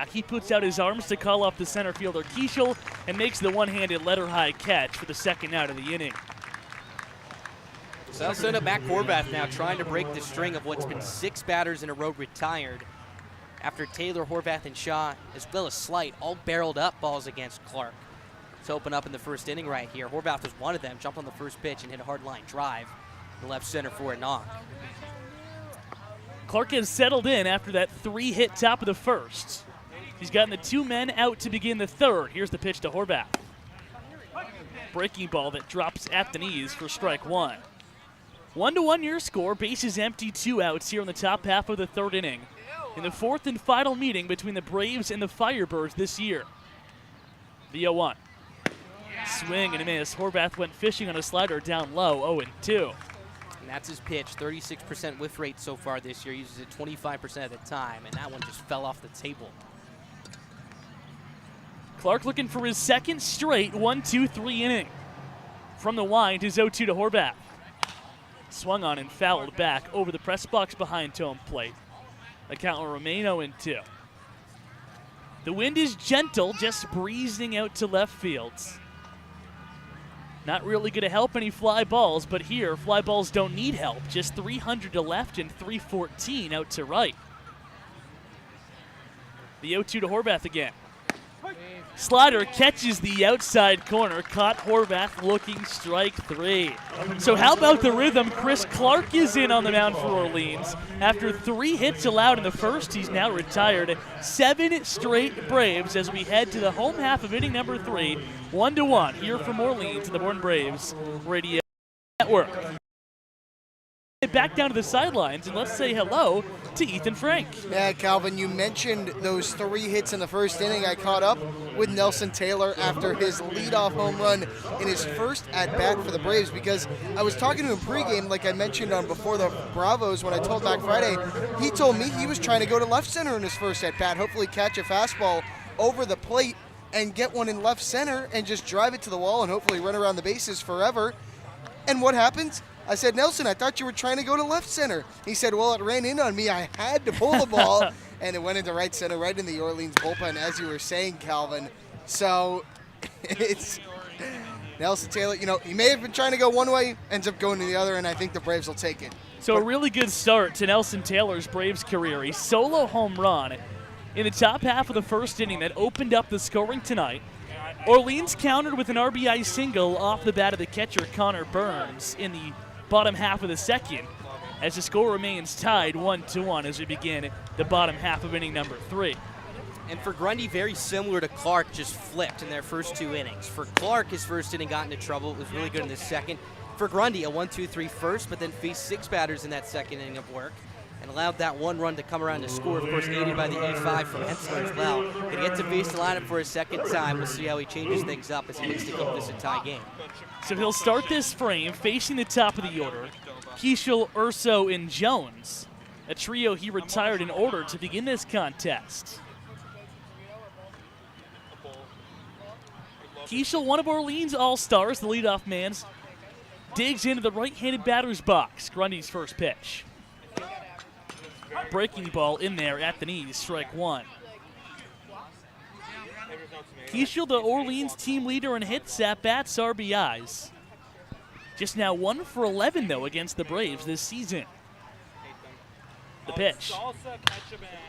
He puts out his arms to call off the center fielder Keishel and makes the one-handed letter-high catch for the second out of the inning. So that'll send up Matt Horvath now trying to break the string of what's been 6 batters in a row retired after Taylor, Horvath, and Shaw, as well as Slight, all barreled up balls against Clark to open up in the first inning right here. Horvath was one of them, jumped on the first pitch and hit a hard line drive to left center for a knock. Clark has settled in after that 3-hit top of the first. He's gotten the 2 men out to begin the third. Here's the pitch to Horvath. Breaking ball that drops at the knees for strike 1. 1-1 your score, bases empty, 2 outs here in the top half of the third inning. In the fourth and final meeting between the Braves and the Firebirds this year. The 0-1. Swing and a miss. Horvath went fishing on a slider down low, 0-2. And that's his pitch, 36% whiff rate so far this year. Uses it 25% of the time, and that one just fell off the table. Clark looking for his second straight 1-2-3 inning. From the wind, his 0-2 to Horvath. Swung on and fouled back over the press box behind home plate. The count will remain 0-2. The wind is gentle, just breezing out to left field. Not really going to help any fly balls, but here, fly balls don't need help. Just 300 to left and 314 out to right. The 0-2 to Horvath again. Slider catches the outside corner, caught Horvath looking strike 3. So how about the rhythm? Chris Clark is in on the mound for Orleans. After 3 hits allowed in the first, he's now retired. 7 straight Braves as we head to the home half of inning number 3. 1-1 here from Orleans, the Born Braves Radio Network. Back down to the sidelines, and let's say hello to Ethan Frank. Yeah, Calvin, you mentioned those 3 hits in the first inning. I caught up with Nelson Taylor after his leadoff home run in his first at-bat for the Braves because I was talking to him pregame, like I mentioned on Before the Bravos when I told Back Friday. He told me he was trying to go to left center in his first at-bat, hopefully catch a fastball over the plate and get one in left center and just drive it to the wall and hopefully run around the bases forever. And what happens? I said, Nelson, I thought you were trying to go to left center. He said, well, it ran in on me. I had to pull the ball, and it went into right center, right in the Orleans bullpen, as you were saying, Calvin. So it's Nelson Taylor. You know, he may have been trying to go one way, ends up going to the other, and I think the Braves will take it. So a really good start to Nelson Taylor's Braves career. A solo home run in the top half of the first inning that opened up the scoring tonight. Orleans countered with an RBI single off the bat of the catcher, Connor Burns, in the bottom half of the second, as the score remains tied 1-1 as we begin the bottom half of inning number 3. And for Grundy, very similar to Clark, just flipped in their first 2 innings. For Clark, his first inning got into trouble. It was really good in the second. For Grundy, a 1-2-3 first, but then faced 6 batters in that second inning of work and allowed that 1 run to come around to score, of course, aided by the E5 from Hensler as well. He gets to face the lineup for a second time. We'll see how he changes things up as he looks to keep this a tie game. So he'll start this frame facing the top of the order. Keishel, Urso, and Jones, a trio he retired in order to begin this contest. Keishel, one of Orleans All-Stars, the leadoff man, digs into the right-handed batter's box. Grundy's first pitch. Breaking ball in there at the knees, strike 1. Keishel, the Orleans team leader in hits, at-bats, RBIs. Just now 1 for 11, though, against the Braves this season. The pitch.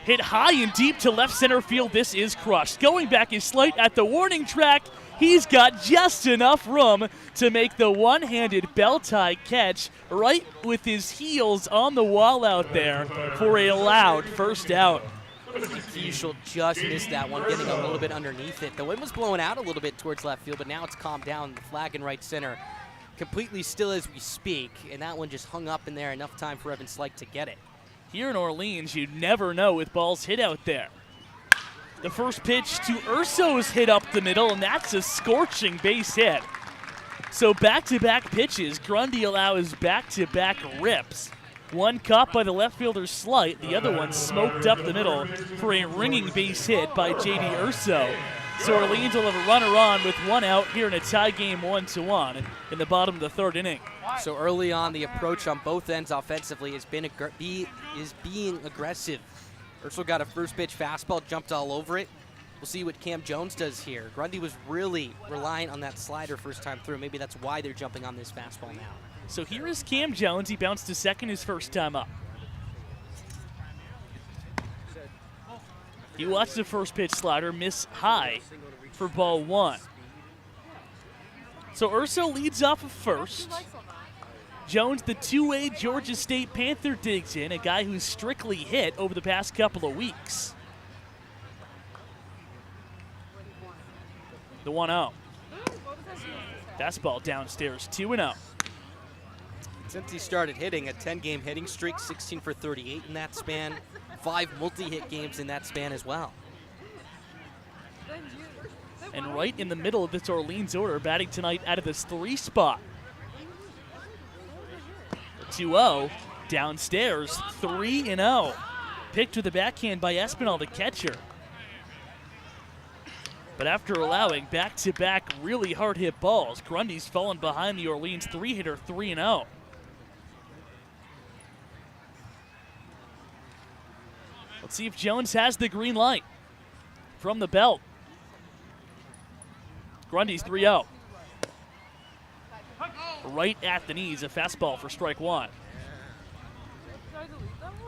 Hit high and deep to left center field. This is crushed. Going back is Slight at the warning track. He's got just enough room to make the one-handed bell-tie catch right with his heels on the wall out there for a loud first out. Keishel just missed that one, getting a little bit underneath it. The wind was blowing out a little bit towards left field, but now it's calmed down. The flag in right center completely still as we speak, and that one just hung up in there, enough time for Evan Slight to get it. Here in Orleans, you never know with balls hit out there. The first pitch to Urso's hit up the middle, and that's a scorching base hit. So back-to-back pitches, Grundy allows back-to-back rips. One caught by the left fielder Slight, the other one smoked up the middle for a ringing base hit by J.D. Urso. So Orleans will have a runner on with 1 out here in a tie game 1-1 in the bottom of the third inning. So early on, the approach on both ends offensively has been being aggressive. Urso got a first pitch fastball, jumped all over it. We'll see what Cam Jones does here. Grundy was really relying on that slider first time through. Maybe that's why they're jumping on this fastball now. So here is Cam Jones. He bounced to second his first time up. He watched the first pitch slider miss high for ball 1. So Urso leads off of first. Jones, the two-way Georgia State Panther, digs in, a guy who's strictly hit over the past couple of weeks. The 1-0. Fastball downstairs, 2-0. Since he started hitting, a 10-game hitting streak, 16 for 38 in that span, 5 multi-hit games in that span as well. And right in the middle of this Orleans order, batting tonight out of this 3 spot. 2-0, downstairs, 3-0. Picked with a backhand by Espinal, the catcher. But after allowing back-to-back really hard-hit balls, Grundy's fallen behind the Orleans 3-hitter, 3-0. Let's see if Jones has the green light from the belt. Grundy's 3-0. Right at the knees, a fastball for strike 1.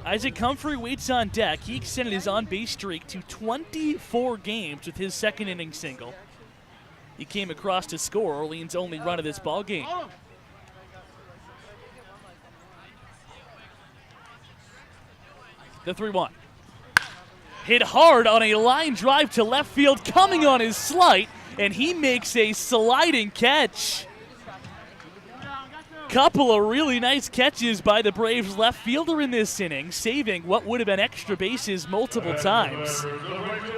Isaac Humphrey waits on deck. He extended his on-base streak to 24 games with his second inning single. He came across to score Orleans' only run of this ball game. The 3-1. Hit hard on a line drive to left field, coming on his slight, and he makes a sliding catch. Couple of really nice catches by the Braves left fielder in this inning, saving what would have been extra bases multiple times.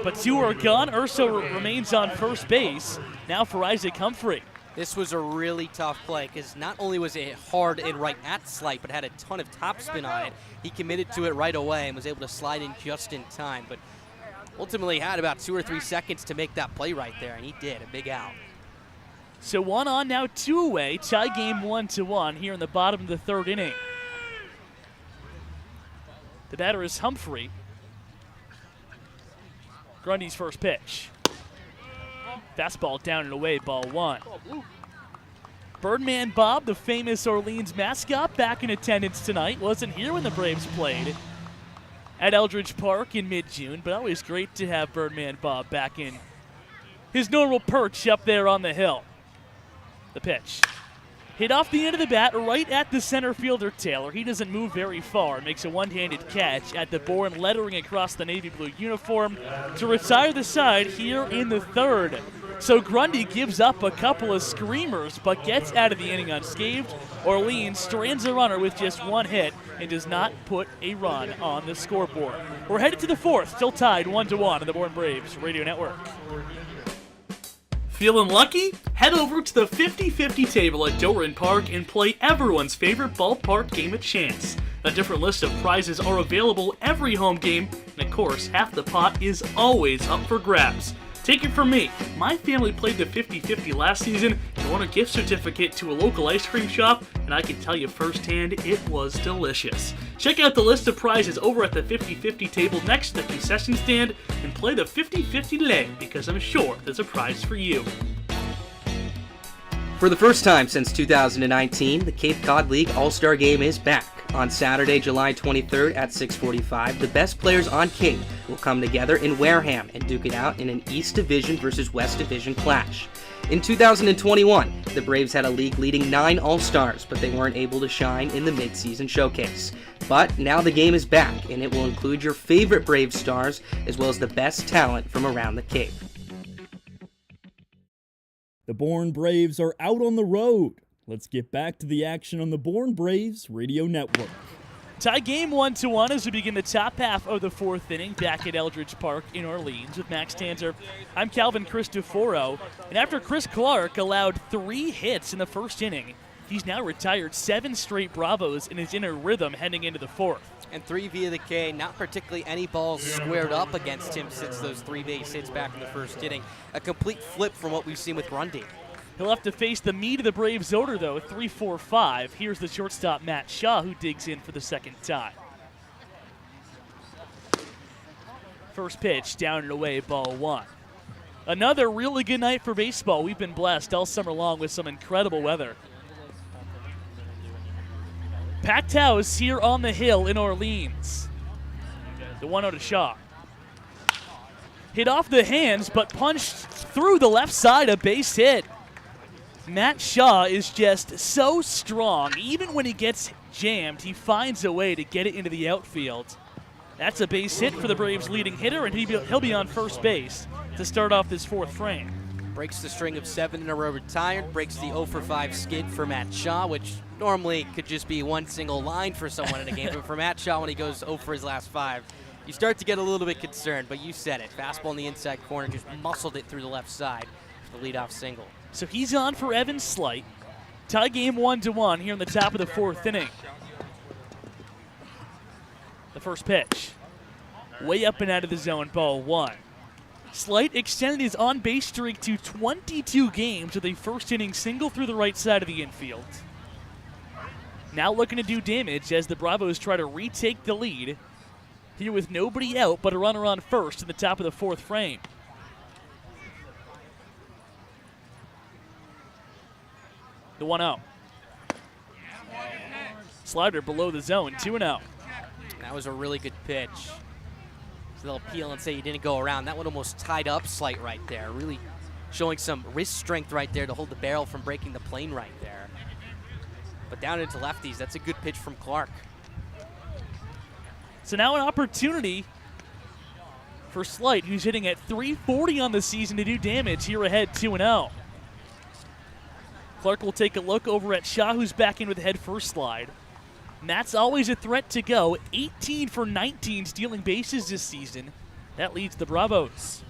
But 2 are gone. Urso remains on first base. Now for Isaac Humphrey. This was a really tough play because not only was it hard and right at slight, but had a ton of topspin on it. He committed to it right away and was able to slide in just in time. But ultimately had about 2 or 3 seconds to make that play right there, and he did. A big out. So 1 on, now 2 away. Tie game 1-1 here in the bottom of the 3rd inning. The batter is Humphrey. Grundy's first pitch. Fastball down and away, ball 1. Birdman Bob, the famous Orleans mascot, back in attendance tonight. Wasn't here when the Braves played at Eldredge Park in mid-June, but always great to have Birdman Bob back in his normal perch up there on the hill. The pitch. Hit off the end of the bat right at the center fielder, Taylor. He doesn't move very far. Makes a one-handed catch at the board, lettering across the navy blue uniform to retire the side here in the 3rd. So Grundy gives up a couple of screamers, but gets out of the inning unscathed. Orleans strands a runner with just 1 hit and does not put a run on the scoreboard. We're headed to the 4th, still tied 1-1 on the Bourne Braves Radio Network. Feeling lucky? Head over to the 50-50 table at Doran Park and play everyone's favorite ballpark game of chance. A different list of prizes are available every home game, and of course, half the pot is always up for grabs. Take it from me, my family played the 50-50 last season and won a gift certificate to a local ice cream shop, and I can tell you firsthand it was delicious. Check out the list of prizes over at the 50-50 table next to the concession stand and play the 50-50 today, because I'm sure there's a prize for you. For the first time since 2019, the Cape Cod League All-Star Game is back. On Saturday, July 23rd at 6:45, the best players on Cape will come together in Wareham and duke it out in an East Division versus West Division clash. In 2021, the Braves had a league-leading 9 All-Stars, but they weren't able to shine in the mid-season showcase. But now the game is back, and it will include your favorite Braves stars, as well as the best talent from around the Cape. The Bourne Braves are out on the road. Let's get back to the action on the Bourne Braves Radio Network. Tie game 1-1 as we begin the top half of the 4th inning back at Eldredge Park in Orleans with Max Tanzer. I'm Calvin Cristoforo, and after Chris Clark allowed 3 hits in the first inning, he's now retired 7 straight Bravos and is in a rhythm heading into the 4th. And 3 via the K, not particularly any balls squared up against him since those 3 base hits back in the first inning. A complete flip from what we've seen with Grundy. He'll have to face the meat of the Braves order, though, 3-4-5. Here's the shortstop, Matt Shaw, who digs in for the second time. First pitch, down and away, ball 1. Another really good night for baseball. We've been blessed all summer long with some incredible weather. Packed house here on the hill in Orleans. The 1-0 to Shaw. Hit off the hands, but punched through the left side, a base hit. Matt Shaw is just so strong. Even when he gets jammed, he finds a way to get it into the outfield. That's a base hit for the Braves' leading hitter, and he'll be on first base to start off this 4th frame. Breaks the string of 7 in a row retired, breaks the 0 for 5 skid for Matt Shaw, which normally could just be one single line for someone in a game, but for Matt Shaw when he goes 0 for his last 5, you start to get a little bit concerned, but you said it. Fastball in the inside corner, just muscled it through the left side for the leadoff single. So he's on for Evan Slight. Tie game 1-1 here in the top of the 4th inning. The first pitch. Way up and out of the zone, ball 1. Slight extended his on-base streak to 22 games with a first-inning single through the right side of the infield. Now looking to do damage as the Bravos try to retake the lead. Here with nobody out but a runner on first in the top of the 4th frame. The 1-0. Slider below the zone, 2-0. That was a really good pitch. So they'll appeal and say he didn't go around. That one almost tied up Slight right there. Really showing some wrist strength right there to hold the barrel from breaking the plane right there. But down into lefties, that's a good pitch from Clark. So now an opportunity for Slight, who's hitting at .340 on the season, to do damage here ahead 2-0. Clark will take a look over at Shaw, who's back in with a head first slide. And that's always a threat to go. 18 for 19 stealing bases this season. That leads the Bravos.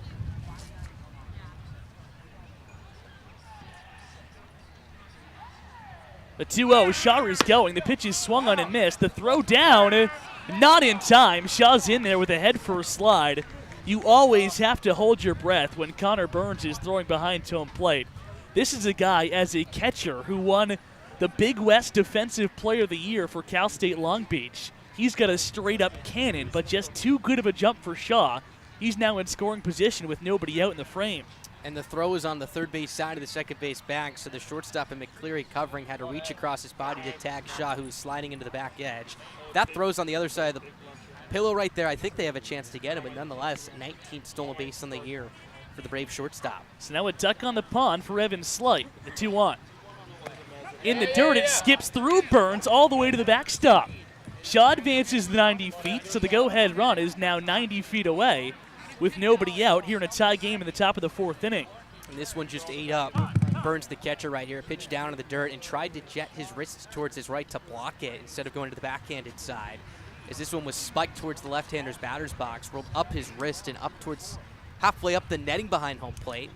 The 2-0, Shaw is going. The pitch is swung on and missed. The throw down, not in time. Shaw's in there with a head first slide. You always have to hold your breath when Connor Burns is throwing behind home plate. This is a guy, as a catcher, who won the Big West Defensive Player of the Year for Cal State Long Beach. He's got a straight-up cannon, but just too good of a jump for Shaw. He's now in scoring position with nobody out in the frame. And the throw is on the third base side of the second base bag, so the shortstop and McCleary covering had to reach across his body to tag Shaw, who was sliding into the back edge. That throw's on the other side of the pillow right there. I think they have a chance to get him, but nonetheless, 19th stolen base on the year for the Brave shortstop. So now a duck on the pond for Evan Slight, the 2-1. In the dirt, it skips through Burns all the way to the backstop. Shaw advances the 90 feet, so the go-ahead run is now 90 feet away with nobody out here in a tie game in the top of the 4th inning. And this one just ate up. Burns, the catcher right here, pitched down in the dirt and tried to jet his wrists towards his right to block it instead of going to the backhanded side. As this one was spiked towards the left-hander's batter's box, rolled up his wrist and up towards halfway up the netting behind home plate,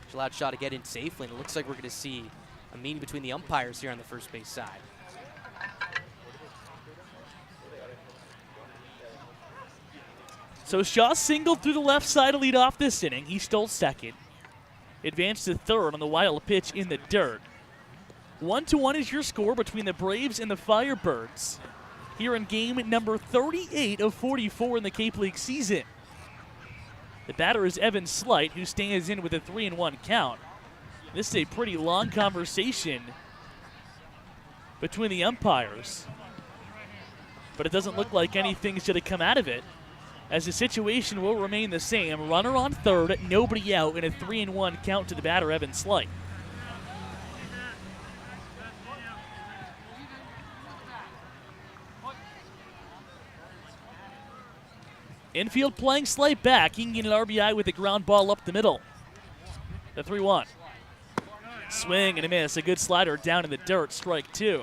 which allowed Shaw to get in safely. And it looks like we're going to see a meeting between the umpires here on the first base side. So Shaw singled through the left side to lead off this inning. He stole second. Advanced to third on the wild pitch in the dirt. 1-1 is your score between the Braves and the Firebirds here in game number 38 of 44 in the Cape League season. The batter is Evan Slight, who stands in with a 3-1 count. This is a pretty long conversation between the umpires, but it doesn't look like anything's going to come out of it, as the situation will remain the same. Runner on third, nobody out, and a 3-1 count to the batter, Evan Slight. Infield playing Slight back. He can get an RBI with a ground ball up the middle. The 3-1. Swing and a miss. A good slider down in the dirt. Strike 2.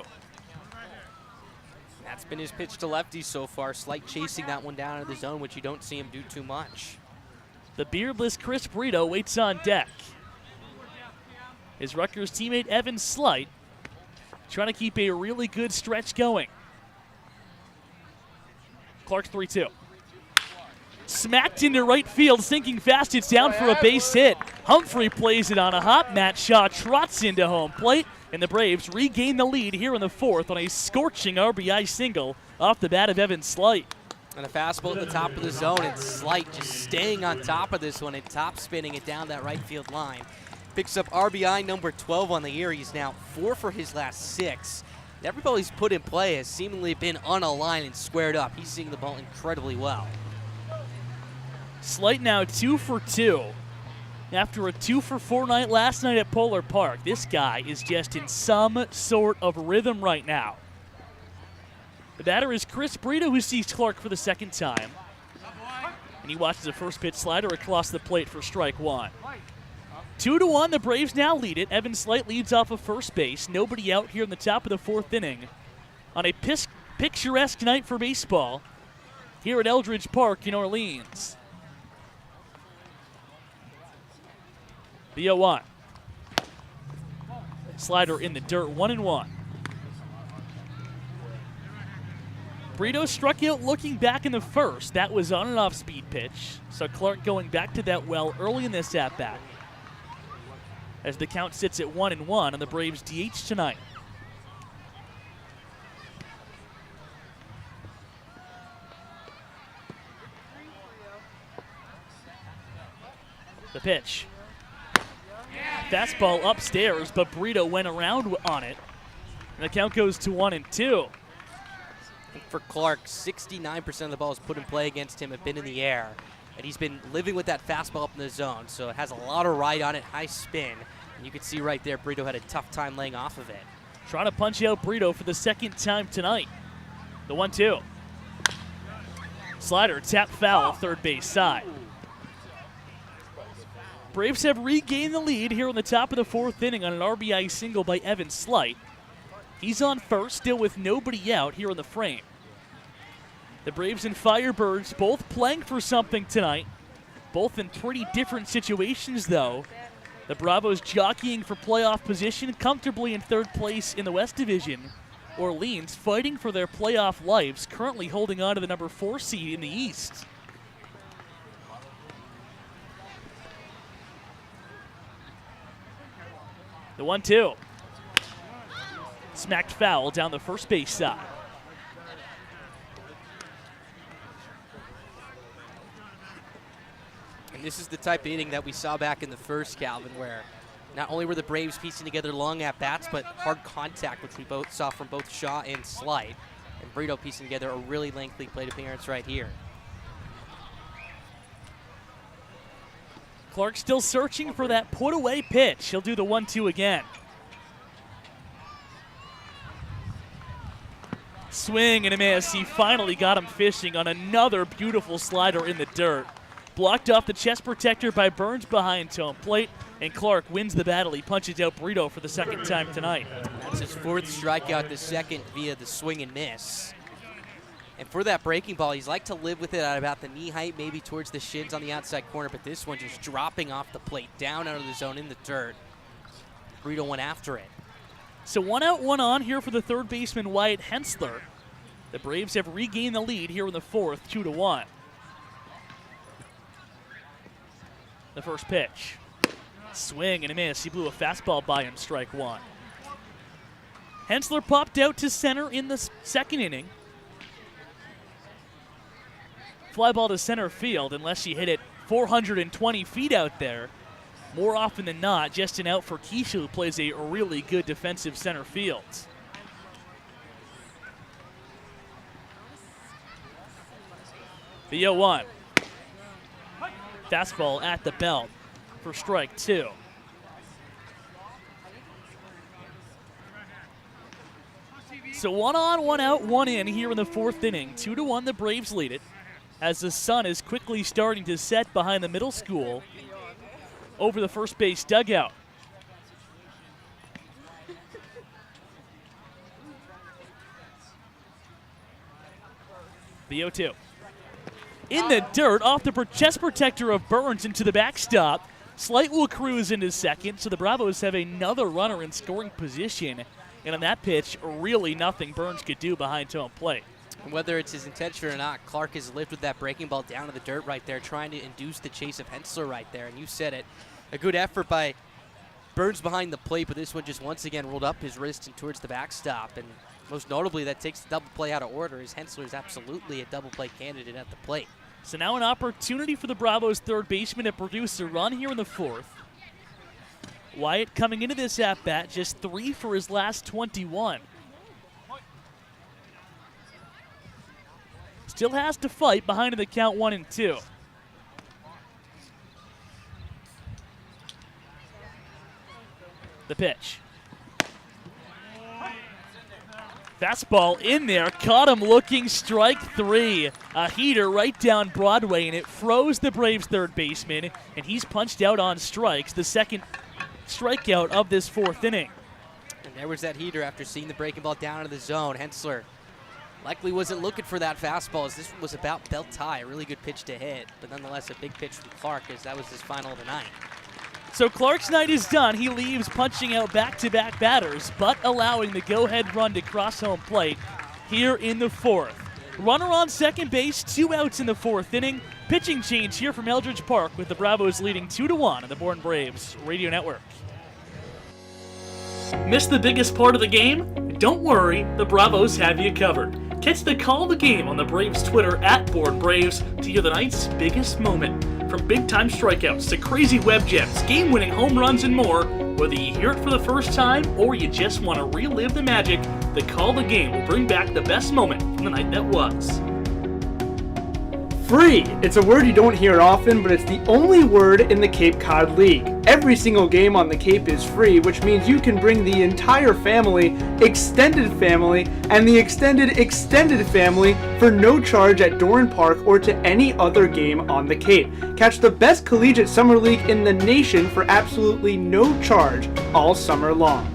That's been his pitch to lefties so far. Slight chasing that one down into the zone, which you don't see him do too much. The beardless Chris Brito waits on deck. His Rutgers teammate Evan Slight trying to keep a really good stretch going. Clark's 3-2. Smacked into right field, sinking fast. It's down for a base hit. Humphrey plays it on a hop. Matt Shaw trots into home plate, and the Braves regain the lead here in the 4th on a scorching RBI single off the bat of Evan Slight. And a fastball at the top of the zone, and Slight just staying on top of this one and top spinning it down that right field line. Picks up RBI number 12 on the year. He's now 4 for his last 6. Every ball he's put in play has seemingly been on a line and squared up. He's seeing the ball incredibly well. Slight now 2 for 2. After a 2 for 4 night last night at Polar Park, this guy is just in some sort of rhythm right now. The batter is Chris Brito, who sees Clark for the second time. And he watches a first pitch slider across the plate for strike 1. 2-1, the Braves now lead it. Evan Slight leads off of first base. Nobody out here in the top of the 4th inning. On a picturesque night for baseball here at Eldredge Park in Orleans. The 0-1. Slider in the dirt, 1-1. Brito struck out looking back in the first. That was on an off-speed pitch. So Clark going back to that well early in this at-bat. As the count sits at 1-1 on the Braves' DH tonight. The pitch. Fastball upstairs, but Brito went around on it. And the count goes to 1-2. For Clark, 69% of the balls put in play against him have been in the air. And he's been living with that fastball up in the zone, so it has a lot of ride on it, high spin. And you can see right there, Brito had a tough time laying off of it. Trying to punch out Brito for the second time tonight. The 1-2. Slider tap foul, third base side. Braves have regained the lead here on the top of the 4th inning on an RBI single by Evan Slight. He's on first, still with nobody out here in the frame. The Braves and Firebirds both playing for something tonight. Both in pretty different situations, though. The Bravos jockeying for playoff position comfortably in 3rd place in the West Division. Orleans fighting for their playoff lives, currently holding on to the number 4 seed in the East. The 1-2. Smacked foul down the first base side. And this is the type of inning that we saw back in the first, Calvin, where not only were the Braves piecing together long at-bats, but hard contact, which we both saw from both Shaw and Slight. And Brito piecing together a really lengthy plate appearance right here. Clark still searching for that put-away pitch. He'll do the 1-2 again. Swing and a miss. He finally got him fishing on another beautiful slider in the dirt. Blocked off the chest protector by Burns behind home plate, and Clark wins the battle. He punches out Brito for the second time tonight. That's his 4th strikeout, the second via the swing and miss. And for that breaking ball, he's like to live with it at about the knee height, maybe towards the shins on the outside corner, but this one just dropping off the plate, down out of the zone in the dirt. Brito went after it. So 1 out, 1 on here for the 3rd baseman, Wyatt Hensler. The Braves have regained the lead here in the 4th, 2-1. The first pitch. Swing and a miss. He blew a fastball by him, strike 1. Hensler popped out to center in the 2nd inning. Fly ball to center field, unless she hit it 420 feet out there. More often than not, just an out for Keisha, who plays a really good defensive center field. The 0-1. Fastball at the belt for strike 2. So 1 on, 1 out, 1 in here in the 4th inning. 2-1, the Braves lead it, as the sun is quickly starting to set behind the middle school over the first base dugout. The 0-2. In the dirt, off the chest protector of Burns into the backstop. Slight will cruise into second, so the Bravos have another runner in scoring position. And on that pitch, really nothing Burns could do behind home plate. And whether it's his intention or not, Clark has lived with that breaking ball down to the dirt right there, trying to induce the chase of Hensler right there. And you said it, a good effort by Burns behind the plate, but this one just once again rolled up his wrist and towards the backstop. And Most notably, that takes the double play out of order, as Hensler is absolutely a double play candidate at the plate. So now an opportunity for the Bravos third baseman to produce a run here in the fourth. Wyatt coming into this at-bat, just 3 for his last 21. Still has to fight behind in the count 1-2. The pitch. Fastball in there, caught him looking, strike 3. A heater right down Broadway, and it froze the Braves third baseman, and he's punched out on strikes, the second strikeout of this fourth inning. And there was that heater after seeing the breaking ball down into the zone. Hensler likely wasn't looking for that fastball, as this was about belt high, a really good pitch to hit, but nonetheless a big pitch from Clark, as that was his final of the night. So Clark's night is done. He leaves punching out back-to-back batters, but allowing the go-ahead run to cross home plate here in the fourth. Runner on second base, 2 outs in the fourth inning. Pitching change here from Eldredge Park, with the Bravos leading 2-1 on the Bourne Braves Radio Network. Missed the biggest part of the game? Don't worry, the Bravos have you covered. Catch the call of the game on the Braves Twitter @BourneBraves to hear the night's biggest moment. From big-time strikeouts to crazy web gems, game-winning home runs, and more, whether you hear it for the first time or you just want to relive the magic, the call of the game will bring back the best moment from the night that was. Free! It's a word you don't hear often, but it's the only word in the Cape Cod League. Every single game on the Cape is free, which means you can bring the entire family, extended family, and the extended family for no charge at Doran Park or to any other game on the Cape. Catch the best collegiate summer league in the nation for absolutely no charge all summer long.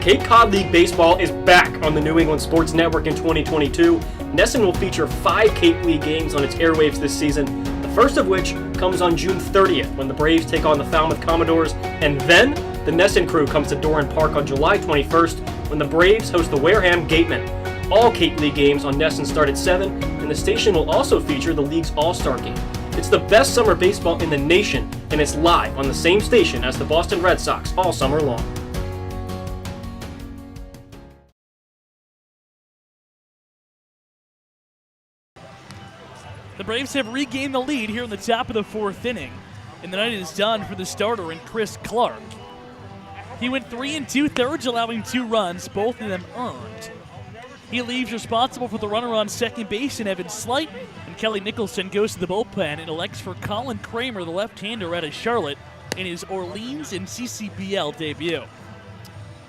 Cape Cod League Baseball is back on the New England Sports Network in 2022. NESN will feature 5 Cape League games on its airwaves this season, the first of which comes on June 30th when the Braves take on the Falmouth Commodores, and then the NESN crew comes to Doran Park on July 21st when the Braves host the Wareham Gatemen. All Cape League games on NESN start at 7, and the station will also feature the league's All-Star Game. It's the best summer baseball in the nation, and it's live on the same station as the Boston Red Sox all summer long. The Braves have regained the lead here in the top of the fourth inning, and the night is done for the starter in Chris Clark. He went 3 2/3, allowing 2 runs, both of them earned. He leaves responsible for the runner on second base in Evan Slight, and Kelly Nicholson goes to the bullpen and elects for Colin Kramer, the left-hander out of Charlotte, in his Orleans and CCBL debut.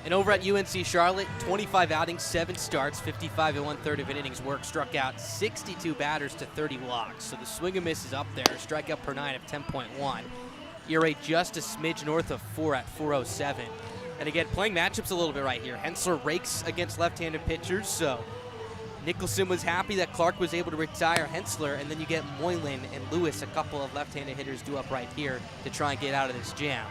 And over at UNC Charlotte, 25 outings, 7 starts, 55 1/3 of an innings work, struck out 62 batters to 30 walks. So the swing and miss is up there, strikeout per 9 of 10.1. ERA just a smidge north of 4 at 4.07. And again, playing matchups a little bit right here. Hensler rakes against left-handed pitchers, so Nicholson was happy that Clark was able to retire Hensler, and then you get Moylan and Lewis, a couple of left-handed hitters due up right here to try and get out of this jam.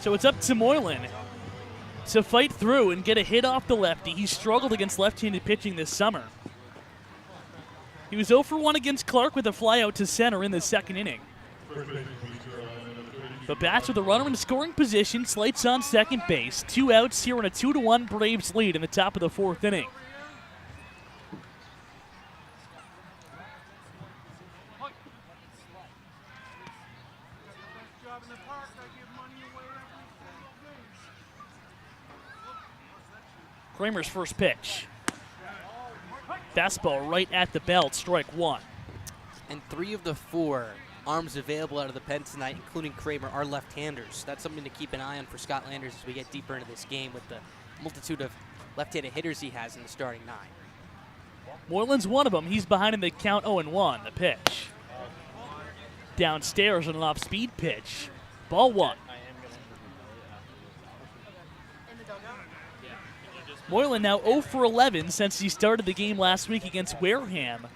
So it's up to Moylan to fight through and get a hit off the lefty. He struggled against left-handed pitching this summer. He was 0 for 1 against Clark with a flyout to center in the second inning. But bats with a runner in scoring position, Slate's on second base. 2 outs here in a 2-1 Braves lead in the top of the fourth inning. Kramer's first pitch. Fastball right at the belt, strike 1. And 3 of the 4 arms available out of the pen tonight, including Kramer, are left-handers. That's something to keep an eye on for Scott Landers as we get deeper into this game with the multitude of left-handed hitters he has in the starting 9. Moylan's one of them. He's behind in the count 0-1. The pitch. Downstairs on an off-speed pitch. Ball 1. Moylan now 0 for 11 since he started the game last week against Wareham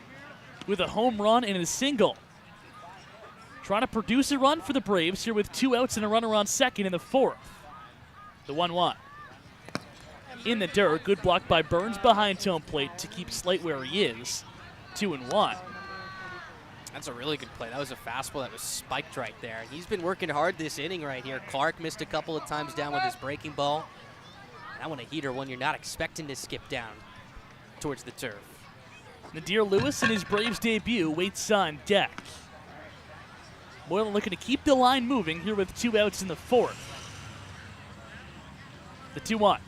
with a home run and a single. Trying to produce a run for the Braves here with 2 outs and a runner on second in the fourth. The 1-1. In the dirt, good block by Burns behind home plate to keep Slate where he is. 2-1. And That's a really good play. That was a fastball that was spiked right there. And he's been working hard this inning right here. Clark missed a couple of times down with his breaking ball. That one a heater, one you're not expecting to skip down towards the turf. Nadir Lewis in his Braves debut waits on deck. Moylan looking to keep the line moving here with 2 outs in the 4th. The 2-1.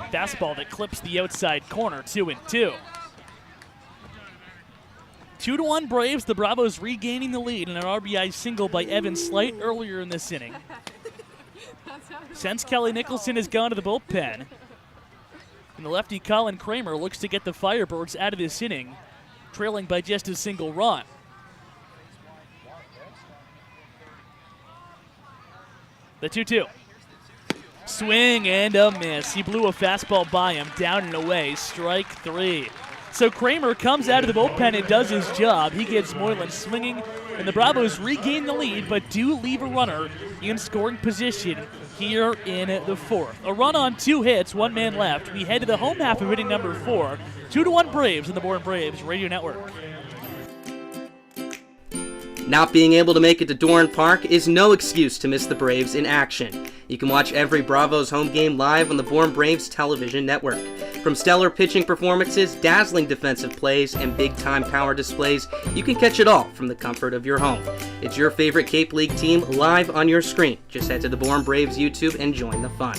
Fastball that clips the outside corner, 2-2. 2-1 Braves. The Bravos regaining the lead in an RBI single by Evan Slight earlier in this inning. Since Kelly Nicholson has gone to the bullpen, and the lefty Colin Kramer looks to get the Firebirds out of this inning, trailing by just a single run. The 2-2. Swing and a miss. He blew a fastball by him, down and away, strike 3. So Kramer comes out of the bullpen and does his job. He gets Moylan swinging, and the Bravos regain the lead, but do leave a runner in scoring position here in the 4th. A run on 2 hits, 1 man left. We head to the home half of inning number 4. 2-1 Braves on the Born Braves Radio Network. Not being able to make it to Doran Park is no excuse to miss the Braves in action. You can watch every Bravos home game live on the Born Braves television network. From stellar pitching performances, dazzling defensive plays, and big-time power displays, you can catch it all from the comfort of your home. It's your favorite Cape League team live on your screen. Just head to the Born Braves YouTube and join the fun.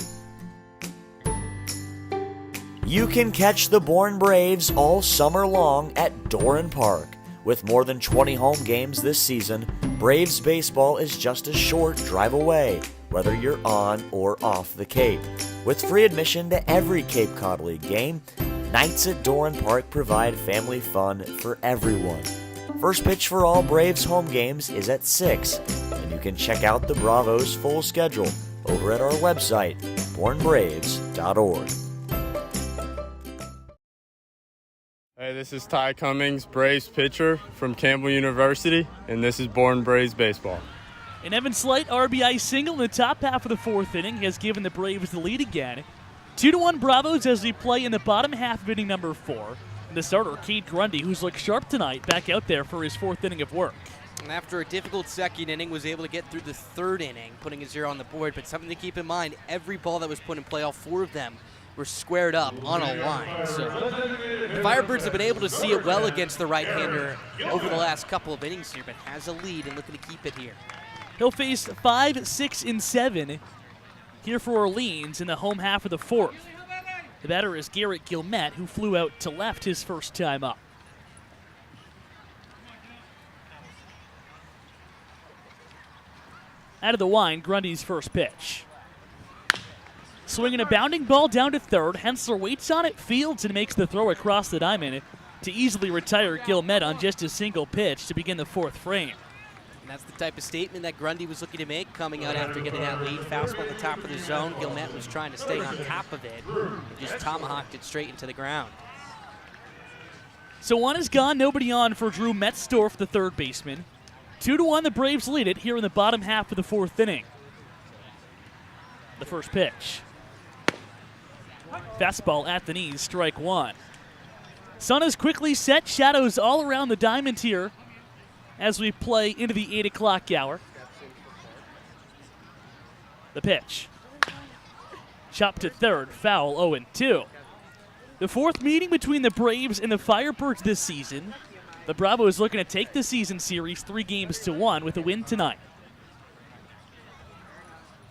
You can catch the Born Braves all summer long at Doran Park. With more than 20 home games this season, Braves baseball is just a short drive away, whether you're on or off the Cape. With free admission to every Cape Cod League game, nights at Doran Park provide family fun for everyone. First pitch for all Braves home games is at 6, and you can check out the Bravos' full schedule over at our website, bornbraves.org. Hey, this is Ty Cummings, Braves pitcher from Campbell University, and this is Born Braves Baseball. An Evan Slight RBI single in the top half of the 4th inning has given the Braves the lead again. 2-1 Bravos as we play in the bottom half of inning number 4. And the starter, Cade Grundy, who's looked sharp tonight, back out there for his 4th inning of work. And after a difficult second inning, was able to get through the 3rd inning, putting a 0 on the board. But something to keep in mind, every ball that was put in play, all 4 of them were squared up on a line. So the Firebirds have been able to see it well against the right-hander over the last couple of innings here, but has a lead and looking to keep it here. He'll face 5, 6, and 7 here for Orleans in the home half of the 4th. The batter is Garrett Gilmet, who flew out to left his first time up. Out of the line, Grundy's first pitch. Swinging a bounding ball down to 3rd. Hensler waits on it, fields, and makes the throw across the diamond to easily retire Gilmet on just a single pitch to begin the 4th frame. And that's the type of statement that Grundy was looking to make coming out after getting that lead. Fastball at the top of the zone. Gilmet was trying to stay on top of it and just tomahawked it straight into the ground. So 1 is gone, nobody on for Drew Metzdorf, the 3rd baseman. 2-1, the Braves lead it here in the bottom half of the 4th inning. The first pitch. Fastball at the knees, strike 1. Sun is quickly set, shadows all around the diamond here as we play into the 8 o'clock hour. The pitch. Chop to 3rd, foul, 0-2. The 4th meeting between the Braves and the Firebirds this season. The Bravos looking to take the season series 3-1 with a win tonight.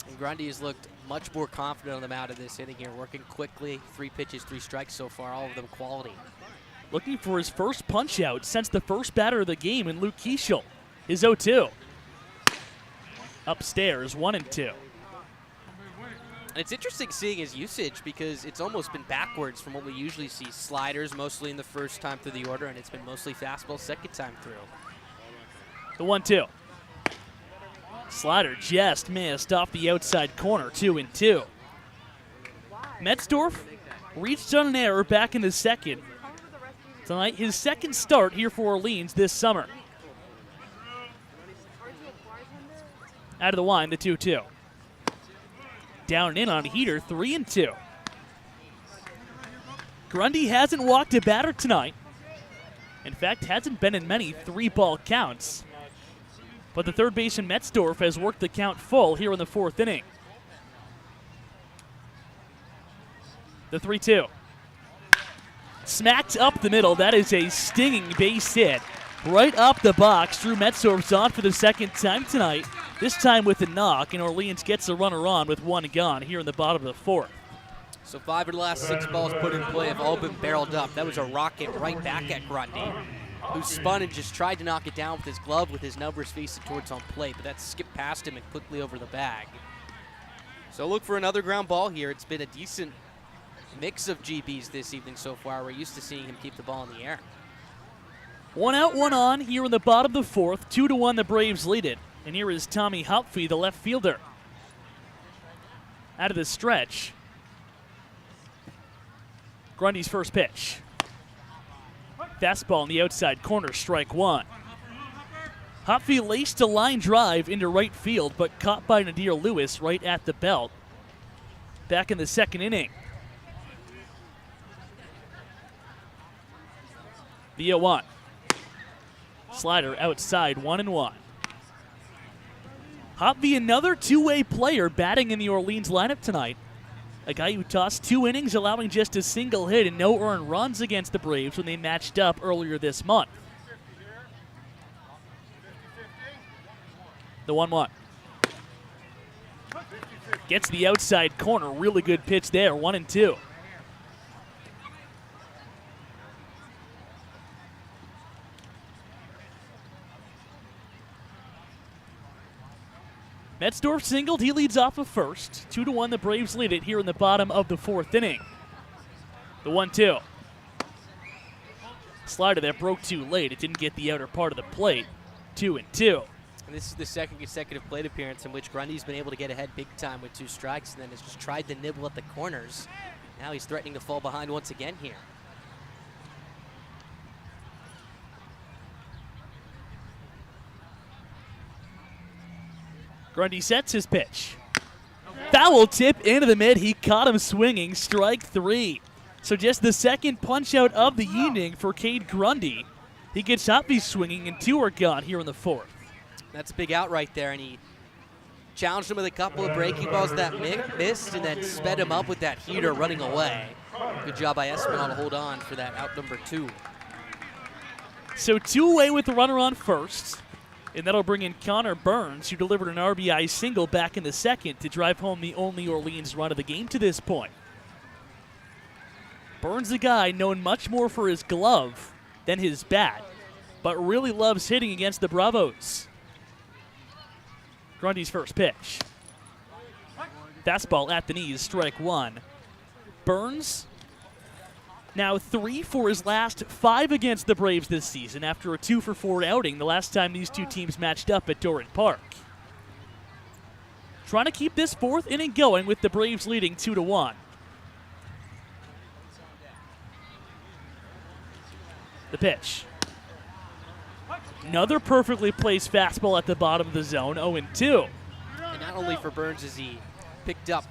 And Grundy has looked much more confident on the mound of this inning here, working quickly. 3 pitches, 3 strikes so far, all of them quality. Looking for his first punch out since the first batter of the game in Luke Keeschel. His 0-2. Upstairs, 1-2. And it's interesting seeing his usage because it's almost been backwards from what we usually see. Sliders mostly in the first time through the order, and it's been mostly fastball second time through. The 1-2. Slider just missed off the outside corner, 2-2. Metzdorf reached on an error back in the 2nd. Tonight, his 2nd start here for Orleans this summer. Out of the line, the 2-2. Down and in on a heater, 3-2. Grundy hasn't walked a batter tonight. In fact, hasn't been in many 3-ball counts. But the third baseman Metzdorf has worked the count full here in the 4th inning. The 3-2. Smacked up the middle. That is a stinging base hit. Right up the box. Drew Metzdorf's on for the second time tonight. This time with a knock, and Orleans gets a runner on with one gone here in the bottom of the 4th. So 5 of the last 6 balls put in play have all been barreled up. That was a rocket right back at Grundy, who spun and just tried to knock it down with his glove with his numbers facing towards home plate, but that skipped past him and quickly over the bag. So look for another ground ball here. It's been a decent mix of GBs this evening so far. We're used to seeing him keep the ball in the air. 1 out, 1 on here in the bottom of the 4th. 2-1 the Braves lead it. And here is Tommy Hupfe, the left fielder. Out of the stretch. Grundy's first pitch. Fastball in the outside corner, strike 1. Hupfe laced a line drive into right field, but caught by Nadir Lewis right at the belt. Back in the 2nd inning. The 0-1. Slider outside, 1-1. Hupfe, another two-way player batting in the Orleans lineup tonight. A guy who tossed 2 innings, allowing just a single hit and no earned runs against the Braves when they matched up earlier this month. The 1-1. Gets the outside corner. Really good pitch there. 1-2. Metzdorf singled. He leads off of first. 2-1 the Braves lead it here in the bottom of the 4th inning. The 1-2. Slider that broke too late. It didn't get the outer part of the plate. 2-2. And this is the second consecutive plate appearance in which Grundy's been able to get ahead big time with 2 strikes and then has just tried to nibble at the corners. Now he's threatening to fall behind once again here. Grundy sets his pitch. Foul tip into the mid. He caught him swinging. Strike 3. So just the second punch out of the evening for Cade Grundy. He gets Hupfe swinging, and 2 are gone here in the 4th. That's a big out right there, and he challenged him with a couple of breaking balls that missed and then sped him up with that heater running away. Good job by Espinal to hold on for that out number 2. So 2 away with the runner on first. And that'll bring in Connor Burns, who delivered an RBI single back in the 2nd to drive home the only Orleans run of the game to this point. Burns, a guy known much more for his glove than his bat, but really loves hitting against the Bravos. Grundy's first pitch. Fastball at the knees, strike 1. Burns, now 3 for his last 5 against the Braves this season after a 2-for-4 outing the last time these 2 teams matched up at Doran Park. Trying to keep this 4th inning going with the Braves leading 2-1. The pitch. Another perfectly placed fastball at the bottom of the zone, 0-2. And not only for Burns has he picked up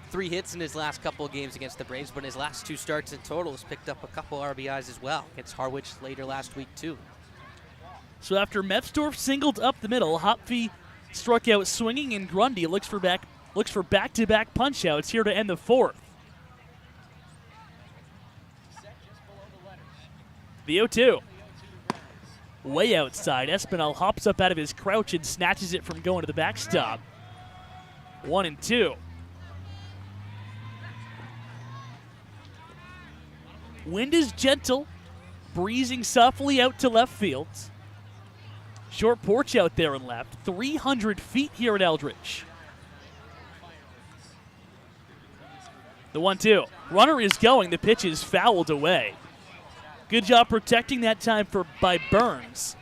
3 hits in his last couple of games against the Braves, but in his last 2 starts in total has picked up a couple RBIs as well against Harwich later last week too. So after Metzdorf singled up the middle, Hupfe struck out swinging, and Grundy looks for back-to-back punch-outs here to end the 4th. The 0-2. Way outside. Espinal hops up out of his crouch and snatches it from going to the backstop. 1-2. Wind is gentle, breezing softly out to left field. Short porch out there in left. 300 feet here at Eldredge. The 1-2. Runner is going. The pitch is fouled away. Good job protecting that time by Burns.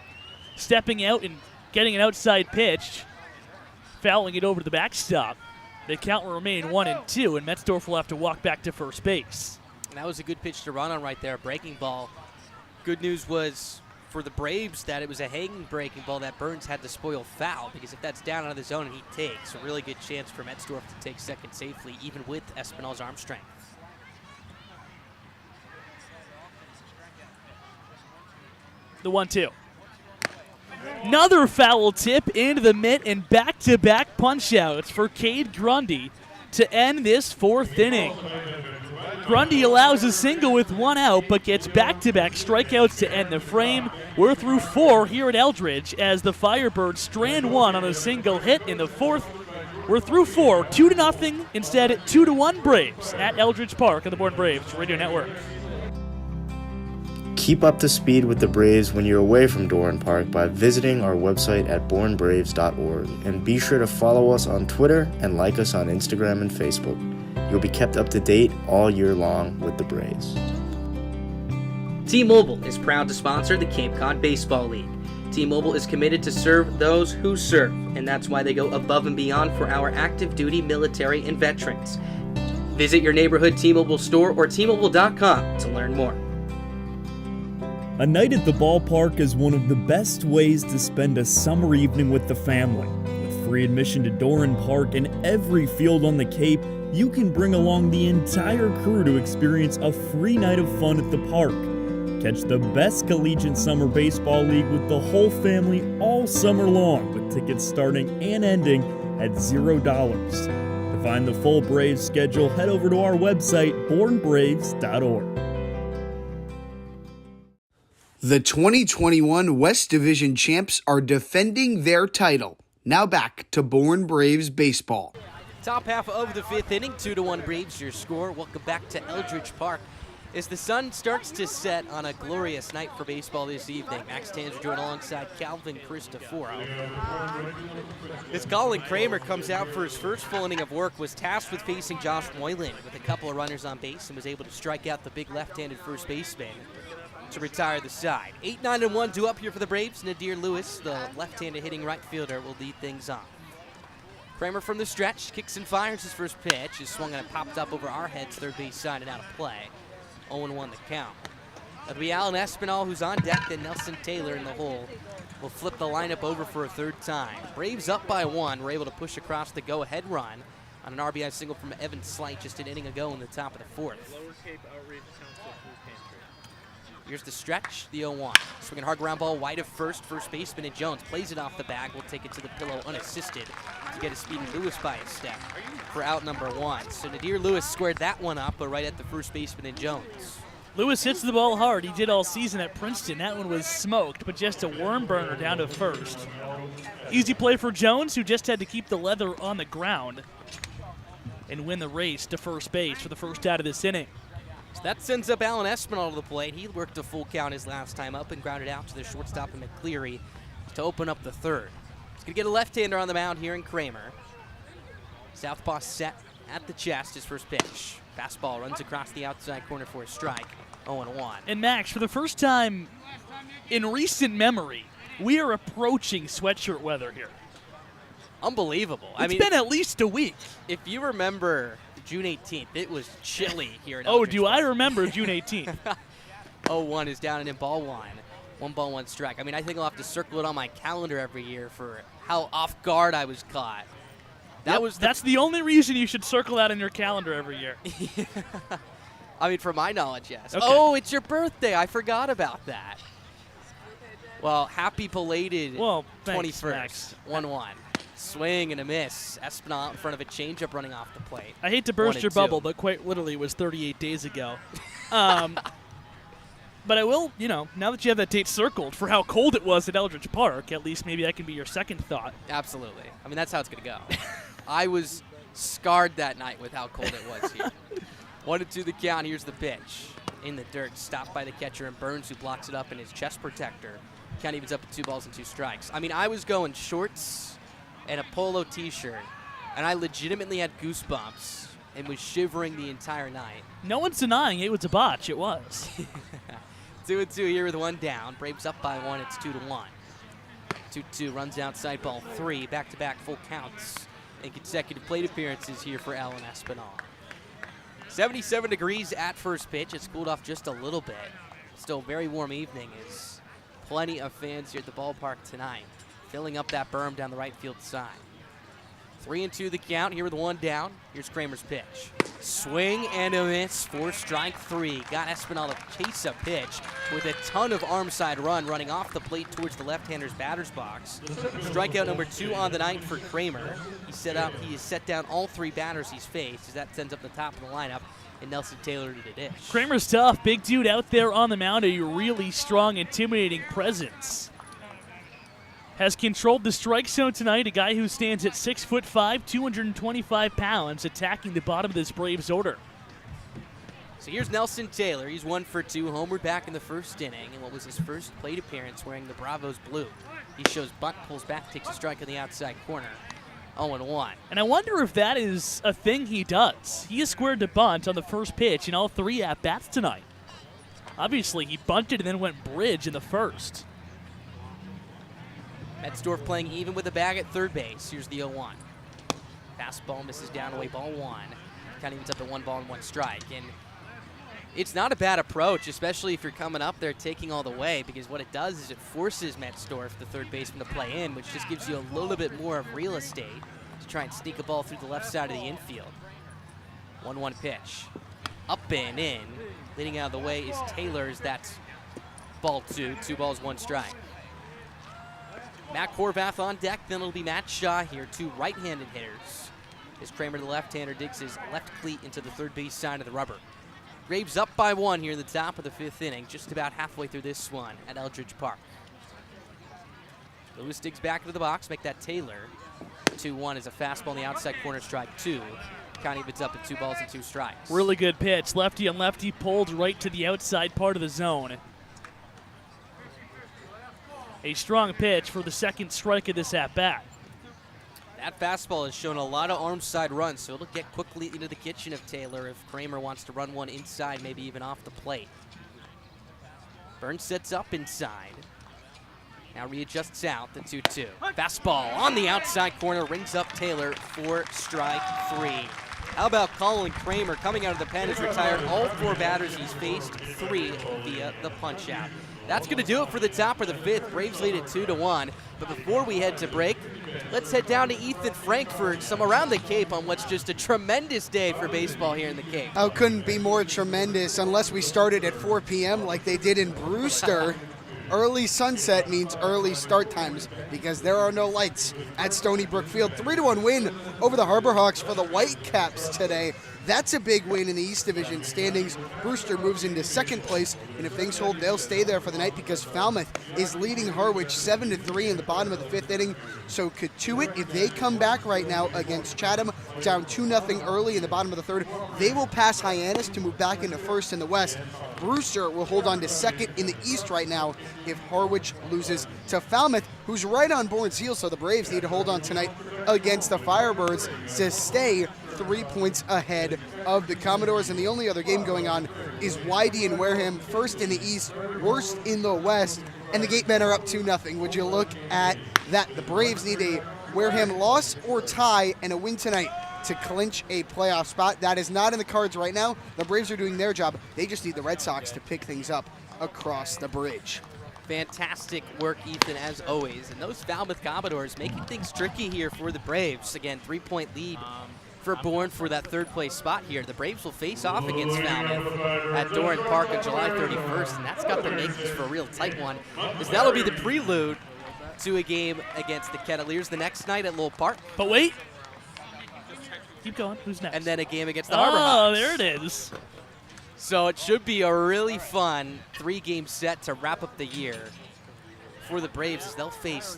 Stepping out and getting an outside pitch. Fouling it over to the backstop. The count will remain 1-2, and Metzdorf will have to walk back to first base. And that was a good pitch to run on right there, a breaking ball. Good news was for the Braves that it was a hanging breaking ball that Burns had to spoil foul, because if that's down out of the zone and he takes, a really good chance for Metzdorf to take second safely, even with Espinal's arm strength. The 1-2. Another foul tip into the mitt and back-to-back punch-outs for Cade Grundy to end this 4th inning. Grundy allows a single with 1 out, but gets back-to-back strikeouts to end the frame. We're through 4 here at Eldredge as the Firebirds strand 1 on a single hit in the 4th. We're through 4, 2-0, instead 2-1 Braves at Eldredge Park on the Born Braves Radio Network. Keep up to speed with the Braves when you're away from Doran Park by visiting our website at bornbraves.org, and be sure to follow us on Twitter and like us on Instagram and Facebook. You'll be kept up to date all year long with the Braves. T-Mobile is proud to sponsor the Cape Cod Baseball League. T-Mobile is committed to serve those who serve, and that's why they go above and beyond for our active duty military and veterans. Visit your neighborhood T-Mobile store or T-Mobile.com to learn more. A night at the ballpark is one of the best ways to spend a summer evening with the family. With free admission to Doran Park and every field on the Cape, you can bring along the entire crew to experience a free night of fun at the park. Catch the best collegiate summer baseball league with the whole family all summer long, with tickets starting and ending at $0. To find the full Braves schedule, head over to our website, bornbraves.org. The 2021 West Division champs are defending their title. Now back to Born Braves baseball. Top half of the 5th inning, 2-1 Braves your score. Welcome back to Eldredge Park. As the sun starts to set on a glorious night for baseball this evening, Max Tanzer joined alongside Calvin Cristoforo. As Colin Kramer comes out for his first full inning of work, was tasked with facing Josh Moylan with a couple of runners on base and was able to strike out the big left-handed first baseman to retire the side. 8-9-1 due up here for the Braves. Nadir Lewis, the left-handed hitting right fielder, will lead things off. Kramer from the stretch, kicks and fires his first pitch. Is swung and popped up over our heads, third base side and out of play. 0-1 the count. That'll be Alan Espinal who's on deck, then Nelson Taylor in the hole. Will flip the lineup over for a third time. Braves up by 1. We're able to push across the go-ahead run on an RBI single from Evan Slight just an inning ago in the top of the 4th. Here's the stretch, the 0-1. Swinging hard ground ball wide of first baseman and Jones plays it off the bag. Will take it to the pillow unassisted to get a speedy Lewis by a step for out number 1. So Nadir Lewis squared that one up, but right at the first baseman and Jones. Lewis hits the ball hard. He did all season at Princeton. That one was smoked, but just a worm burner down to first. Easy play for Jones, who just had to keep the leather on the ground and win the race to first base for the first out of this inning. So that sends up Alan Espinal to the plate. He worked a full count his last time up and grounded out to the shortstop in McCleary to open up the 3rd. He's going to get a left-hander on the mound here in Kramer. Southpaw set at the chest, his first pitch. Fastball runs across the outside corner for a strike. 0-1. And Max, for the first time in recent memory, we are approaching sweatshirt weather here. Unbelievable. It's been at least a week. If you remember June 18th, it was chilly here in Oh, do I remember June 18th? 0-1 is down and in ball 1. 1 ball, 1 strike. I mean, I think I'll have to circle it on my calendar every year for how off guard I was caught. That's the only reason you should circle that in your calendar every year. I mean, from my knowledge, yes. Okay. Oh, it's your birthday. I forgot about that. Well, happy belated 21st. 1-1. Swing and a miss. Espinal out in front of a changeup running off the plate. I hate to burst your bubble, but quite literally it was 38 days ago. But I will, now that you have that date circled for how cold it was at Eldredge Park, at least maybe that can be your second thought. Absolutely. I mean, that's how it's going to go. I was scarred that night with how cold it was here. 1-2 the count. Here's the pitch. In the dirt, stopped by the catcher and Burns, who blocks it up in his chest protector. Count evens up at 2 balls and 2 strikes. I mean, I was going shorts and a polo t-shirt, and I legitimately had goosebumps and was shivering the entire night. No one's denying it was a botch. It was. 2-2 here with 1 down. Braves up by 1. It's 2-1. 2-2 runs outside ball 3. Back-to-back full counts and consecutive plate appearances here for Alan Espinal. 77 degrees at first pitch. It's cooled off just a little bit. Still a very warm evening. Is plenty of fans here at the ballpark tonight, filling up that berm down the right field side. 3-2 the count here with 1 down. Here's Kramer's pitch. Swing and a miss for strike 3. Got Espinal to chase a pitch with a ton of arm side run running off the plate towards the left-hander's batter's box. Strikeout number 2 on the night for Kramer. He has set down all 3 batters he's faced as that sends up the top of the lineup. And Nelson Taylor to the dish. Kramer's tough. Big dude out there on the mound. A really strong, intimidating presence. Has controlled the strike zone tonight. A guy who stands at 6'5", 225 pounds, attacking the bottom of this Braves order. So here's Nelson Taylor. He's 1 for 2, homered back in the first inning, and what was his first plate appearance wearing the Bravos blue. He shows bunt, pulls back, takes a strike on the outside corner. 0-1. And I wonder if that is a thing he does. He has squared to bunt on the first pitch in all 3 at-bats tonight. Obviously, he bunted and then went bridge in the first. Metzdorf playing even with the bag at third base. Here's the 0-1. Fastball misses down away, ball 1. Kind of evens up to 1 ball and 1 strike. And it's not a bad approach, especially if you're coming up there taking all the way, because what it does is it forces Metzdorf, the third baseman, to play in, which just gives you a little bit more of real estate to try and sneak a ball through the left side of the infield. 1-1 pitch. Up and in. Leading out of the way is Taylor's. That's ball 2. 2 balls, 1 strike. Matt Horvath on deck, then it'll be Matt Shaw here, 2 right-handed hitters. As Kramer, the left-hander, digs his left cleat into the third base side of the rubber. Braves up by 1 here in the top of the 5th inning, just about halfway through this one at Eldredge Park. Lewis digs back into the box, make that Taylor. 2-1 is a fastball on the outside corner, strike 2. Count evens up at 2 balls and 2 strikes. Really good pitch. Lefty on lefty, pulled right to the outside part of the zone. A strong pitch for the second strike of this at-bat. That fastball has shown a lot of arm side runs, so it'll get quickly into the kitchen of Taylor if Kramer wants to run one inside, maybe even off the plate. Burns sets up inside. Now readjusts out the 2-2. Fastball on the outside corner, rings up Taylor for strike 3. How about Colin Kramer coming out of the pen has retired all 4 batters he's faced, 3 via the punch out. That's going to do it for the top of the 5th. Braves lead it 2-1. But before we head to break, let's head down to Ethan Frank for some Around the Cape on what's just a tremendous day for baseball here in the Cape. Oh, couldn't be more tremendous unless we started at 4 p.m. like they did in Brewster. Early sunset means early start times because there are no lights at Stony Brook Field. 3-1 win over the Harbor Hawks for the Whitecaps today. That's a big win in the East Division standings. Brewster moves into 2nd place, and if things hold, they'll stay there for the night because Falmouth is leading Harwich 7-3 in the bottom of the 5th inning. So Katuitt, if they come back right now against Chatham, down 2-0 early in the bottom of the 3rd, they will pass Hyannis to move back into 1st in the West. Brewster will hold on to 2nd in the East right now if Harwich loses to Falmouth, who's right on Bourne's heels, so the Braves need to hold on tonight against the Firebirds to stay 3 points ahead of the Commodores. And the only other game going on is YD and Wareham, 1st in the East, worst in the West, and the Gatemen are up 2-0. Would you look at that? The Braves need a Wareham loss or tie and a win tonight to clinch a playoff spot. That is not in the cards right now. The Braves are doing their job. They just need the Red Sox to pick things up across the bridge. Fantastic work, Ethan, as always. And those Falmouth Commodores making things tricky here for the Braves. Again, 3-point lead for Bourne for that 3rd place spot here. The Braves will face off against Falmouth at Doran Park on July 31st, and that's got the makings for a real tight one, as that'll be the prelude to a game against the Kettleers the next night at Lowell Park. But wait. Keep going. Who's next? And then a game against the Harbor Hawks. Oh, there it is. So it should be a really fun 3-game set to wrap up the year for the Braves, as they'll face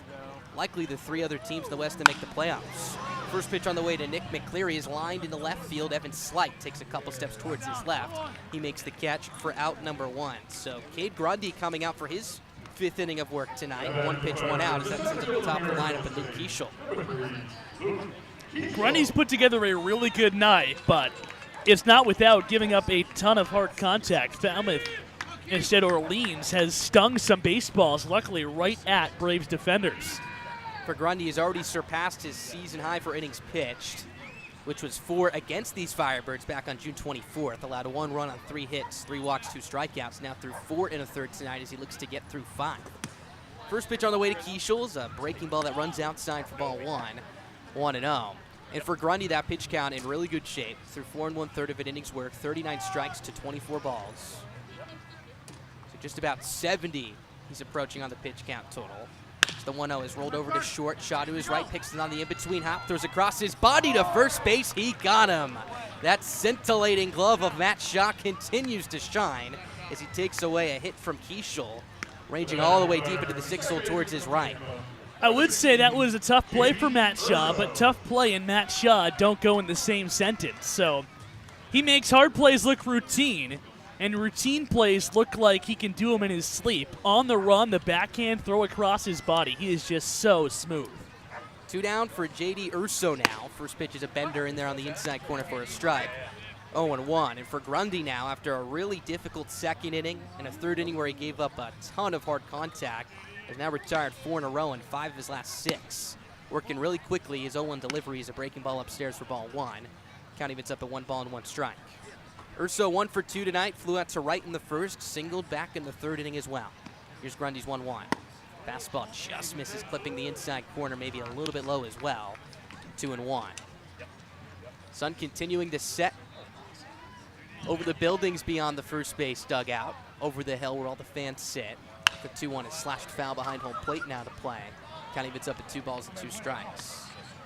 likely the 3 other teams in the West to make the playoffs. First pitch on the way to Nick McCleary is lined into left field. Evan Slight takes a couple steps towards his left. He makes the catch for out number 1. So Cade Grundy coming out for his 5th inning of work tonight. 1 pitch, 1 out, as that sends up the top of the lineup and Luke Keeschel. Grundy's put together a really good night, but it's not without giving up a ton of hard contact. Falmouth, instead Orleans, has stung some baseballs, luckily right at Braves defenders. For Grundy, he's already surpassed his season high for innings pitched, which was 4 against these Firebirds back on June 24th. Allowed 1 run on 3 hits, 3 walks, 2 strikeouts. Now through 4 1/3 tonight as he looks to get through 5. First pitch on the way to Keeschel is a breaking ball that runs outside for ball 1. 1-0. And for Grundy, that pitch count in really good shape. Through 4 1/3 of an inning's work, 39 strikes to 24 balls. So just about 70 he's approaching on the pitch count total. The 1-0 is rolled over to short. Shot to his right, picks it on the in-between hop, throws across his body to first base. He got him. That scintillating glove of Matt Shaw continues to shine as he takes away a hit from Keishel, ranging all the way deep into the 6 hole towards his right. I would say that was a tough play for Matt Shaw, but tough play and Matt Shaw don't go in the same sentence. So he makes hard plays look routine, and routine plays look like he can do them in his sleep. On the run, the backhand throw across his body. He is just so smooth. 2 down for J.D. Urso now. First pitch is a bender in there on the inside corner for a strike. 0-1. And for Grundy now, after a really difficult second inning and a third inning where he gave up a ton of hard contact, has now retired 4 in a row in 5 of his last 6. Working really quickly. His 0-1 delivery is a breaking ball upstairs for ball 1. Count evens up at 1 ball and 1 strike. Urso 1 for 2 tonight, flew out to right in the first, singled back in the third inning as well. Here's Grundy's 1-1. Fastball just misses, clipping the inside corner, maybe a little bit low as well. 2-1. Sun continuing to set over the buildings beyond the first base dugout, over the hill where all the fans sit. The 2-1 is slashed foul behind home plate now to play. Count evens up at 2 balls and 2 strikes.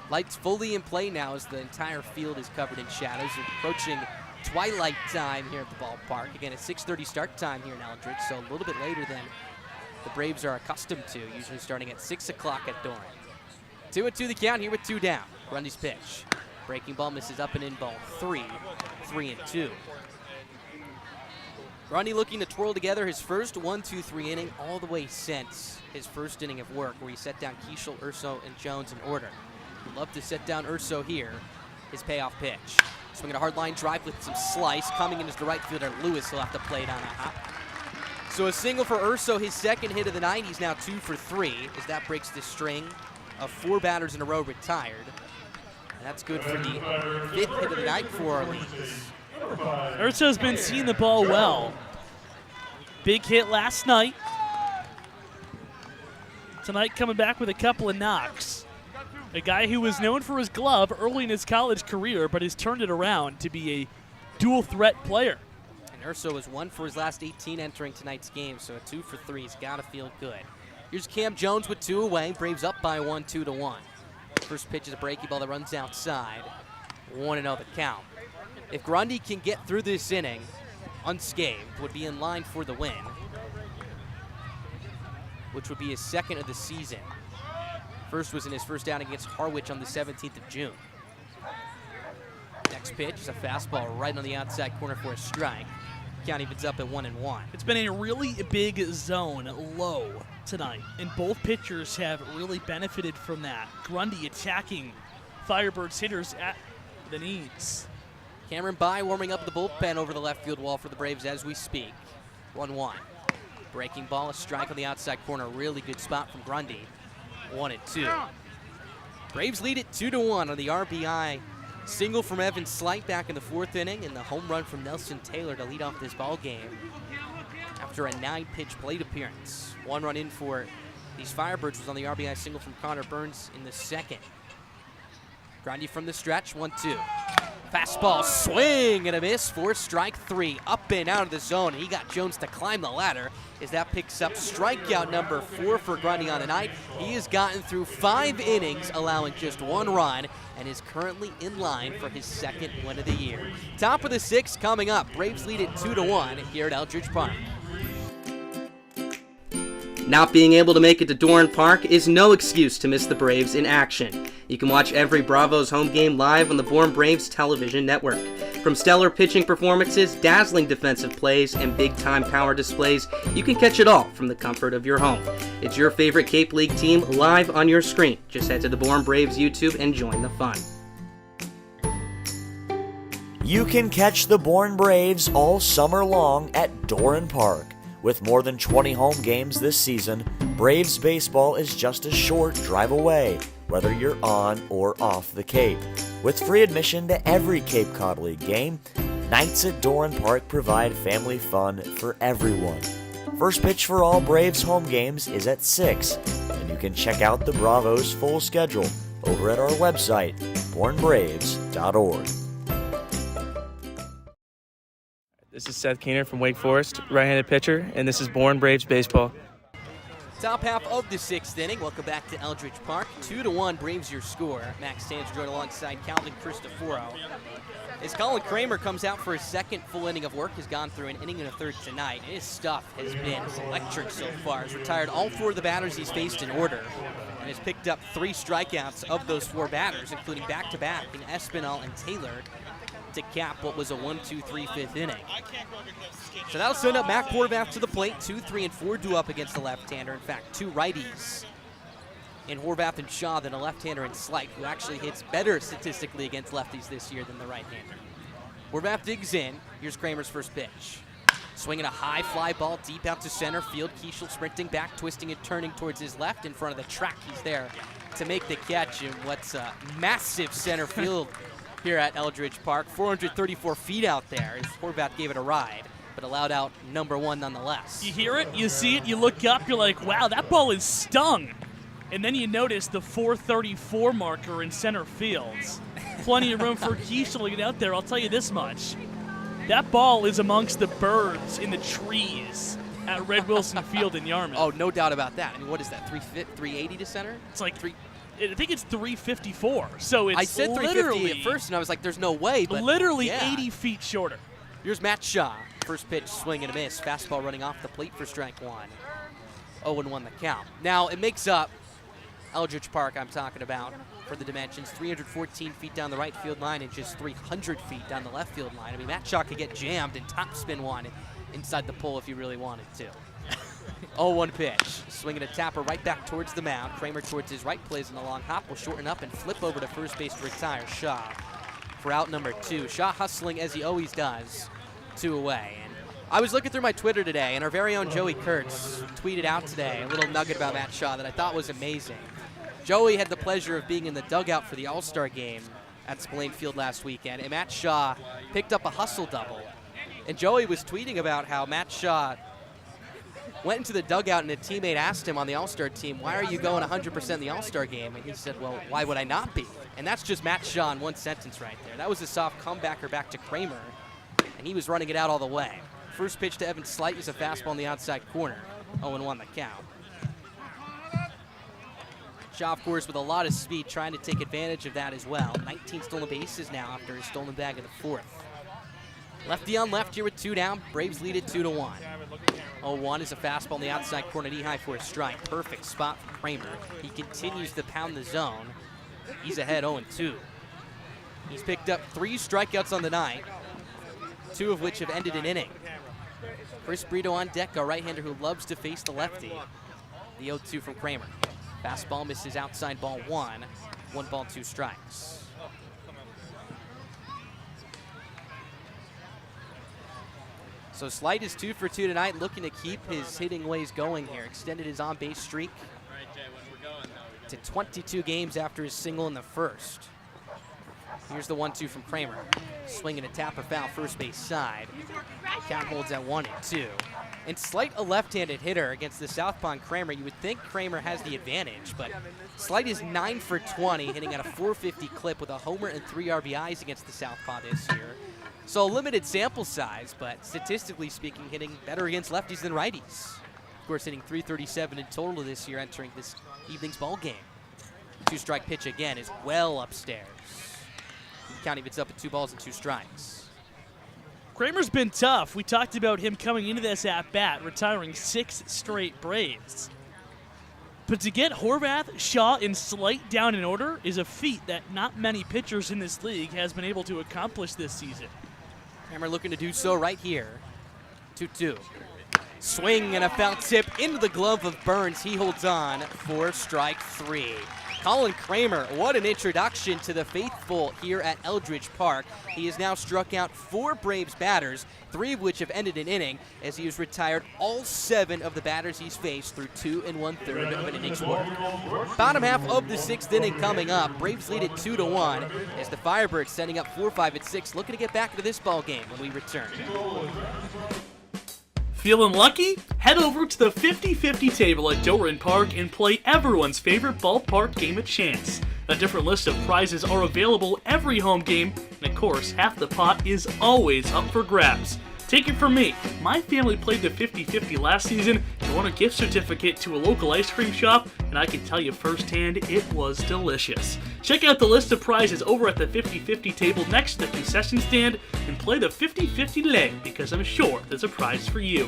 Lights fully in play now as the entire field is covered in shadows. We're approaching twilight time here at the ballpark. Again, a 6:30 start time here in Eldredge, so a little bit later than the Braves are accustomed to, usually starting at 6 o'clock at Doran. 2-2 the count here with 2 down. Grundy's pitch. Breaking ball misses up and in, ball 3. 3-2. Grundy looking to twirl together his first 1-2-3 inning all the way since his first inning of work, where he set down Keishel, Urso, and Jones in order. He'd love to set down Urso here. His payoff pitch. Swinging a hard line drive with some slice. Coming in is the right fielder, Lewis. He'll have to play it on a hop. So a single for Urso, his second hit of the night. He's now 2 for 3 as that breaks the string of 4 batters in a row retired. And that's good for the 5th hit of the night for Orleans. Urso's been seeing the ball well. Big hit last night. Tonight coming back with a couple of knocks. A guy who was known for his glove early in his college career, but has turned it around to be a dual-threat player. And Urso is 1 for his last 18 entering tonight's game, so a 2 for 3. He's got to feel good. Here's Cam Jones with 2 away. Braves up by 1, 2-1. First pitch is a breaking ball that runs outside. 1-0 the count. If Grundy can get through this inning unscathed, would be in line for the win, which would be his 2nd of the season. First was in his first outing against Harwich on the 17th of June. Next pitch is a fastball right on the outside corner for a strike. Count evens up at 1-1. It's been a really big zone low tonight, and both pitchers have really benefited from that. Grundy attacking Firebirds hitters at the knees. Cameron By warming up the bullpen over the left field wall for the Braves as we speak. 1-1. Breaking ball, a strike on the outside corner. Really good spot from Grundy. 1-2. Braves lead it 2-1 on the RBI single from Evan Slight back in the 4th inning, and the home run from Nelson Taylor to lead off this ball game after a 9-pitch plate appearance. 1 run in for these Firebirds was on the RBI single from Connor Burns in the 2nd. Grundy from the stretch, 1-2. Fastball, swing and a miss for strike 3. Up and out of the zone. He got Jones to climb the ladder as that picks up strikeout number 4 for Grundy on the night. He has gotten through 5 innings, allowing just 1 run, and is currently in line for his 2nd win of the year. Top of the 6th coming up. Braves lead it 2-1 here at Eldredge Park. Not being able to make it to Doran Park is no excuse to miss the Braves in action. You can watch every Bravos home game live on the Born Braves television network. From stellar pitching performances, dazzling defensive plays, and big-time power displays, you can catch it all from the comfort of your home. It's your favorite Cape League team live on your screen. Just head to the Born Braves YouTube and join the fun. You can catch the Born Braves all summer long at Doran Park. With more than 20 home games this season, Braves baseball is just a short drive away, whether you're on or off the Cape. With free admission to every Cape Cod League game, nights at Doran Park provide family fun for everyone. First pitch for all Braves home games is at 6, and you can check out the Bravos' full schedule over at our website, bornbraves.org. This is Seth Keener from Wake Forest, right-handed pitcher, and this is Born Braves Baseball. Top half of the 6th inning. Welcome back to Eldredge Park. 2-1 Braves your score. Max Stanzer joined alongside Calvin Cristoforo. As Colin Kramer comes out for his second full inning of work, has gone through an inning and a third tonight. His stuff has been electric so far. He's retired all 4 of the batters he's faced in order and has picked up 3 strikeouts of those 4 batters, including back-to-back in Espinal and Taylor, to cap what was a 1-2-3 5th inning. So that'll send up Mac Horvath to the plate. 2, 3, and 4 due up against the left-hander. In fact, 2 righties in Horvath and Shaw than a left-hander in Slight, who actually hits better statistically against lefties this year than the right-hander. Horvath digs in. Here's Kramer's first pitch. Swinging a high fly ball deep out to center field. Keishel sprinting back, twisting and turning towards his left in front of the track. He's there to make the catch in what's a massive center field here at Eldredge Park. 434 feet out there as Horvath gave it a ride, but allowed out number 1 nonetheless. You hear it, you see it, you look up, you're like, wow, that ball is stung. And then you notice the 434 marker in center field. Plenty of room for Keishel to get out there, I'll tell you this much. That ball is amongst the birds in the trees at Red Wilson Field in Yarmouth. Oh, no doubt about that. I mean, what is that, 380 to center? It's like I think it's 354. So it's I said 350 at first, and I was like, there's no way. But literally yeah. 80 feet shorter. Here's Matt Shaw. First pitch, swing and a miss. Fastball running off the plate for strike 1. 0-1 the count. Now, it makes up Eldredge Park I'm talking about for the dimensions. 314 feet down the right field line and just 300 feet down the left field line. I mean, Matt Shaw could get jammed and top spin one inside the pole if he really wanted to. 0-1 pitch. Swinging a tapper right back towards the mound. Kramer towards his right, plays in the long hop, will shorten up and flip over to first base to retire Shaw for out number 2. Shaw hustling as he always does. 2 away. And I was looking through my Twitter today, and our very own Joey Kurtz tweeted out today a little nugget about Matt Shaw that I thought was amazing. Joey had the pleasure of being in the dugout for the All-Star game at Spillane Field last weekend, and Matt Shaw picked up a hustle double. And Joey was tweeting about how Matt Shaw went into the dugout and a teammate asked him on the All-Star team, why are you going 100% in the All-Star game? And he said, well, why would I not be? And that's just Matt Shaw in one sentence right there. That was a soft comebacker back to Kramer, and he was running it out all the way. First pitch to Evan Slight is a fastball on the outside corner. 0-1 the count. Shaw, of course, with a lot of speed, trying to take advantage of that as well. 19 stolen bases now after his stolen bag in the 4th. Lefty on left here with 2 down. Braves lead it 2-1. 0-1 is a fastball on the outside corner, knee high for a strike. Perfect spot for Kramer. He continues to pound the zone. He's ahead 0-2. He's picked up 3 strikeouts on the night, 2 of which have ended an inning. Chris Brito on deck, a right-hander who loves to face the lefty. The 0-2 from Kramer. Fastball misses outside ball 1. 1 ball, 2 strikes. So Slight is 2 for 2 tonight, looking to keep his hitting ways going here. Extended his on-base streak to 22 games after his single in the 1st. Here's the 1-2 from Kramer. Swinging a tapper foul first base side. Count holds at 1-2. And Slight, a left-handed hitter against the southpaw Kramer. You would think Kramer has the advantage, but Slight is 9 for 20, hitting at a 450 clip with a homer and 3 RBIs against the southpaw this year. So a limited sample size, but statistically speaking, hitting better against lefties than righties. Of course, hitting 337 in total this year entering this evening's ball game. 2-strike pitch again is well upstairs. The count evens up at 2 balls and 2 strikes. Kramer's been tough. We talked about him coming into this at-bat, retiring 6 straight Braves. But to get Horvath, Shaw, and Slight down in order is a feat that not many pitchers in this league has been able to accomplish this season. Kramer looking to do so right here. 2-2. Swing and a foul tip into the glove of Burns. He holds on for strike 3. Colin Kramer, what an introduction to the faithful here at Eldredge Park. He has now struck out 4 Braves batters, 3 of which have ended an inning, as he has retired all 7 of the batters he's faced through 2 1/3 of an inning's work. Bottom half of the 6th inning coming up. Braves lead it 2-1 as the Firebirds sending up 4-5 at 6, looking to get back into this ball game when we return. Feeling lucky? Head over to the 50-50 table at Doran Park and play everyone's favorite ballpark game of chance. A different list of prizes are available every home game, and of course, half the pot is always up for grabs. Take it from me, my family played the 50-50 last season and won a gift certificate to a local ice cream shop, and I can tell you firsthand, it was delicious. Check out the list of prizes over at the 50-50 table next to the concession stand and play the 50-50 leg, because I'm sure there's a prize for you.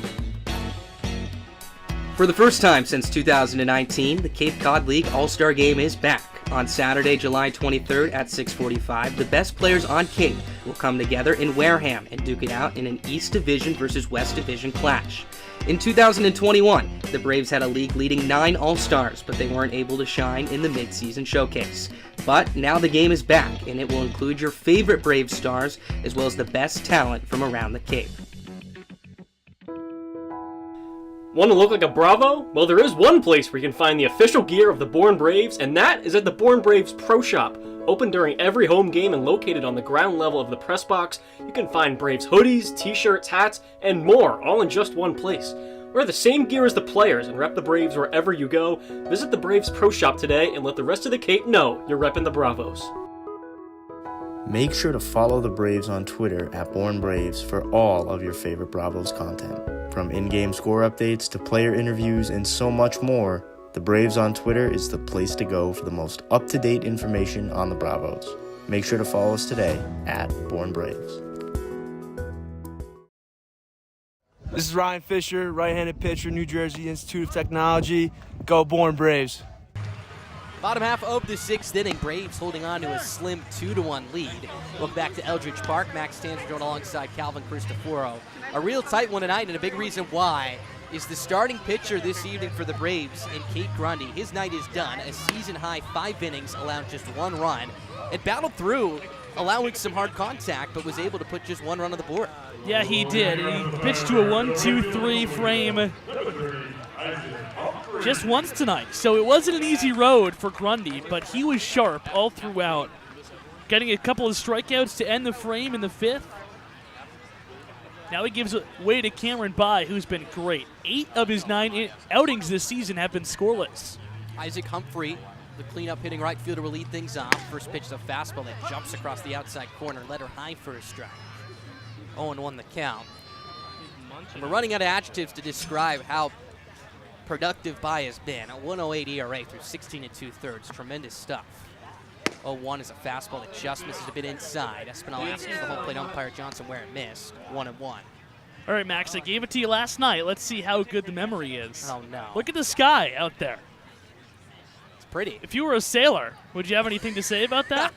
For the first time since 2019, the Cape Cod League All-Star Game is back. On Saturday, July 23rd at 6:45, the best players on Cape will come together in Wareham and duke it out in an East Division versus West Division clash. In 2021, the Braves had a league-leading 9 All-Stars, but they weren't able to shine in the mid-season showcase. But now the game is back, and it will include your favorite Braves stars, as well as the best talent from around the Cape. Want to look like a Bravo? Well, there is one place where you can find the official gear of the Bourne Braves, and that is at the Bourne Braves Pro Shop. Open during every home game and located on the ground level of the press box, you can find Braves hoodies, t-shirts, hats, and more, all in just one place. Wear the same gear as the players and rep the Braves wherever you go. Visit the Braves Pro Shop today and let the rest of the Cape know you're repping the Bravos. Make sure to follow the Braves on Twitter at Bourne Braves for all of your favorite Bravos content. From in-game score updates to player interviews and so much more, the Braves on Twitter is the place to go for the most up-to-date information on the Bravos. Make sure to follow us today at Bourne Braves. This is Ryan Fisher, right-handed pitcher, New Jersey Institute of Technology. Go Bourne Braves. Bottom half of the 6th inning, Braves holding on to a slim 2-1 lead. Welcome back to Eldredge Park. Max Stanzer joined alongside Calvin Cristoforo. A real tight one tonight, and a big reason why is the starting pitcher this evening for the Braves in Kate Grundy. His night is done. A season-high 5 innings, allowed just 1 run, and battled through, allowing some hard contact, but was able to put just 1 run on the board. Yeah, he did. He pitched to a 1-2-3 frame just once tonight. So it wasn't an easy road for Grundy, but he was sharp all throughout. Getting a couple of strikeouts to end the frame in the 5th. Now he gives way to Cameron Bye, who's been great. 8 of his 9 outings this season have been scoreless. Isaac Humphrey, the cleanup hitting right fielder, will lead things off. First pitch is a fastball that jumps across the outside corner, led her high for a strike. 0-1 the count. And we're running out of adjectives to describe how productive Bye has been. A 1.08 ERA through 16 2/3. Tremendous stuff. 0-1 is a fastball that just misses a bit inside. Espinal asks the home plate umpire Johnson where it missed. 1-1. All right, Max, I gave it to you last night. Let's see how good the memory is. Oh, no. Look at the sky out there. It's pretty. If you were a sailor, would you have anything to say about that?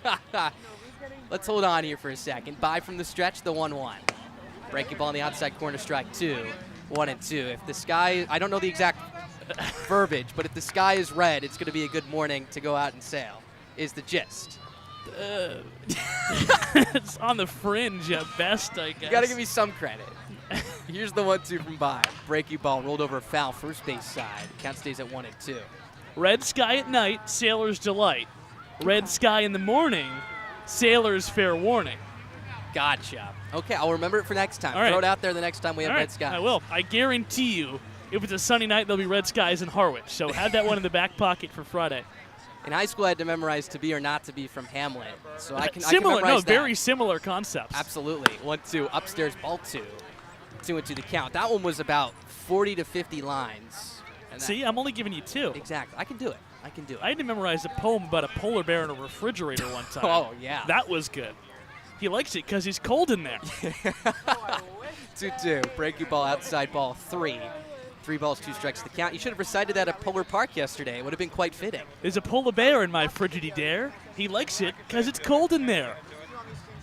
Let's hold on here for a second. Bye from the stretch, the 1-1. Breaking ball on the outside corner, strike 2. 1-2. If the sky, I don't know the exact verbiage, but if the sky is red, it's going to be a good morning to go out and sail, is the gist. It's on the fringe at best, I guess. You got to give me some credit. Here's the 1-2 from Bye. Breaking ball rolled over a foul, first base side. Count stays at 1-2. Red sky at night, sailor's delight. Red sky in the morning, sailor's fair warning. Gotcha. Okay, I'll remember it for next time. All right. Throw it out there the next time we have red skies. I will. I guarantee you, if it's a sunny night, there'll be red skies in Harwich. So have that one in the back pocket for Friday. In high school, I had to memorize To Be or Not to Be from Hamlet. So I can similar, memorize that. very similar concepts. Absolutely. 1-2, upstairs, ball 2. 2-2 the count. That one was about 40 to 50 lines. See, I'm only giving you 2. Exactly. I can do it. I had to memorize a poem about a polar bear in a refrigerator one time. Oh, yeah. That was good. He likes it because he's cold in there. 2-2. Breaking ball, outside ball 3. 3 balls, 2 strikes the count. You should have recited that at Polar Park yesterday. It would have been quite fitting. There's a polar bear in my frigidy dare. He likes it because it's cold in there.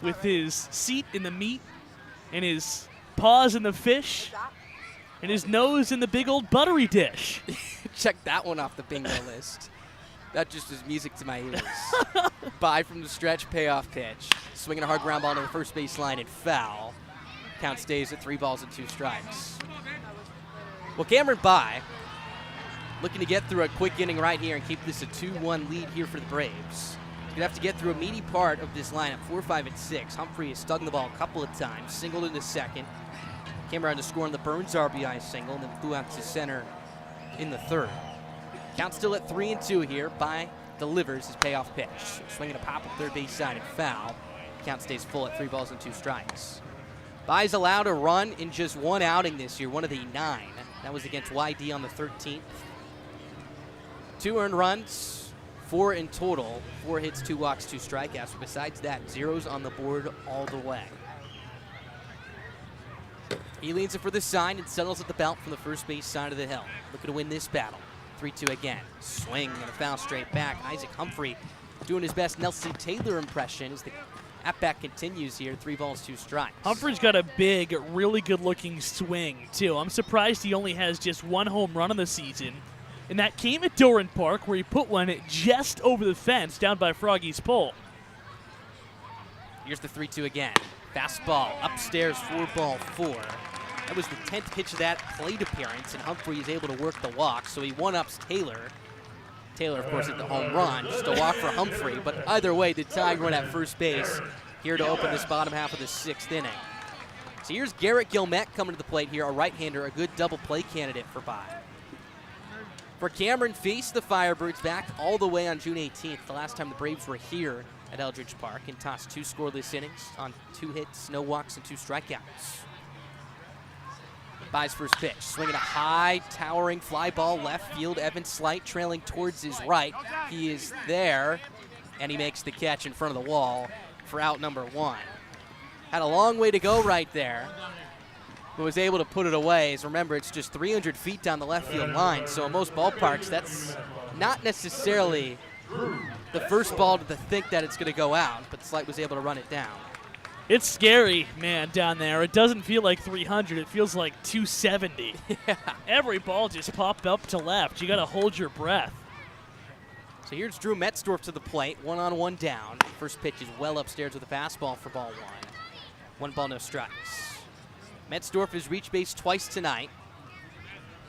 With his seat in the meat, and his paws in the fish, and his nose in the big old buttery dish. Check that one off the bingo list. That just is music to my ears. Bye from the stretch, payoff pitch. Swinging a hard ground ball to the first base line and foul. Count stays at 3 balls and 2 strikes. Well, Cameron Bye looking to get through a quick inning right here and keep this a 2-1 lead here for the Braves. He's going to have to get through a meaty part of this lineup, 4, 5, and 6. Humphrey has stung the ball a couple of times, singled in the second. Came around to score on the Burns RBI single, and then flew out to center in the third. Count still at 3-2 here. Bye delivers his payoff pitch. Swinging a pop at third base side and foul. Count stays full at 3 balls and 2 strikes. Baez allowed a run in just one outing this year, one of the 9. That was against YD on the 13th. 2 earned runs, 4 in total. 4 hits, 2 walks, 2 strikeouts. But besides that, zeros on the board all the way. He leans it for the sign and settles at the belt from the first base side of the hill. Looking to win this battle. 3-2 again. Swing and a foul straight back. Isaac Humphrey doing his best Nelson Taylor impression as the at-bat continues here. 3 balls, 2 strikes. Humphrey's got a big, really good-looking swing, too. I'm surprised he only has just 1 home run in the season. And that came at Doran Park, where he put one just over the fence down by Froggy's pole. Here's the 3-2 again. Fastball upstairs, 4-4. That was the 10th pitch of that plate appearance, and Humphrey is able to work the walk, so he one-ups Taylor. Taylor, of course, hit the home run. Just a walk for Humphrey, but either way, the Tiger run at first base here to open this bottom half of the 6th inning. So here's Garrett Gilmet coming to the plate here, a right-hander, a good double play candidate for Bye. For Cameron Feast, the Firebirds back all the way on June 18th, the last time the Braves were here at Eldredge Park, and tossed 2 scoreless innings on 2 hits, no walks, and 2 strikeouts. Bye's first pitch, swinging a high, towering fly ball left field. Evan Slight trailing towards his right. He is there, and he makes the catch in front of the wall for out number 1. Had a long way to go right there, but was able to put it away. As remember, it's just 300 feet down the left field line, so in most ballparks, that's not necessarily the first ball to think that it's going to go out, but Slight was able to run it down. It's scary, man, down there. It doesn't feel like 300. It feels like 270. Yeah. Every ball just popped up to left. You got to hold your breath. So here's Drew Metzdorf to the plate, 1-on-1 down. First pitch is well upstairs with a fastball for ball 1. 1 ball, no strikes. Metzdorf has reached base twice tonight.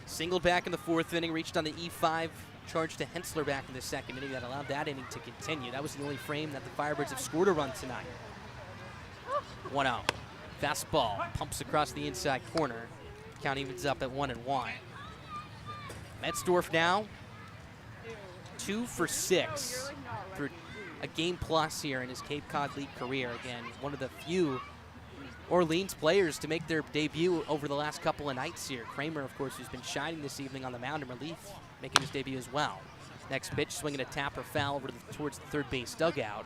Singled back in the 4th inning, reached on the E5 charge to Hensler back in the 2nd inning. That allowed that inning to continue. That was the only frame that the Firebirds have scored a run tonight. 1-0. Fastball pumps across the inside corner. Count evens up at 1-1. Metzdorf now 2 for 6 through a game plus here in his Cape Cod League career. Again, one of the few Orleans players to make their debut over the last couple of nights here. Kramer, of course, who's been shining this evening on the mound in relief, making his debut as well. Next pitch, swinging a tap or foul over towards the third base dugout.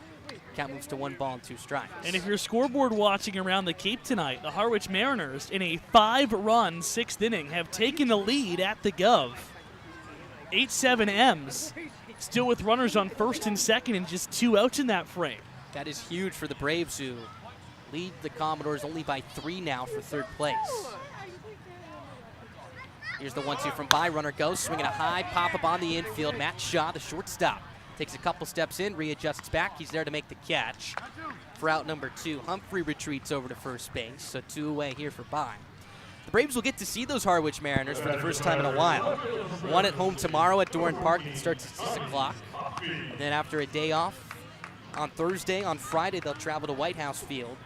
Count moves to 1 ball and 2 strikes. And if you're scoreboard watching around the Cape tonight, the Harwich Mariners in a 5-run 6th inning have taken the lead at the Gov. 8-7 M's, still with runners on 1st and 2nd and just 2 outs in that frame. That is huge for the Braves, who lead the Commodores only by 3 now for 3rd place. Here's the 1-2 from Bye. Runner goes, swinging a high pop-up on the infield. Matt Shaw, the shortstop, takes a couple steps in, readjusts back. He's there to make the catch for out number 2. Humphrey retreats over to first base, so 2 away here for Bye. The Braves will get to see those Harwich Mariners for the first time in a while. 1 at home tomorrow at Doran Park. It starts at 6 o'clock. And then after a day off on Thursday, on Friday, they'll travel to White House Field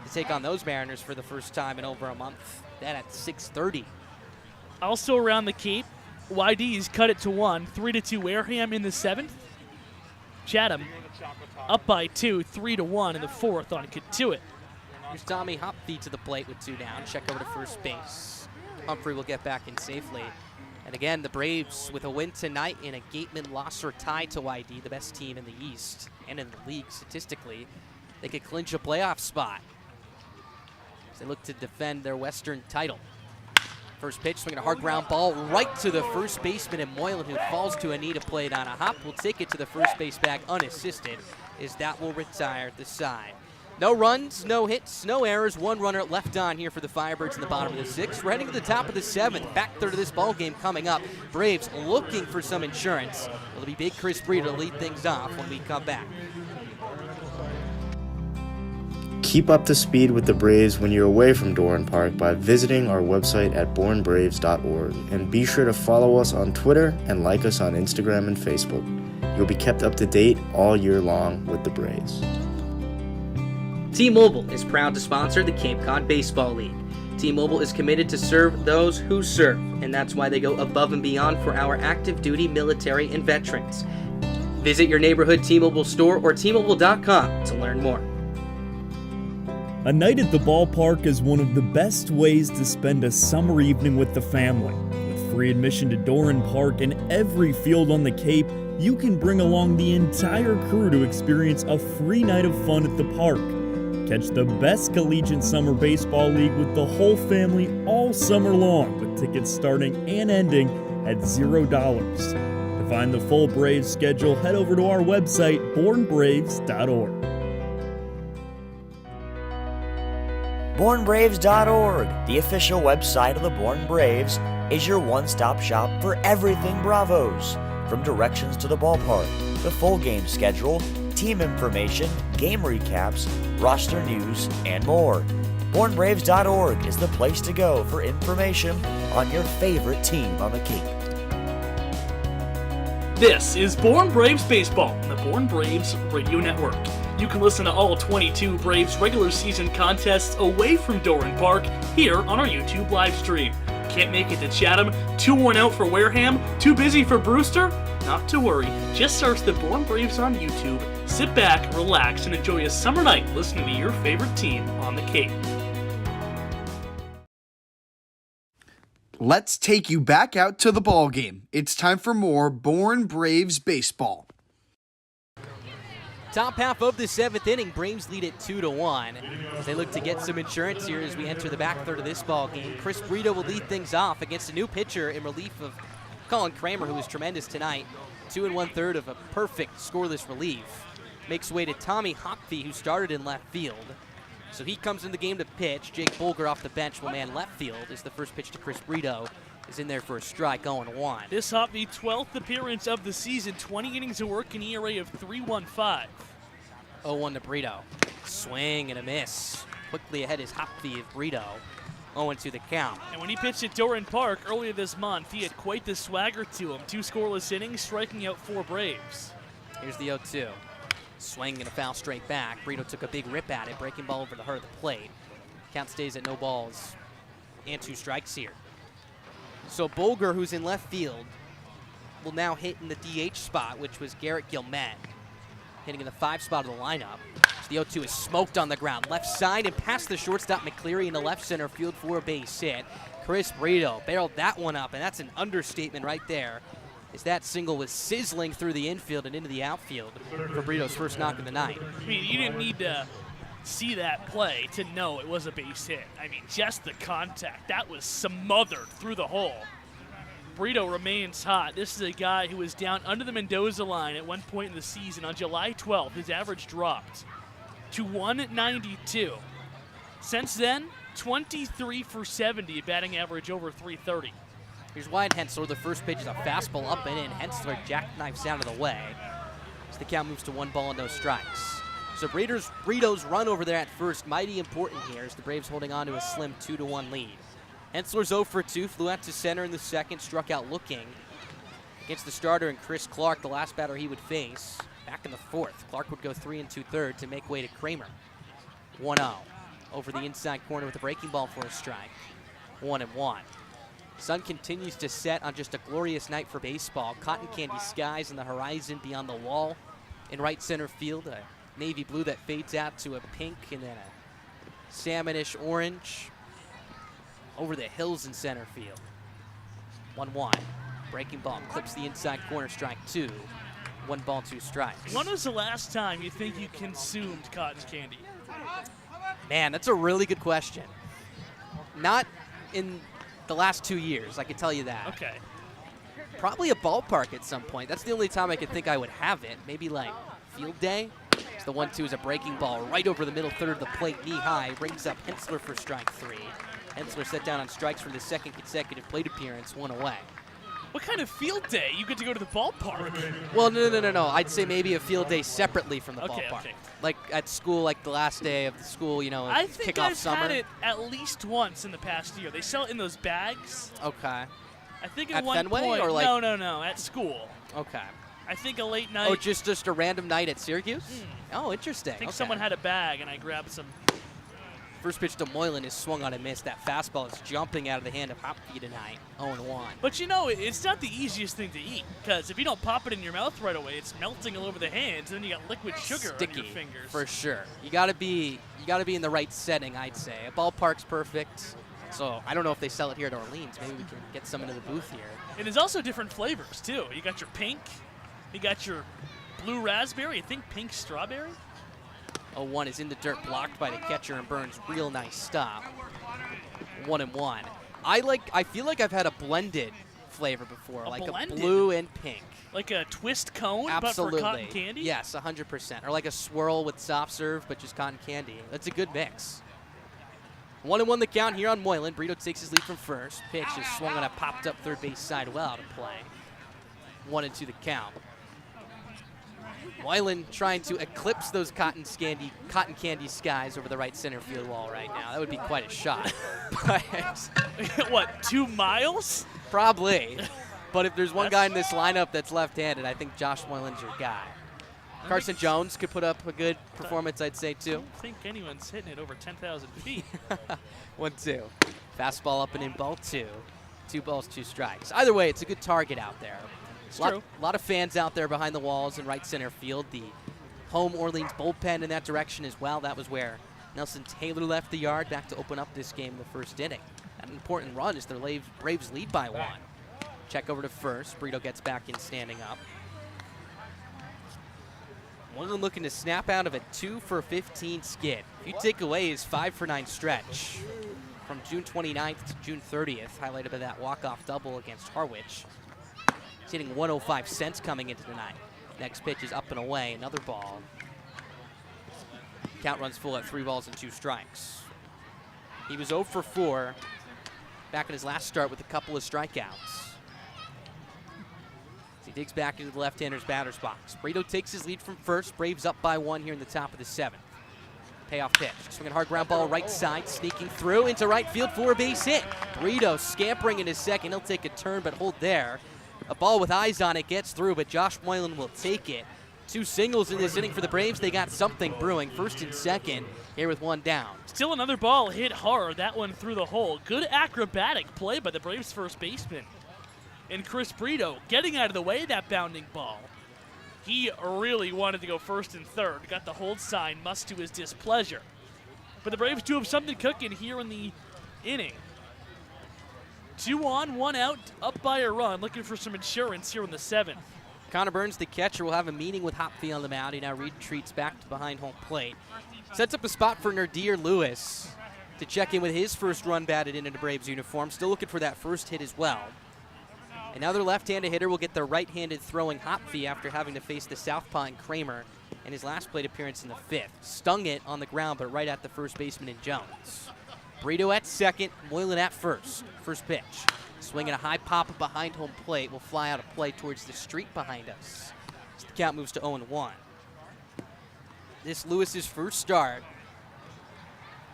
to take on those Mariners for the first time in over a month. That at 6:30. Also around the Cape, YD's cut it to 1, 3-2 Wareham in the 7th. Chatham up by 2, 3-1 in the 4th on Katuitt. Here's Tommy Hopfee to the plate with 2 down. Check over to first base. Humphrey will get back in safely. And again, the Braves with a win tonight in a Gateman loss or tie to YD, the best team in the East and in the league statistically. They could clinch a playoff spot as they look to defend their Western title. First pitch, swinging a hard ground ball right to the first baseman, and Moylan, who falls to a knee to play it on a hop, will take it to the first base bag unassisted, as that will retire the side. No runs, no hits, no errors. 1 runner left on here for the Firebirds in the bottom of the 6th. We're heading to the top of the 7th. Back third of this ball game coming up. Braves looking for some insurance. It'll be big Chris Breeder to lead things off when we come back. Keep up to speed with the Braves when you're away from Doran Park by visiting our website at bornbraves.org, and be sure to follow us on Twitter and like us on Instagram and Facebook. You'll be kept up to date all year long with the Braves. T-Mobile is proud to sponsor the Cape Cod Baseball League. T-Mobile is committed to serve those who serve, and that's why they go above and beyond for our active duty military and veterans. Visit your neighborhood T-Mobile store or T-Mobile.com to learn more. A night at the ballpark is one of the best ways to spend a summer evening with the family. With free admission to Doran Park and every field on the Cape, you can bring along the entire crew to experience a free night of fun at the park. Catch the best collegiate summer baseball league with the whole family all summer long, with tickets starting and ending at $0. To find the full Braves schedule, head over to our website, bornbraves.org. BornBraves.org, the official website of the Bourne Braves, is your one-stop shop for everything Bravos. From directions to the ballpark, the full game schedule, team information, game recaps, roster news, and more. BornBraves.org is the place to go for information on your favorite team on the Cape. This is Bourne Braves Baseball on the Bourne Braves Radio Network. You can listen to all 22 Braves regular season contests away from Doran Park here on our YouTube live stream. Can't make it to Chatham? Too worn out for Wareham? Too busy for Brewster? Not to worry. Just search the Bourne Braves on YouTube, sit back, relax, and enjoy a summer night listening to your favorite team on the Cape. Let's take you back out to the ball game. It's time for more Bourne Braves baseball. Top half of the 7th inning, Braves lead it 2-1. As they look to get some insurance here as we enter the back third of this ball game. Chris Brito will lead things off against a new pitcher in relief of Colin Kramer, who was tremendous tonight. 2 1/3 of a perfect scoreless relief. Makes way to Tommy Hopfe, who started in left field. So he comes in the game to pitch. Jake Bolger off the bench will man left field as the first pitch to Chris Brito is in there for a strike, 0-1. This Hopfe 12th appearance of the season, 20 innings of work, an ERA of 3.15. 0-1 to Brito. Swing and a miss. Quickly ahead is Hopfe of Brito. 0-2 the count. And when he pitched at Doran Park earlier this month, he had quite the swagger to him. 2 scoreless innings, striking out 4 Braves. Here's the 0-2. Swing and a foul straight back. Brito took a big rip at it, breaking ball over the heart of the plate. Count stays at no balls and 2 strikes here. So Bolger, who's in left field, will now hit in the DH spot, which was Garrett Gilmet, hitting in the 5 spot of the lineup. So the 0-2 is smoked on the ground. Left side and past the shortstop McCleary in the left center field for a base hit. Chris Brito barreled that one up, and that's an understatement right there, as that single was sizzling through the infield and into the outfield for Brito's first knock of the night. I mean, you didn't need to see that play to know it was a base hit. I mean, just the contact. That was smothered through the hole. Brito remains hot. This is a guy who was down under the Mendoza line at one point in the season. On July 12th, his average dropped to 192. Since then, 23 for 70, batting average over 330. Here's Wyatt Hensler. The first pitch is a fastball up and in. Hensler jackknifes out of the way as the count moves to 1 ball and no strikes. So Brito's run over there at first, mighty important here as the Braves holding on to a slim 2-1 lead. Hensler's 0 for 2, flew out to center in the second, struck out looking against the starter and Chris Clark, the last batter he would face. Back in the 4th, Clark would go 3 2/3 to make way to Kramer. 1-0 over the inside corner with a breaking ball for a strike. 1-1. Sun continues to set on just a glorious night for baseball. Cotton candy skies on the horizon beyond the wall in right center field. A navy blue that fades out to a pink and then a salmonish orange over the hills in center field. 1-1. Breaking ball clips the inside corner, strike 2. 1 ball, 2 strikes. When was the last time you think you consumed cotton candy? Man, that's a really good question. Not in the last 2 years, I can tell you that. Okay. Probably a ballpark at some point. That's the only time I could think I would have it. Maybe like field day. So the 1-2 is a breaking ball right over the middle third of the plate, knee high. Brings up Hensler for strike 3. Hensler set down on strikes for the 2nd consecutive plate appearance, 1 away. What kind of field day? You get to go to the ballpark. Well, no. I'd say maybe a field day separately from the ballpark. Okay. Like at school, like the last day of the school, you know, I think kickoff I've summer. had it at least once in the past year. They sell it in those bags. Okay. I think at one Fenway point, or like no, at school. Okay. I think a late night. Oh, just a random night at Syracuse? Oh, interesting. I think someone had a bag and I grabbed some. First pitch to Moylan is swung on and missed. That fastball is jumping out of the hand of Hopke tonight. 0-1. But you know, it's not the easiest thing to eat, because if you don't pop it in your mouth right away, it's melting all over the hands, and then you got liquid sugar Sticky, on your fingers. for sure. You gotta be in the right setting, I'd say. A ballpark's perfect. So I don't know if they sell it here at Orleans. Maybe we can get some into the booth here. And there's also different flavors too. You got your pink, you got your blue raspberry, I think pink strawberry. 0-1 is in the dirt, blocked by the catcher, and Burns. Real nice stop. 1-1. I feel like I've had a blended flavor before, like blended? a blue and pink. Like a twist cone, Absolutely. but for cotton candy? Yes, 100%. Or like a swirl with soft serve, but just cotton candy. That's a good mix. 1-1 the count here on Moylan. Brito takes his lead from first. Pitch is swung on a popped up third base side well out of play. 1-2 the count. Moylan trying to eclipse those cotton candy skies over the right center field wall right now. That would be quite a shot. But what, 2 miles? Probably. But if there's one guy in this lineup that's left-handed, I think Josh Moylan's your guy. Carson Jones could put up a good performance, I'd say, too. I don't think anyone's hitting it over 10,000 feet. 1-2. Fastball up and in, ball 2. 2 balls, 2 strikes. Either way, it's a good target out there. A lot of fans out there behind the walls in right center field. The home Orleans bullpen in that direction as well. That was where Nelson Taylor left the yard back to open up this game in the first inning. An important run as the Braves lead by 1. Check over to first. Brito gets back in standing up. One of them looking to snap out of a 2-for-15 skid. If you take away his 5-for-9 stretch from June 29th to June 30th, highlighted by that walk-off double against Harwich. He's hitting 105 cents coming into tonight. Next pitch is up and away, another ball. Count runs full at 3 balls and 2 strikes. He was 0 for 4 back in his last start with a couple of strikeouts. As he digs back into the left-hander's batter's box. Brito takes his lead from first. Braves up by 1 here in the top of the 7th. Payoff pitch. Swinging hard ground ball right side, sneaking through into right field for a base hit. Brito scampering into second. He'll take a turn, but hold there. A ball with eyes on it gets through, but Josh Moylan will take it. 2 singles in this inning for the Braves. They got something brewing. First and second here with 1 down. Still another ball hit hard. That one through the hole. Good acrobatic play by the Braves first baseman. And Chris Brito getting out of the way of that bounding ball. He really wanted to go first and third. Got the hold sign, must to his displeasure. But the Braves do have something cooking here in the inning. 2 on, 1 out, up by a run, looking for some insurance here in the 7th. Connor Burns, the catcher, will have a meeting with Hopke on the mound. He now retreats back to behind home plate. Sets up a spot for Nadir Lewis to check in with his first run batted in a Braves uniform. Still looking for that first hit as well. And now their left-handed hitter will get the right-handed throwing Hopke after having to face the southpaw and Kramer in his last plate appearance in the 5th. Stung it on the ground, but right at the first baseman in Jones. Brito at second, Moylan at first. First pitch. Swinging a high pop behind home plate will fly out of play towards the street behind us. As the count moves to 0-1. This Lewis's first start.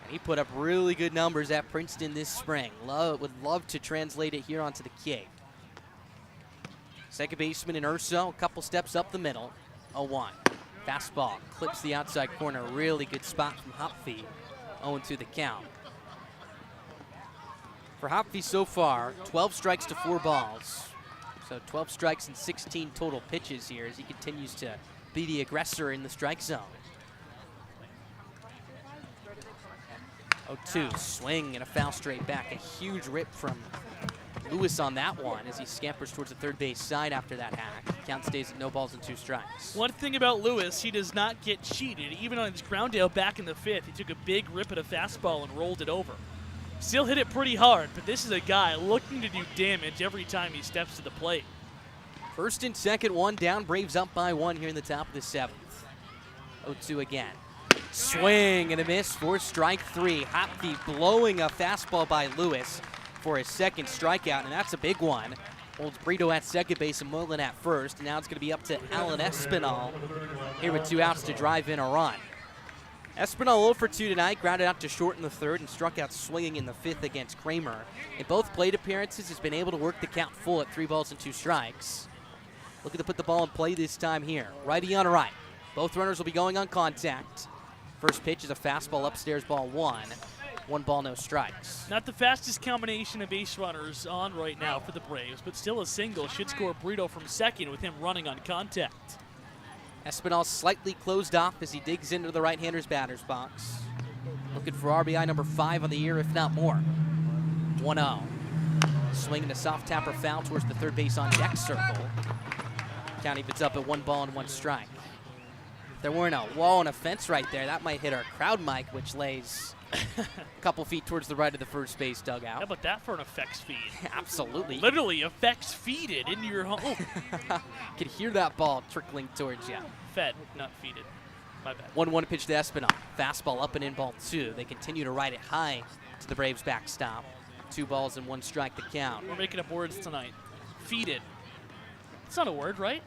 And he put up really good numbers at Princeton this spring. Would love to translate it here onto the Cape. Second baseman in Urso, a couple steps up the middle. 0-1. Fastball clips the outside corner. Really good spot from Hopke. 0-2 the count. For Hopke so far, 12 strikes to 4 balls. So 12 strikes and 16 total pitches here as he continues to be the aggressor in the strike zone. 0-2, swing and a foul straight back. A huge rip from Lewis on that one as he scampers towards the third base side after that hack. Count stays at no balls and 2 strikes. One thing about Lewis, he does not get cheated. Even on his ground out back in the 5th, he took a big rip at a fastball and rolled it over. Still hit it pretty hard, but this is a guy looking to do damage every time he steps to the plate. First and second, 1 down. Braves up by 1 here in the top of the 7th. 0-2 again. Swing and a miss for strike 3. Hopke blowing a fastball by Lewis for his second strikeout, and that's a big one. Holds Brito at second base and Moylan at first, and now it's going to be up to Alan Espinal here with 2 outs to drive in a run. Espinal 0 for 2 tonight, grounded out to short in the 3rd and struck out swinging in the 5th against Kramer. In both plate appearances, has been able to work the count full at 3 balls and 2 strikes. Looking to put the ball in play this time here. Righty on right. Both runners will be going on contact. First pitch is a fastball upstairs, ball 1. 1 ball, no strikes. Not the fastest combination of base runners on right now for the Braves, but still a single. Should score Brito from second with him running on contact. Espinal slightly closed off as he digs into the right-hander's batter's box. Looking for RBI number 5 on the year, if not more. 1-0. Swinging a soft tapper foul towards the third base on deck circle. Count evens up at 1 ball and 1 strike. If there weren't a wall and a fence right there, that might hit our crowd mic, which lays a couple feet towards the right of the first base dugout. How about that for an effects feed? Absolutely. Literally effects feeded into your home. Could hear that ball trickling towards you. Fed, not feeded. My bad. 1-1 pitch to Espinal. Fastball up and in, ball 2. They continue to ride it high to the Braves' backstop. 2 balls and 1 strike to count. We're making up words tonight. Feeded. It's not a word, right?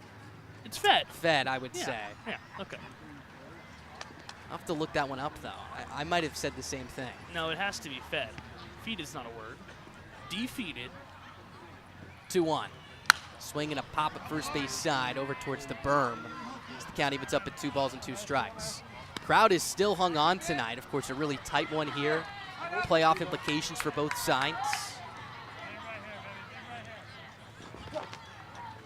It's fed. Fed, I would say. Yeah, okay. I'll have to look that one up, though. I might have said the same thing. No, it has to be fed. Feed is not a word. Defeated. 2-1. Swinging a pop at first base side over towards the berm. As the count evens up at 2 balls and 2 strikes. Crowd is still hung on tonight. Of course, a really tight one here. Playoff implications for both sides.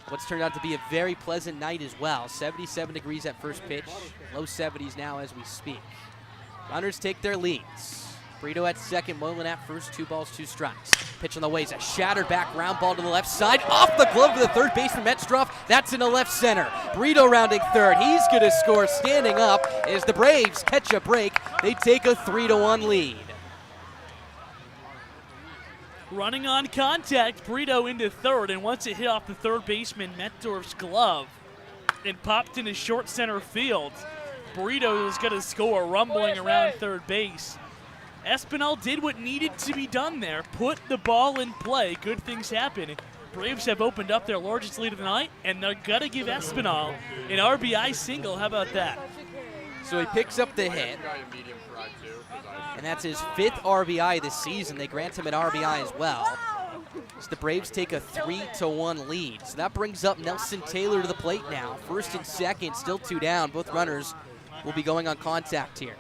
What's turned out to be a very pleasant night as well. 77 degrees at first pitch. Low 70s now as we speak. Runners take their leads. Brito at second, Moylan at first, 2 balls, 2 strikes. Pitch on the way is a shattered back round ball to the left side. Off the glove of the third baseman, Metzroff. That's in the left center. Brito rounding third. He's going to score standing up as the Braves catch a break. They take a 3-1 lead. Running on contact, Brito into third, and once it hit off the third baseman, Metdorf's glove, and popped into short center field, Brito was going to score, rumbling around third base. Espinal did what needed to be done there, put the ball in play. Good things happen. Braves have opened up their largest lead of the night, and they're going to give Espinal an RBI single. How about that? So he picks up the hit, and that's his 5th RBI this season. They grant him an RBI as well. So the Braves take a 3-1 lead. So that brings up Nelson Taylor to the plate now. First and second, still 2 down. Both runners will be going on contact here.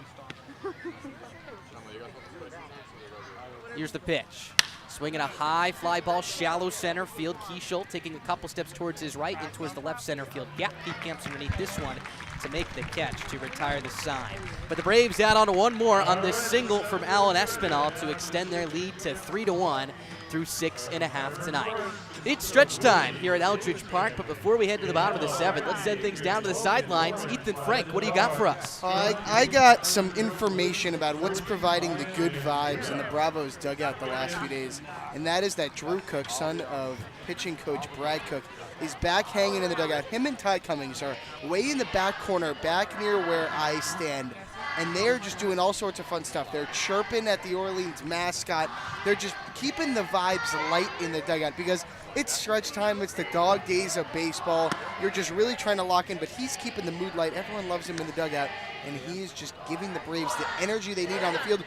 Here's the pitch. Swinging a high fly ball, shallow center field. Keishult taking a couple steps towards his right and towards the left center field gap. Pete camps underneath this one to make the catch to retire the sign. But the Braves add on to 1 more on this single from Alan Espinal to extend their lead to 3-1 through 6.5 tonight. It's stretch time here at Eldredge Park, but before we head to the bottom of the 7th, let's send things down to the sidelines. Ethan Frank, what do you got for us? I got some information about what's providing the good vibes in the Bravos dugout the last few days, and that is that Drew Cook, son of pitching coach Brad Cook, is back hanging in the dugout. Him and Ty Cummings are way in the back corner, back near where I stand, and they're just doing all sorts of fun stuff. They're chirping at the Orleans mascot. They're just keeping the vibes light in the dugout because it's stretch time. It's the dog days of baseball. You're just really trying to lock in, but he's keeping the mood light. Everyone loves him in the dugout, and he is just giving the Braves the energy they need on the field.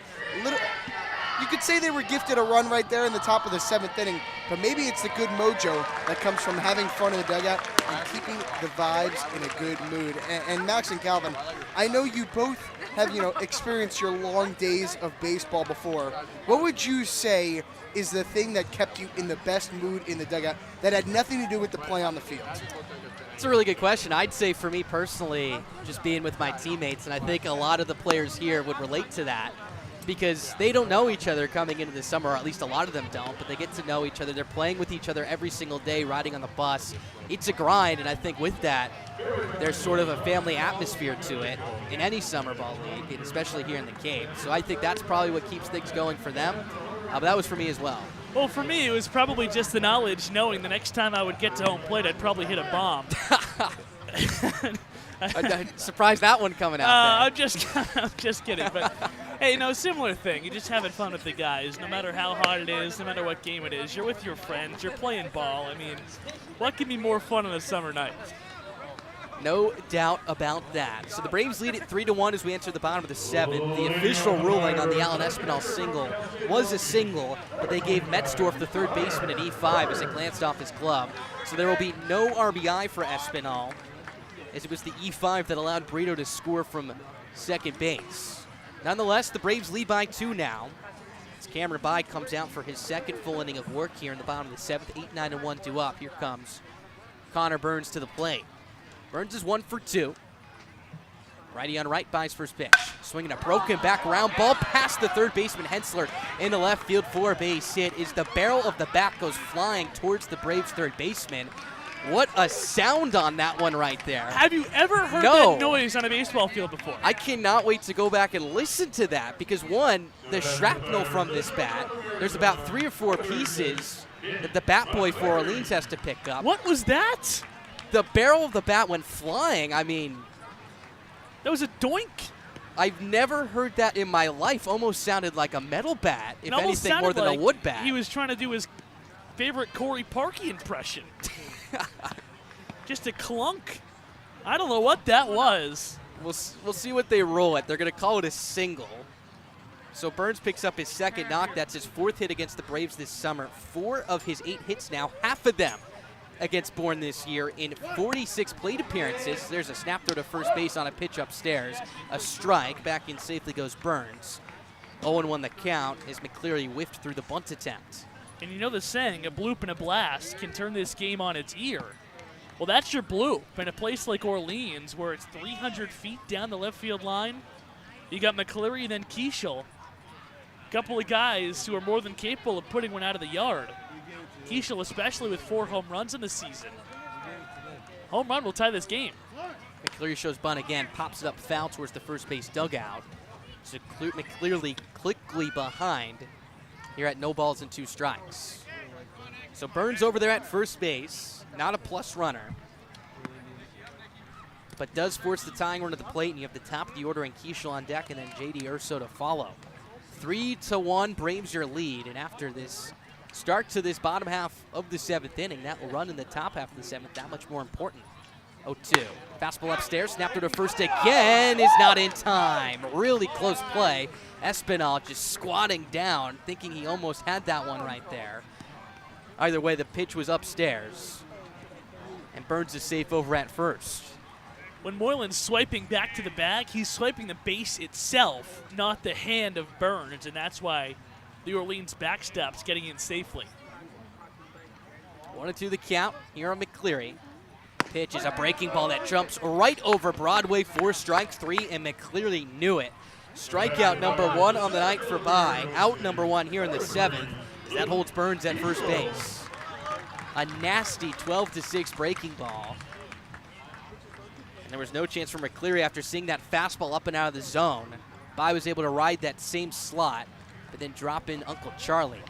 You could say they were gifted a run right there in the top of the 7th inning, but maybe it's the good mojo that comes from having fun in the dugout and keeping the vibes in a good mood. And Max and Calvin, I know you both have experienced your long days of baseball before. What would you say is the thing that kept you in the best mood in the dugout that had nothing to do with the play on the field? It's a really good question. I'd say for me personally, just being with my teammates, and I think a lot of the players here would relate to that, because they don't know each other coming into the summer, or at least a lot of them don't, but they get to know each other. They're playing with each other every single day, riding on the bus. It's a grind, and I think with that, there's sort of a family atmosphere to it in any summer ball league, and especially here in the Cape. So I think that's probably what keeps things going for them, but that was for me as well. Well, for me, it was probably just the knowledge, knowing the next time I would get to home plate, I'd probably hit a bomb. I'm surprised that one coming out. I'm just kidding. But hey, similar thing. You're just having fun with the guys, no matter how hard it is, no matter what game it is. You're with your friends. You're playing ball. I mean, what can be more fun on a summer night? No doubt about that. So the Braves lead at 3-1 as we enter the bottom of the 7th. The official ruling on the Alan Espinal single was a single, but they gave Metzdorf, the third baseman, an E5 as it glanced off his glove. So there will be no RBI for Espinal, as it was the E5 that allowed Brito to score from second base. Nonetheless, the Braves lead by 2 now. As Cameron By comes out for his second full inning of work here in the bottom of the 7th. 8-9-1 due up. Here comes Connor Burns to the plate. Burns is 1 for 2. Righty on right, By's first pitch. Swinging a broken back round ball past the third baseman Hensler into left field for a base hit. Is the barrel of the bat goes flying towards the Braves third baseman. What a sound on that one right there. Have you ever heard that noise on a baseball field before? I cannot wait to go back and listen to that because, one, the shrapnel from this bat, there's about 3 or 4 pieces that the bat boy for Orleans has to pick up. What was that? The barrel of the bat went flying. I mean, that was a doink. I've never heard that in my life. Almost sounded like a metal bat, if anything more than like a wood bat. He was trying to do his favorite Corey Parkey impression. Just a clunk. I don't know what that was. We'll see what they roll it. They're going to call it a single. So Burns picks up his second knock. That's his 4th hit against the Braves this summer. 4 of his 8 hits now, half of them against Bourne this year in 46 plate appearances. There's a snap throw to first base on a pitch upstairs. A strike. Back in safely goes Burns. 0-1 the count as McCleary whiffed through the bunt attempt. And you know the saying, a bloop and a blast can turn this game on its ear. Well, that's your bloop. In a place like Orleans, where it's 300 feet down the left field line, you got McCleary and then Keishel. A couple of guys who are more than capable of putting one out of the yard. Keishel especially with 4 home runs in the season. Home run will tie this game. McCleary shows bunt again, pops it up foul towards the first base dugout. So McCleary quickly behind here at no balls and 2 strikes. So Burns over there at first base, not a plus runner, but does force the tying run at the plate, and you have the top of the order in Keishel on deck and then J.D. Urso to follow. 3-1, Braves your lead, and after this start to this bottom half of the 7th inning, that will run in the top half of the 7th, that much more important. 0-2. Fastball upstairs, snapped to first again, is not in time. Really close play. Espinal just squatting down, thinking he almost had that one right there. Either way, the pitch was upstairs. And Burns is safe over at first. When Moylan's swiping back to the bag, he's swiping the base itself, not the hand of Burns, and that's why the Orleans backstop's getting in safely. 1-2 the count here on McCleary. Pitch is a breaking ball that jumps right over Broadway for strike 3, and McCleary knew it. Strikeout number 1 on the night for By. Out number 1 here in the 7th. That holds Burns at first base. A nasty 12-6 breaking ball. And there was no chance for McCleary after seeing that fastball up and out of the zone. By was able to ride that same slot, but then drop in Uncle Charlie.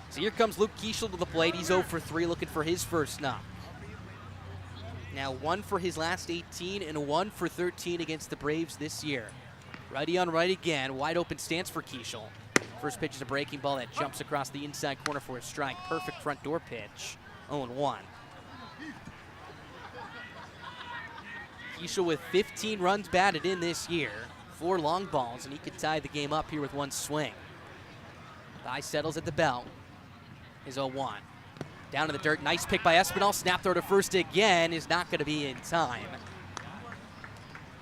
So here comes Luke Keishel to the plate. He's 0 for 3, looking for his first knock. Now 1 for his last 18 and 1 for 13 against the Braves this year. Righty on right again, wide open stance for Keishel. First pitch is a breaking ball that jumps across the inside corner for a strike. Perfect front door pitch, 0-1. Keishel with 15 runs batted in this year, 4 long balls, and he could tie the game up here with 1 swing. By settles at the belt, is 0-1. Down to the dirt, nice pick by Espinal. Snap throw to first again is not going to be in time.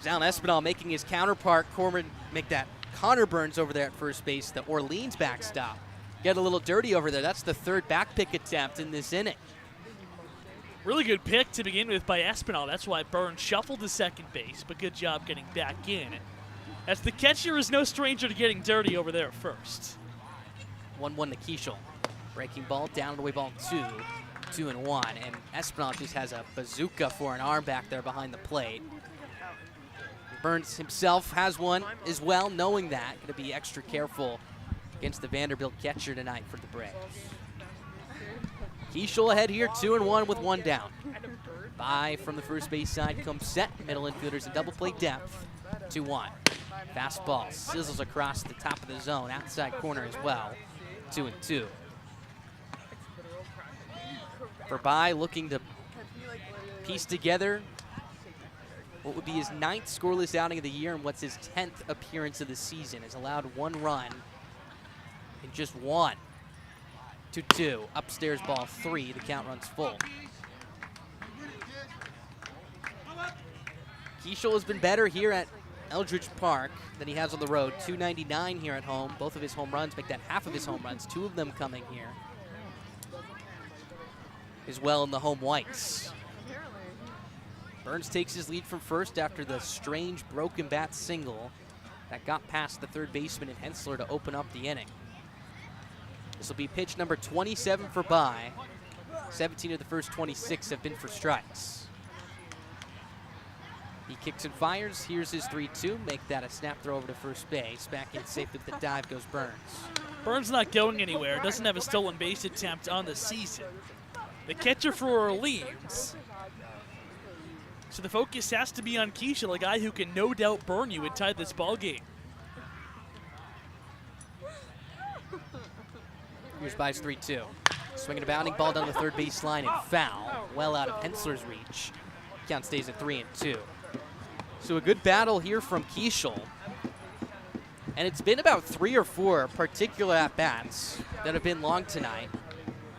Down Espinal making his counterpart, Connor Burns over there at first base, the Orleans backstop. Get a little dirty over there. That's the 3rd back pick attempt in this inning. Really good pick to begin with by Espinal. That's why Burns shuffled to second base, but good job getting back in. As the catcher is no stranger to getting dirty over there at first. 1-1 to Keishel. Breaking ball, down and away ball 2-1. And Espinal just has a bazooka for an arm back there behind the plate. Burns himself has one as well, knowing that. Going to be extra careful against the Vanderbilt catcher tonight for the Braves. Keishel ahead here, 2-1 with 1 down. By from the first base side comes set. Middle infielders in double play depth. 2-1. Fastball sizzles across the top of the zone, outside corner as well. 2-2. For By looking to piece together what would be his 9th scoreless outing of the year and what's his 10th appearance of the season. Has allowed 1 run in just 1. 2-2. Upstairs ball 3. The count runs full. Keishel has been better here at Eldredge Park than he has on the road. 299 here at home. Both of his home runs make that half of his home runs. 2 of them coming here as well in the home whites. Burns takes his lead from first after the strange broken bat single that got past the third baseman and Hensler to open up the inning. This will be pitch number 27 for Bye. 17 of the first 26 have been for strikes. He kicks and fires. Here's his 3-2. Make that a snap throw over to first base. Back in safely with the dive goes Burns. Burns not going anywhere. Doesn't have a stolen base attempt on the season. The catcher for Orleans. So the focus has to be on Keishel, a guy who can no doubt burn you and tie this ball game. Here's Bye's 3-2. Swinging a bounding ball down the third base line and foul. Well out of Hensler's reach. Count stays at 3-2. So a good battle here from Keishel. And it's been about 3 or 4 particular at-bats that have been long tonight.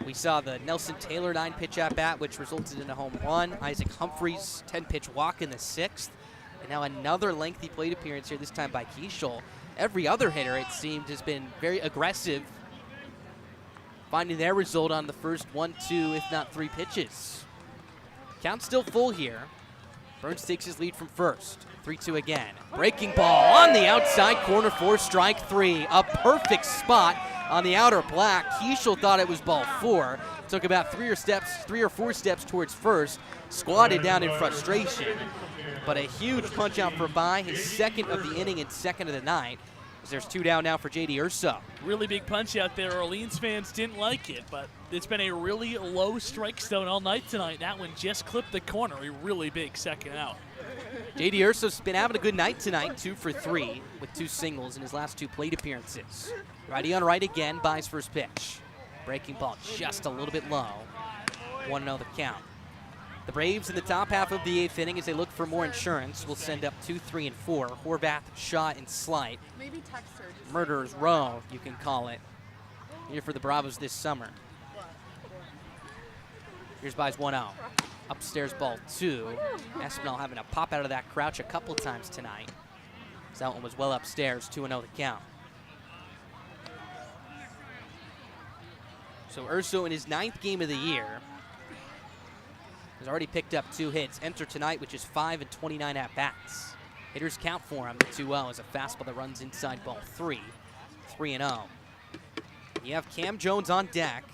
We saw the Nelson Taylor 9-pitch at-bat, which resulted in a home run. Isaac Humphreys 10-pitch walk in the 6th. And now another lengthy plate appearance here, this time by Keishel. Every other hitter, it seemed, has been very aggressive, finding their result on the first 1, 2, if not 3 pitches. Count still full here. Burns takes his lead from first. 3-2 again. Breaking ball on the outside corner for strike 3. A perfect spot on the outer black. Keishel thought it was ball 4. Took about 3 or 4 steps towards first. Squatted down in frustration. But a huge punch out for Bye, his second of the inning and second of the night. There's 2 down now for J.D. Urso. Really big punch out there. Orleans fans didn't like it, but it's been a really low strike zone all night tonight. That one just clipped the corner. A really big second out. J.D. Urso's been having a good night tonight, 2 for 3 with 2 singles in his last 2 plate appearances. Righty on right again, Bye's first pitch. Breaking ball just a little bit low. 1-0 the count. The Braves in the top half of the 8th inning as they look for more insurance will send up 2, 3, and 4. Horvath, Shaw, and Slight. Maybe text her. Murderer's Row, you can call it, here for the Bravos this summer. Here's Bye's 1-0. Upstairs ball 2. Espinal having to pop out of that crouch a couple times tonight. So that one was well upstairs, 2-0 the count. So Urso in his 9th game of the year has already picked up 2 hits. Enter tonight, which is 5 and 29 at-bats. Hitters count for him. The 2-0 is a fastball that runs inside ball 3. 3-0. You have Cam Jones on deck,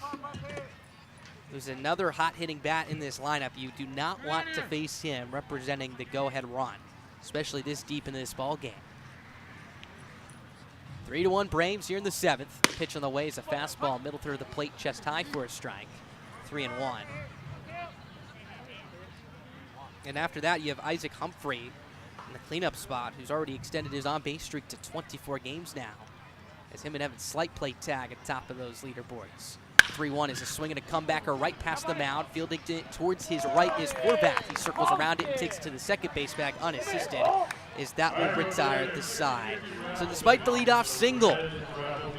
who's another hot-hitting bat in this lineup. You do not want to face him representing the go-ahead run, especially this deep into this ball game. 3-1 Braves here in the 7th. Pitch on the way is a fastball, middle third of the plate, chest high for a strike. 3-1. And after that, you have Isaac Humphrey in the cleanup spot, who's already extended his on-base streak to 24 games now, as him and Evan Slight play tag at the top of those leaderboards. 3-1 is a swing and a comebacker right past the mound. Fielding towards his right is Horvath. He circles around it and takes it to the second base bag unassisted, as that will retire the side. So despite the leadoff single,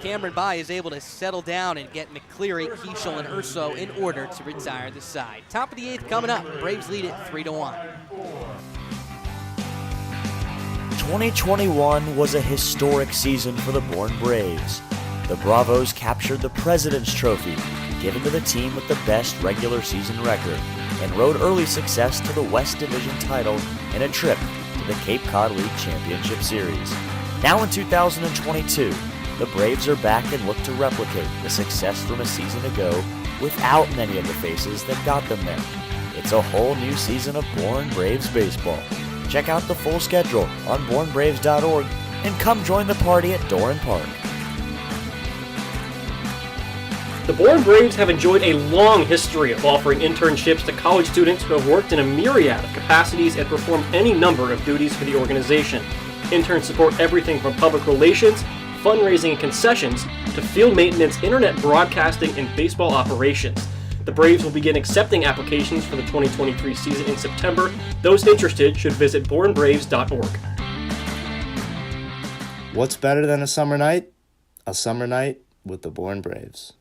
Cameron Bye is able to settle down and get McCleary, Keishel, and Urso in order to retire the side. Top of the 8th coming up. Braves lead it 3-1. 2021 was a historic season for the Bourne Braves. The Bravos captured the President's Trophy, given to the team with the best regular season record, and rode early success to the West Division title and a trip to the Cape Cod League Championship Series. Now in 2022, the Braves are back and look to replicate the success from a season ago without many of the faces that got them there. It's a whole new season of Bourne Braves baseball. Check out the full schedule on bournebraves.org and come join the party at Doran Park. The Bourne Braves have enjoyed a long history of offering internships to college students who have worked in a myriad of capacities and performed any number of duties for the organization. Interns support everything from public relations, fundraising and concessions, to field maintenance, internet broadcasting, and baseball operations. The Braves will begin accepting applications for the 2023 season in September. Those interested should visit bournebraves.org. What's better than a summer night? A summer night with the Bourne Braves.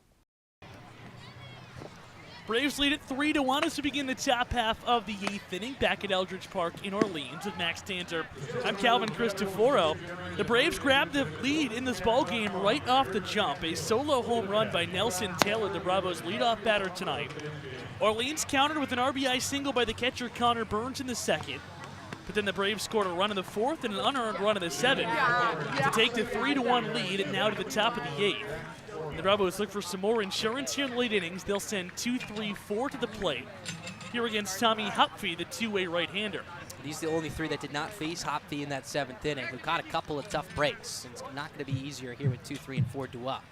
Braves lead it 3-1 as we begin the top half of the 8th inning back at Eldredge Park in Orleans with Max Danzer. I'm Calvin Cristoforo. The Braves grabbed the lead in this ball game right off the jump. A solo home run by Nelson Taylor, the Bravos' leadoff batter tonight. Orleans countered with an RBI single by the catcher Connor Burns in the second. But then the Braves scored a run in the fourth and an unearned run in the seventh to take the 3-1 lead and now to the top of the 8th. The Bravos look for some more insurance here in the late innings. They'll send 2-3-4 to the plate. Here against Tommy Hopfe, the two-way right-hander. He's the only 3 that did not face Hopfe in that 7th inning, who caught a couple of tough breaks. It's not going to be easier here with 2, 3, and 4 due up.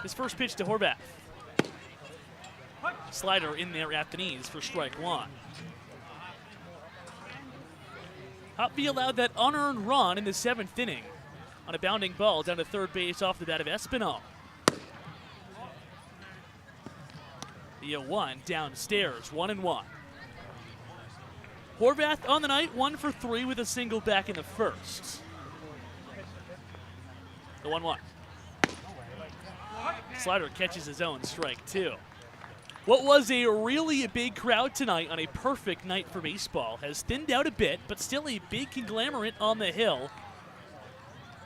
His first pitch to Horvath. Slider in there at the knees for strike 1. Hopfe allowed that unearned run in the 7th inning on a bounding ball down to third base off the bat of Espinal. The 0-1 downstairs, 1-1. Horvath on the night, 1 for 3 with a single back in the first. The 1-1. Slider catches his own, strike 2. What was a really big crowd tonight on a perfect night for baseball has thinned out a bit, but still a big conglomerate on the hill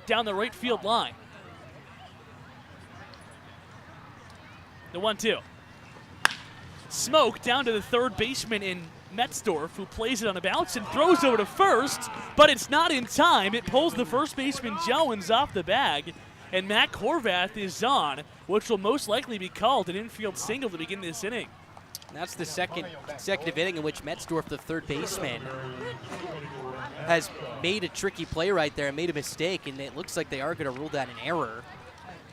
down the right field line. The 1-2. Smoke down to the third baseman in Metzdorf, who plays it on a bounce and throws over to first, but it's not in time. It pulls the first baseman Jones off the bag, and Mac Horvath is on, which will most likely be called an infield single to begin this inning. That's the second consecutive inning in which Metzdorf, the third baseman, has made a tricky play right there and made a mistake, and it looks like they are going to rule that an error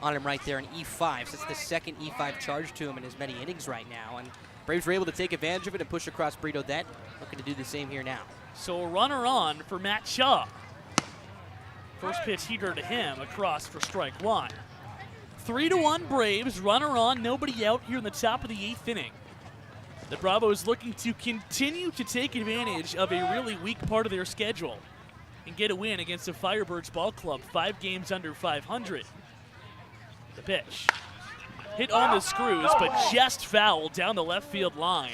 on him right there in E5. So it's the second E5 charge to him in as many innings right now, and Braves were able to take advantage of it and push across Brito Dent. Looking to do the same here now. So a runner on for Matt Shaw. First pitch heater to him across for strike 1. 3-1 Braves, runner on, nobody out here in the top of the 8th inning. The Bravos looking to continue to take advantage of a really weak part of their schedule and get a win against the Firebirds ball club, 5 games under 500. The pitch. Hit on the screws, but just foul down the left field line.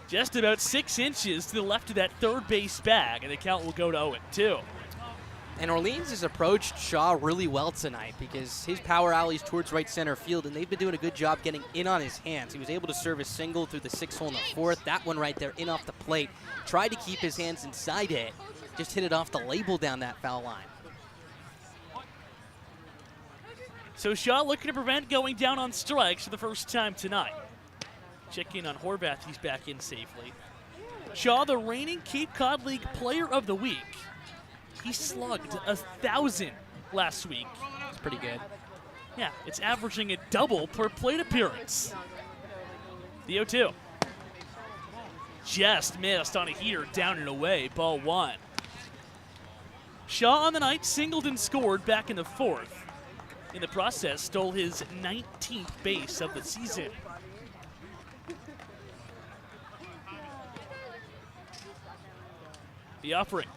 Just about 6 inches to the left of that third base bag, and the count will go to 0-2. And Orleans has approached Shaw really well tonight because his power alley's towards right center field, and they've been doing a good job getting in on his hands. He was able to serve a single through the 6th hole in the 4th. That one right there in off the plate. Tried to keep his hands inside it. Just hit it off the label down that foul line. So Shaw looking to prevent going down on strikes for the first time tonight. Check in on Horvath, he's back in safely. Shaw, the reigning Cape Cod League Player of the Week. He slugged 1,000 last week. It's pretty good. Yeah, it's averaging a double per plate appearance. The 0-2. Just missed on a heater, down and away, ball 1. Shaw on the night singled and scored back in the 4th. In the process, stole his 19th base of the season. The offering.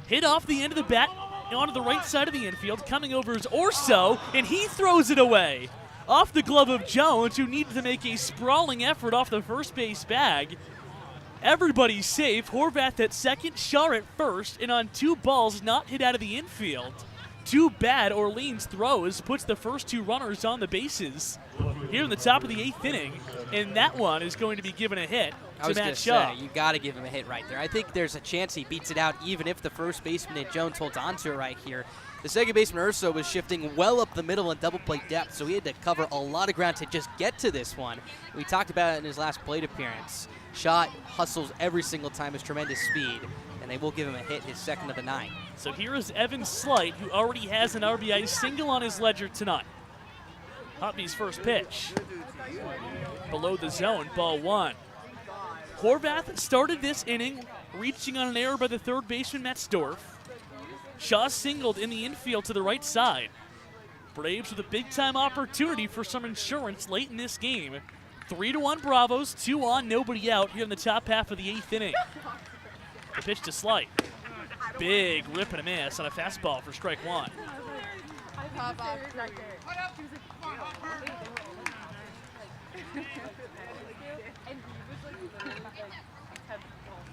Hit off the end of the bat onto the right side of the infield, coming over is Orso, and he throws it away. Off the glove of Jones, who needed to make a sprawling effort off the first base bag. Everybody's safe. Horvath at second, Shaw at first, and on 2 balls not hit out of the infield. Too bad Orleans throws, puts the first 2 runners on the bases here in the top of the 8th inning, and that one is going to be given a hit to Matt Shaw. You got to give him a hit right there. I think there's a chance he beats it out even if the first baseman and Jones holds on to it right here. The second baseman Urso was shifting well up the middle in double play depth, so he had to cover a lot of ground to just get to this one. We talked about it in his last plate appearance. Shaw hustles every single time, his tremendous speed, and they will give him a hit, his second of the night. So here is Evan Slight, who already has an RBI single on his ledger tonight. Hoppe's first pitch. Below the zone, ball 1. Horvath started this inning, reaching on an error by the third baseman Metzdorf. Shaw singled in the infield to the right side. Braves with a big-time opportunity for some insurance late in this game. 3-1 Bravos, 2 on, nobody out here in the top half of the 8th inning. The pitch to Slight. Big rip and a miss on a fastball for strike 1.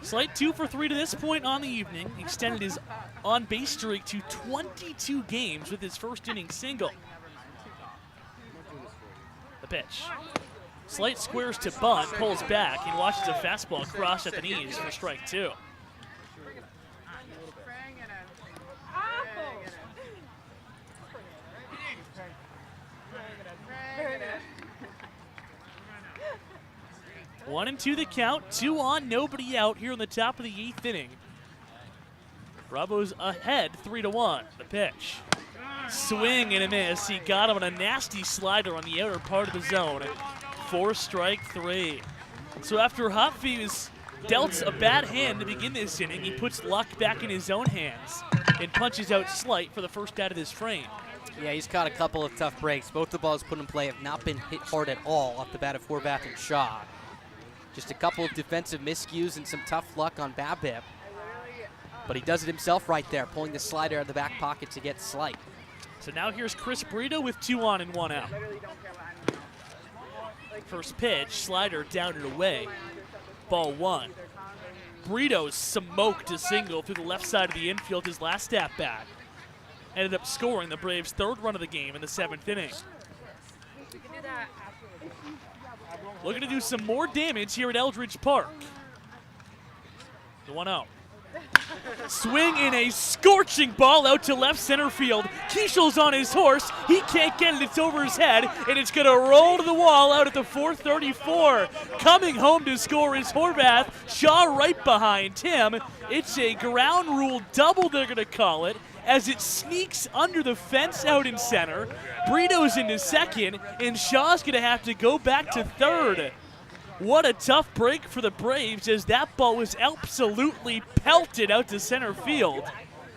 Slight 2 for 3 to this point on the evening. Extended his on-base streak to 22 games with his first inning single. The pitch. Slight squares to bunt, pulls back, and watches a fastball cross at the knees for strike 2. One and two the count, 2 on, nobody out here in the top of the 8th inning. Bravo's ahead 3-1. The pitch. Swing and a miss. He got him on a nasty slider on the outer part of the zone. 4 strike 3. So after Hopfe was dealt a bad hand to begin this inning, he puts luck back in his own hands and punches out Slight for the first out of this frame. Yeah, he's caught a couple of tough breaks. Both the balls put in play have not been hit hard at all off the bat of Horvath and Shaw. Just a couple of defensive miscues and some tough luck on BABIP. But he does it himself right there, pulling the slider out of the back pocket to get Slight. So now here's Chris Brito with 2 on and 1 out. First pitch, slider down and away. Ball 1. Brito smoked a single through the left side of the infield his last at-bat. Ended up scoring the Braves' 3rd run of the game in the 7th inning. Looking to do some more damage here at Eldredge Park. The 1-0. Swing in a scorching ball out to left center field. Keishel's on his horse. He can't get it. It's over his head, and it's going to roll to the wall out at the 434. Coming home to score is Horvath. Shaw right behind him. It's a ground rule double, they're going to call it, as it sneaks under the fence out in center. Brito's into second, and Shaw's going to have to go back to third. What a tough break for the Braves, as that ball was absolutely pelted out to center field.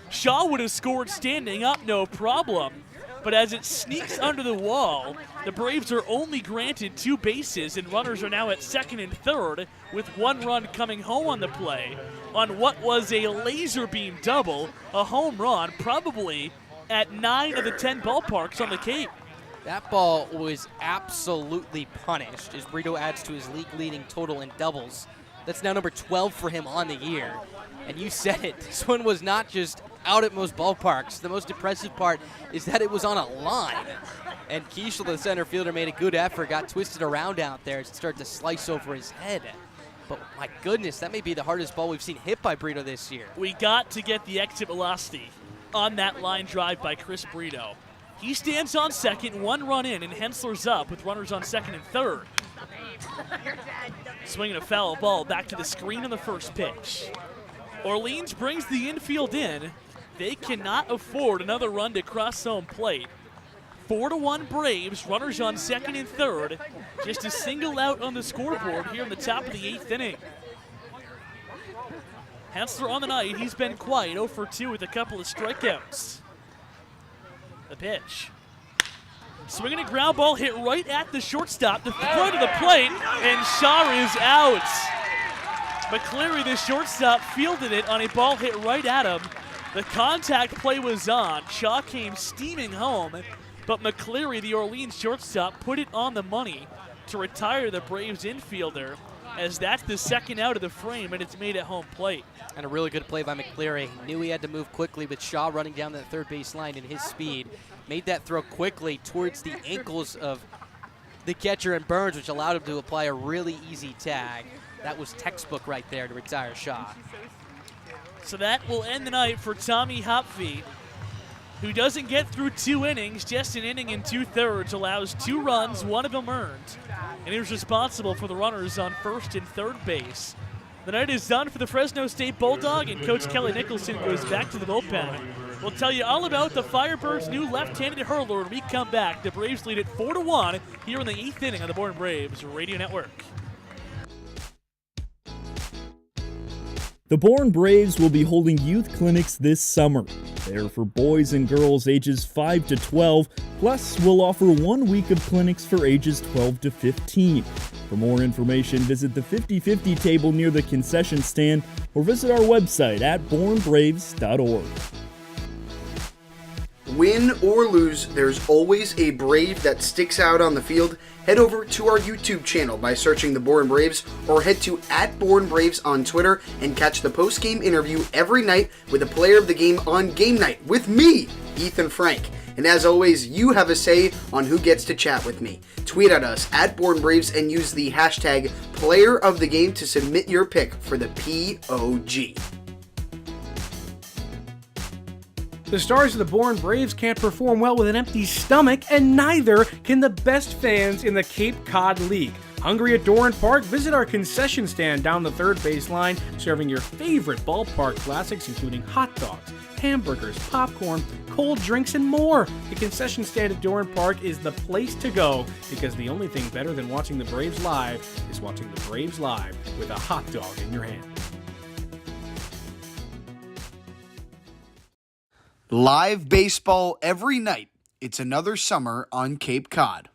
Shaw would have scored standing up, no problem. But as it sneaks under the wall, the Braves are only granted 2 bases, and runners are now at second and third, with 1 run coming home on the play on what was a laser beam double, a home run, probably at 9 of the 10 ballparks on the Cape. That ball was absolutely punished as Brito adds to his league-leading total in doubles. That's now number 12 for him on the year. And you said it, this one was not just out at most ballparks. The most impressive part is that it was on a line. And Keischel, the center fielder, made a good effort, got twisted around out there to start to slice over his head. But my goodness, that may be the hardest ball we've seen hit by Brito this year. We got to get the exit velocity on that line drive by Chris Brito. He stands on second, 1 run in, and Hensler's up with runners on second and third. Swinging a foul ball back to the screen on the first pitch. Orleans brings the infield in. They cannot afford another run to cross home plate. 4-1 Braves, runners on second and third. Just a single out on the scoreboard here in the top of the 8th inning. Hensler on the night, he's been quiet, 0 for 2 with a couple of strikeouts. The pitch. Swinging a ground ball hit right at the shortstop, the front of the plate, and Shaw is out. McCleary, the shortstop, fielded it on a ball hit right at him. The contact play was on. Shaw came steaming home, but McCleary, the Orleans shortstop, put it on the money to retire the Braves infielder, as that's the second out of the frame, and it's made at home plate. And a really good play by McCleary. He knew he had to move quickly, with Shaw running down that third base line in his speed. Made that throw quickly towards the ankles of the catcher and Burns, which allowed him to apply a really easy tag. That was textbook right there to retire Shaw. So that will end the night for Tommy Hopfe, who doesn't get through 2 innings, just an inning and 2/3, allows 2 runs, 1 of them earned. And he was responsible for the runners on first and third base. The night is done for the Fresno State Bulldog, and Coach Kelly Nicholson goes back to the bullpen. We'll tell you all about the Firebirds' new left-handed hurler when we come back. The Braves lead it 4-1 here in the 8th inning on the Born Braves Radio Network. The Born Braves will be holding youth clinics this summer. They're for boys and girls ages 5 to 12, plus we'll offer 1 week of clinics for ages 12 to 15. For more information, visit the 50/50 table near the concession stand or visit our website at bornbraves.org. Win or lose, there's always a Brave that sticks out on the field. Head over to our YouTube channel by searching the Bourne Braves, or head to @BourneBraves on Twitter and catch the post-game interview every night with a player of the game on game night with me, Ethan Frank. And as always, you have a say on who gets to chat with me. Tweet at us @BourneBraves and use the hashtag Player of the Game to submit your pick for the POG. The stars of the Bourne Braves can't perform well with an empty stomach, and neither can the best fans in the Cape Cod League. Hungry at Doran Park? Visit our concession stand down the third baseline, serving your favorite ballpark classics, including hot dogs, hamburgers, popcorn, cold drinks, and more. The concession stand at Doran Park is the place to go, because the only thing better than watching the Braves live is watching the Braves live with a hot dog in your hand. Live baseball every night. It's another summer on Cape Cod.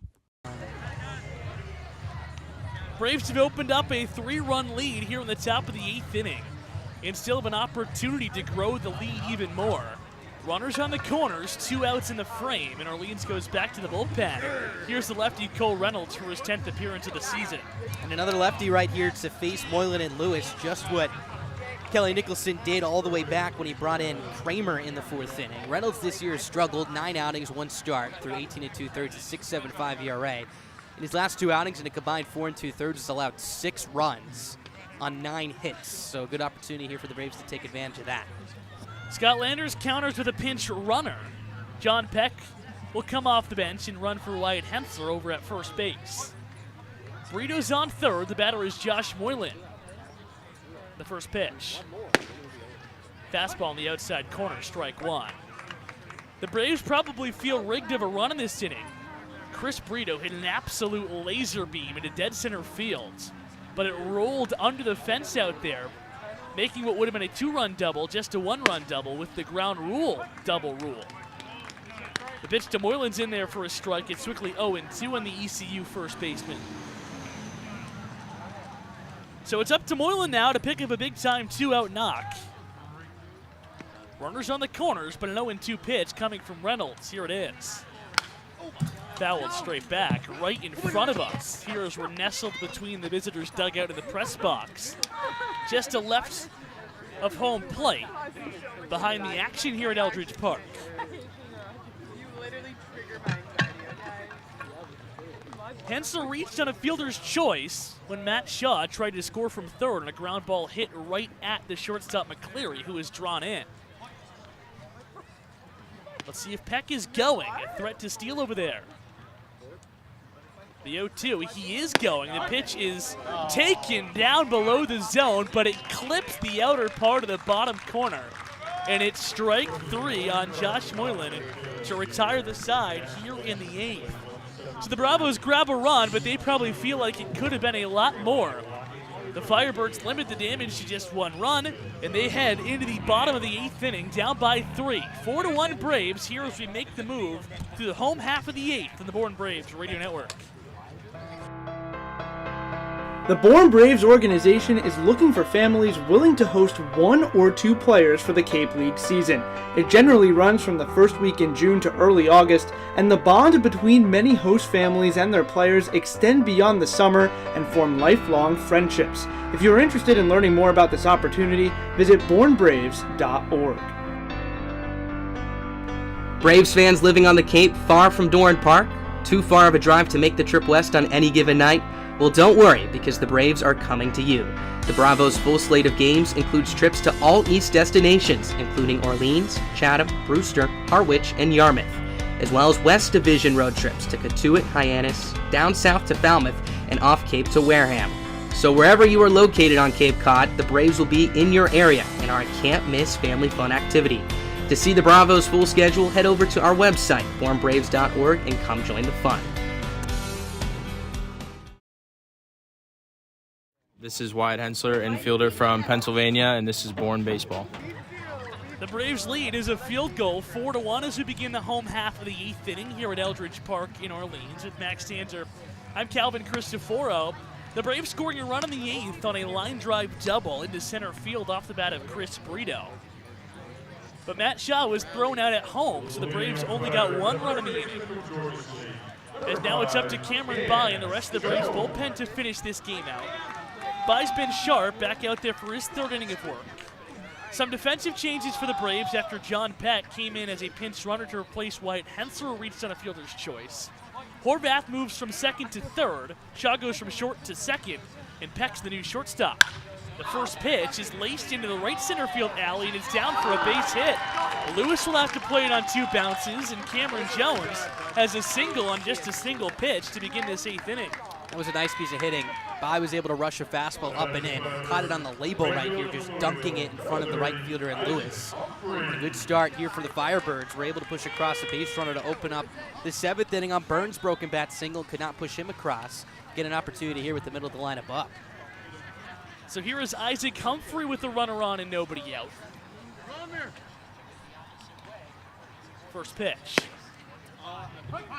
Braves have opened up a 3-run lead here in the top of the 8th inning, and still have an opportunity to grow the lead even more. Runners on the corners, 2 outs in the frame, and Orleans goes back to the bullpen. Here's the lefty Cole Reynolds for his 10th appearance of the season. And another lefty right here to face Moylan and Lewis, just what Kelly Nicholson did all the way back when he brought in Kramer in the 4th inning. Reynolds this year has struggled, 9 outings, 1 start, through 18 2/3, a 6.75 ERA. In his last 2 outings, in a combined 4 2/3, has allowed 6 runs on 9 hits. So a good opportunity here for the Braves to take advantage of that. Scott Landers counters with a pinch runner. John Peck will come off the bench and run for Wyatt Hensler over at first base. Brito's on third. The batter is Josh Moylan. The first pitch. Fastball in the outside corner, strike 1. The Braves probably feel rigged of a run in this inning. Chris Brito hit an absolute laser beam into dead center field, but it rolled under the fence out there, making what would have been a 2-run double just a 1-run double with the ground rule double rule. The pitch to Moylan's in there for a strike. It's quickly 0-2 on the ECU first baseman. So it's up to Moylan now to pick up a big-time 2-out knock. Runners on the corners, but an 0-2 pitch coming from Reynolds. Here it is. Fouled straight back, right in front of us. Here as we're nestled between the visitors' dugout and the press box. Just to left of home plate, behind the action here at Eldredge Park. Hensler reached on a fielder's choice when Matt Shaw tried to score from third, and a ground ball hit right at the shortstop McCleary, who is drawn in. Let's see if Peck is going. A threat to steal over there. The 0-2, he is going. The pitch is taken down below the zone, but it clips the outer part of the bottom corner. And it's strike 3 on Josh Moylan to retire the side here in the 8th. So the Bravos grab a run, but they probably feel like it could have been a lot more. The Firebirds limit the damage to just 1 run, and they head into the bottom of the 8th inning, down by 3. 4-1 Braves here as we make the move to the home half of the 8th in the Bourne Braves Radio Network. The Bourne Braves organization is looking for families willing to host 1 or 2 players for the Cape League season. It generally runs from the first week in June to early August, and the bond between many host families and their players extend beyond the summer and form lifelong friendships. If you are interested in learning more about this opportunity, visit bournebraves.org. Braves fans living on the Cape, far from Doran Park, too far of a drive to make the trip west on any given night? Well, don't worry, because the Braves are coming to you. The Bravos' full slate of games includes trips to all East destinations, including Orleans, Chatham, Brewster, Harwich, and Yarmouth, as well as West Division road trips to Cotuit, Hyannis, down south to Falmouth, and off Cape to Wareham. So wherever you are located on Cape Cod, the Braves will be in your area in our can't-miss family fun activity. To see the Bravos' full schedule, head over to our website, bournebraves.org, and come join the fun. This is Wyatt Hensler, infielder from Pennsylvania, and this is Bourne Baseball. The Braves' lead is a field goal, 4-1, as we begin the home half of the 8th inning here at Eldredge Park in Orleans. With Max Stanzer, I'm Calvin Cristoforo. The Braves scoring a run in the 8th on a line drive double into center field off the bat of Chris Brito. But Matt Shaw was thrown out at home, so the Braves only got 1 run in the inning. And now it's up to Cameron Bai and the rest of the Braves bullpen to finish this game out. Bai's been sharp, back out there for his 3rd inning of work. Some defensive changes for the Braves after John Peck came in as a pinch runner to replace Wyatt Hensler, reached on a fielder's choice. Horvath moves from 2nd to 3rd, Shaw goes from short to 2nd, and Peck's the new shortstop. The first pitch is laced into the right center field alley and it's down for a base hit. Lewis will have to play it on 2 bounces, and Cameron Jones has a single on just a single pitch to begin this 8th inning. That was a nice piece of hitting. Bai was able to rush a fastball up and in. Caught it on the label right here, just dunking it in front of the right fielder and Lewis. A good start here for the Firebirds. Were able to push across the base runner to open up the 7th inning on Burns' broken bat single. Could not push him across. Get an opportunity here with the middle of the lineup up. So here is Isaac Humphrey with the runner on and nobody out. First pitch.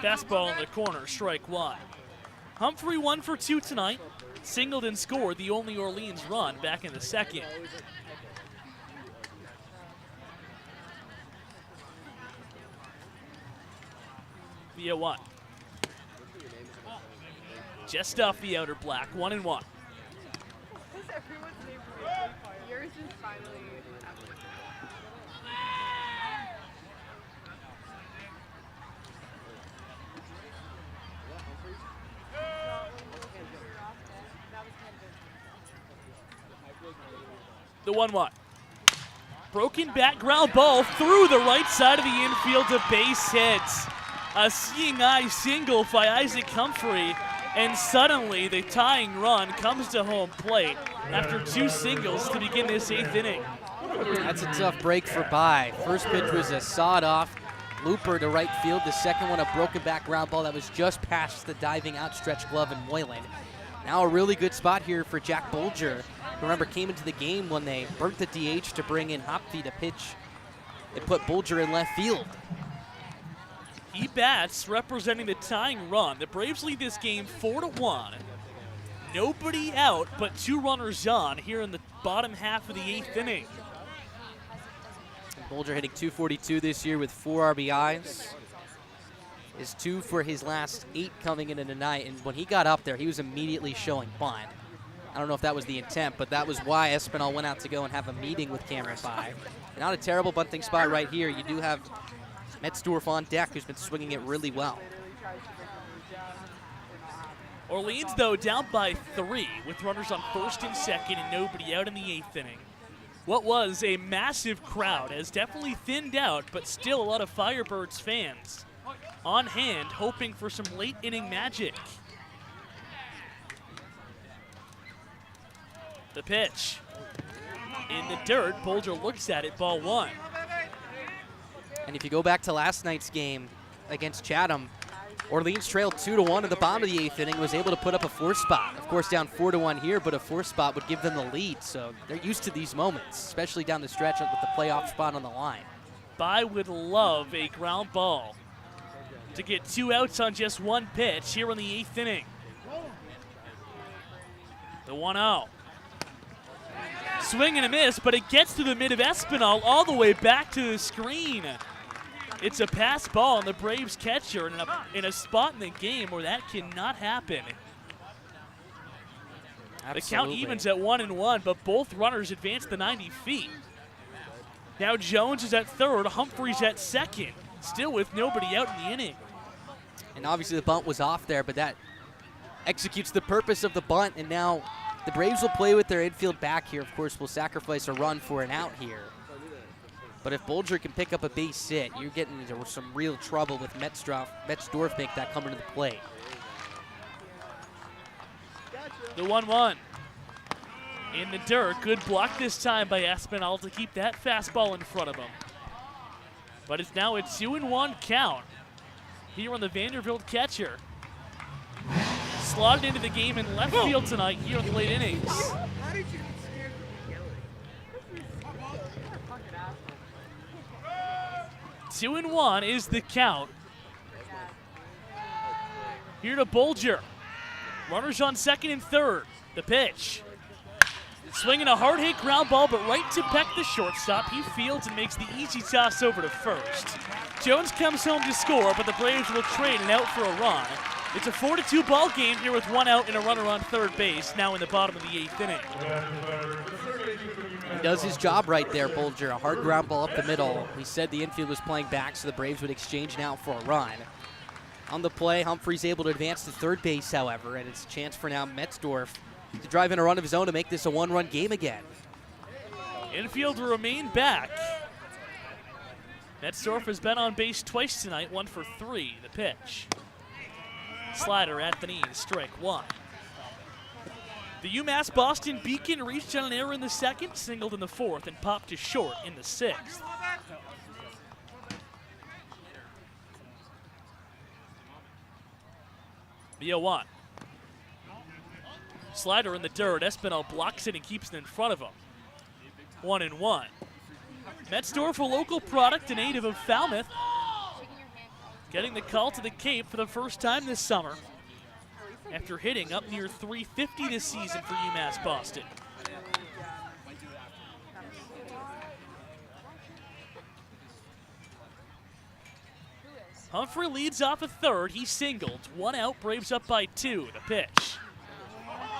Fastball in the corner, strike 1. Humphrey 1 for 2 tonight. Singled and scored the only Orleans run back in the 2nd. Via 1. Just off the outer black, 1-1. Yours is finally. The 1-1. Broken bat ground ball through the right side of the infield to base hits. A seeing eye single by Isaac Humphrey, and suddenly the tying run comes to home plate after 2 singles to begin this 8th inning. That's a tough break for Bai. First pitch was a sawed-off looper to right field. The second one, a broken back ground ball that was just past the diving outstretched glove in Moylan. Now a really good spot here for Jack Bolger. Remember, came into the game when they burnt the DH to bring in Hopfe to pitch. They put Bolger in left field. He bats, representing the tying run. The Braves lead this game 4-1. Nobody out, but 2 runners on here in the bottom half of the 8th inning. Bolger hitting .242 this year with 4 RBIs. Is 2 for his last 8 coming into tonight, and when he got up there, he was immediately showing bunt. I don't know if that was the intent, but that was why Espinal went out to go and have a meeting with Cameron Bai. Not a terrible bunting spot right here. You do have Metzdorf on deck, who's been swinging it really well. Orleans, though, down by 3 with runners on 1st and 2nd and nobody out in the 8th inning. What was a massive crowd has definitely thinned out, but still a lot of Firebirds fans on hand hoping for some late inning magic. The pitch. In the dirt, Bolger looks at it, ball 1. And if you go back to last night's game against Chatham, Orleans trailed 2-1 at the bottom of the 8th inning, was able to put up a 4th spot. Of course, down 4-1 here, but a 4th spot would give them the lead. So they're used to these moments, especially down the stretch with the playoff spot on the line. Bai would love a ground ball to get 2 outs on just 1 pitch here in the 8th inning. The 1-0. Swing and a miss, but it gets to the mid of Espinal all the way back to the screen. It's a pass ball on the Braves catcher in a spot in the game where that cannot happen. Absolutely. The count evens at 1-1, but both runners advance the 90 feet. Now Jones is at 3rd, Humphreys at 2nd, still with nobody out in the inning. And obviously the bunt was off there, but that executes the purpose of the bunt, and now the Braves will play with their infield back here. Of course, will sacrifice a run for an out here. But if Bolger can pick up a base hit, you're getting into some real trouble with Metzdorf make that come into the plate. The 1-1. In the dirt, good block this time by Espinal to keep that fastball in front of him. But it's now a 2-1 count here on the Vanderbilt catcher. Slotted into the game in left field tonight here in the late innings. 2-1 is the count. Here to Bolger. Runners on 2nd and 3rd. The pitch. Swinging a hard-hit ground ball, but right to Peck, the shortstop. He fields and makes the easy toss over to first. Jones comes home to score, but the Braves will trade and out for a run. It's a 4-2 ball game here with one out and a runner on third base, now in the bottom of the 8th inning. He does his job right there, Bolger. A hard ground ball up the middle. He said the infield was playing back, so the Braves would exchange now for a run. On the play, Humphrey's able to advance to third base, however, and it's a chance for now Metzdorf to drive in a run of his own to make this a one-run game again. Infield will remain back. Metzdorf has been on base twice tonight, 1 for 3. The pitch. Slider at the knees, strike one. The UMass Boston Beacon reached on an error in the second, singled in the fourth, and popped to short in the sixth. The 0-1. Slider in the dirt. Espinal blocks it and keeps it in front of him. 1-1. Metzdorf, a local product, a native of Falmouth, getting the call to the Cape for the first time this summer after hitting up near .350 this season for UMass Boston. Humphrey leads off a third. He singled. One out. Braves up by 2. The pitch.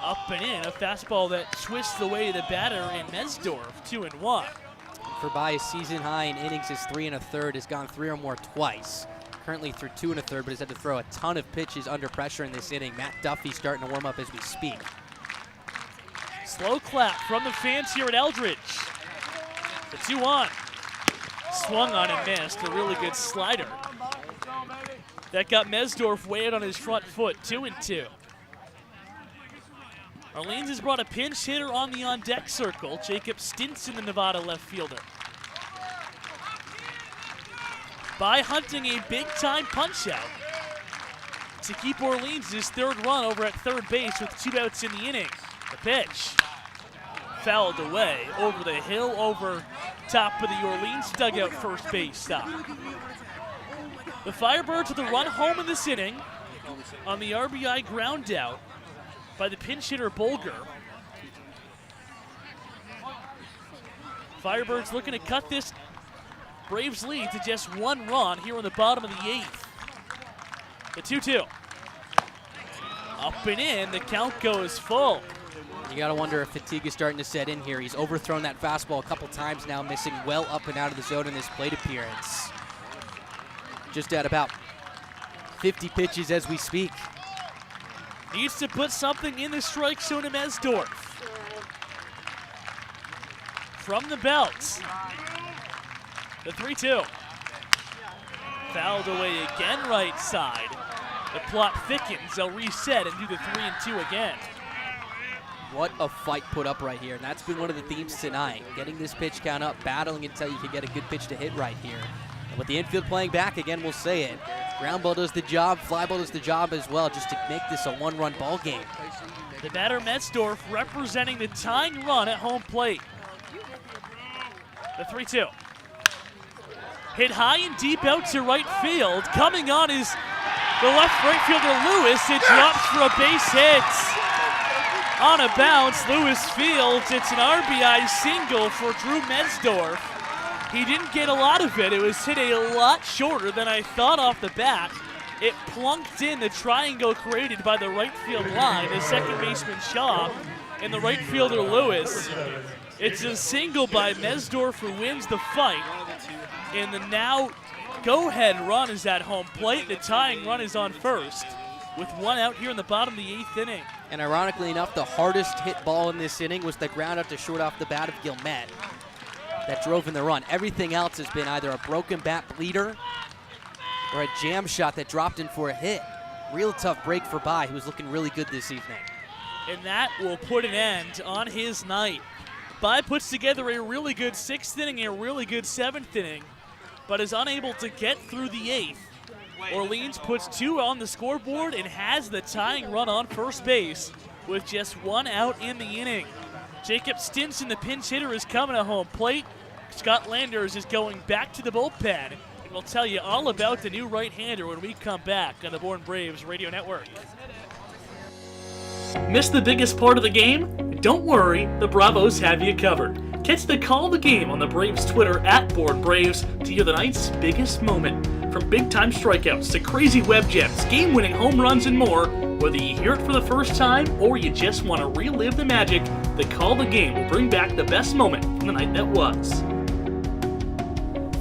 Up and in. A fastball that twists the way of the batter in Metzdorf. 2-1. By his season high in innings is 3 1/3. Has gone 3 or more twice. Currently through 2 1/3, but has had to throw a ton of pitches under pressure in this inning. Matt Duffy starting to warm up as we speak. Slow clap from the fans here at Eldredge. The 2-1. Swung on and missed. A really good slider. That got Metzdorf way out on his front foot. 2-2. Orleans has brought a pinch hitter on the on-deck circle. Jacob Stinson, the Nevada left fielder. By hunting a big-time punch-out to keep Orleans his third run over at third base with 2 outs in the inning. The pitch. Fouled away over the hill, over top of the Orleans dugout first base stop. The Firebirds with a run home in this inning on the RBI ground out by the pinch hitter Bolger. Firebirds looking to cut this Braves lead to just 1 run here in the bottom of the 8th. The 2-2. Up and in, the count goes full. You gotta wonder if fatigue is starting to set in here. He's overthrown that fastball a couple times now, missing well up and out of the zone in this plate appearance. Just at about 50 pitches as we speak. Needs to put something in the strike zone of Metzdorf. From the belt. The 3-2. Fouled away again right side. The plot thickens. They'll reset and do the 3-2 again. What a fight put up right here. And that's been one of the themes tonight. Getting this pitch count up, battling until you can get a good pitch to hit right here. And with the infield playing back, again, we'll say it. Ground ball does the job, fly ball does the job as well, just to make this a 1-run ball game. The batter Metzdorf representing the tying run at home plate. The 3-2. Hit high and deep out to right field. Coming on is the left right fielder Lewis. It drops for a base hit. On a bounce, Lewis fields. It's an RBI single for Drew Metzdorf. He didn't get a lot of it. It was hit a lot shorter than I thought off the bat. It plunked in the triangle created by the right field line, the second baseman Shaw, and the right fielder Lewis. It's a single by Metzdorf who wins the fight. And the now go-ahead run is at home plate. The tying run is on first with 1 out here in the bottom of the 8th inning. And ironically enough, the hardest hit ball in this inning was the ground out to short off the bat of Gilmet that drove in the run. Everything else has been either a broken bat bleeder or a jam shot that dropped in for a hit. Real tough break for Bai, who was looking really good this evening. And that will put an end on his night. Bai puts together a really good 6th inning and a really good 7th inning, but is unable to get through the 8th. Orleans puts 2 on the scoreboard and has the tying run on first base with just 1 out in the inning. Jacob Stinson, the pinch hitter, is coming to home plate. Scott Landers is going back to the bullpen. And we'll tell you all about the new right-hander when we come back on the Born Braves Radio Network. Missed the biggest part of the game? Don't worry, the Bravos have you covered. Catch the call of the game on the Braves Twitter @BoardBraves to hear the night's biggest moment. From big-time strikeouts to crazy web gems, game-winning home runs, and more, whether you hear it for the first time or you just want to relive the magic, the call of the game will bring back the best moment from the night that was.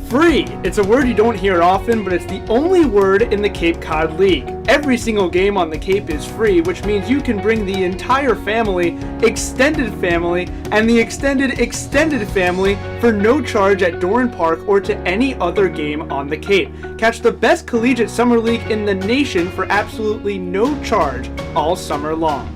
Free! It's a word you don't hear often, but it's the only word in the Cape Cod League. Every single game on the Cape is free, which means you can bring the entire family, extended family, and the extended family for no charge at Doran Park or to any other game on the Cape. Catch the best collegiate summer league in the nation for absolutely no charge all summer long.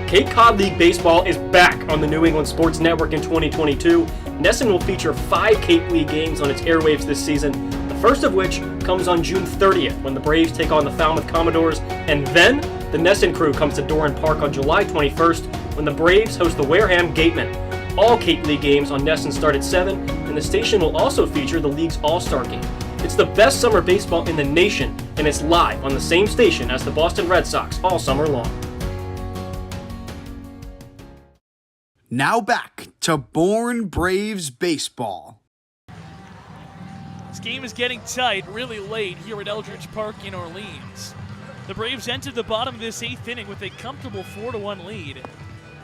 Cape Cod League Baseball is back on the New England Sports Network in 2022. NESN will feature 5 Cape League games on its airwaves this season, the first of which comes on June 30th when the Braves take on the Falmouth Commodores, and then the NESN crew comes to Doran Park on July 21st when the Braves host the Wareham Gatemen. All Cape League games on NESN start at 7, and the station will also feature the league's All-Star Game. It's the best summer baseball in the nation, and it's live on the same station as the Boston Red Sox all summer long. Now back to Bourne Braves baseball. This game is getting tight really late here at Eldredge Park in Orleans. The Braves entered the bottom of this 8th inning with a comfortable 4-1 lead.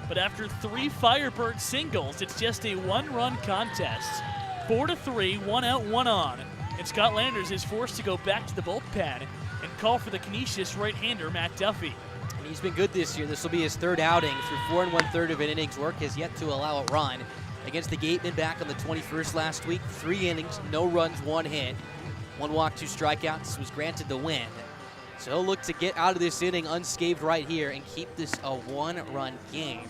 But after 3 Firebird singles, it's just a 1-run contest. 4-3, 1 out, 1 on. And Scott Landers is forced to go back to the bullpen and call for the Canisius right-hander Matt Duffy. And he's been good this year. This will be his 3rd outing through 4 1/3 of an innings. Work has yet to allow a run. Against the Gatemen back on the 21st last week, 3 innings, no runs, 1 hit. 1 walk, 2 strikeouts, was granted the win. So he'll look to get out of this inning unscathed right here and keep this a 1-run game.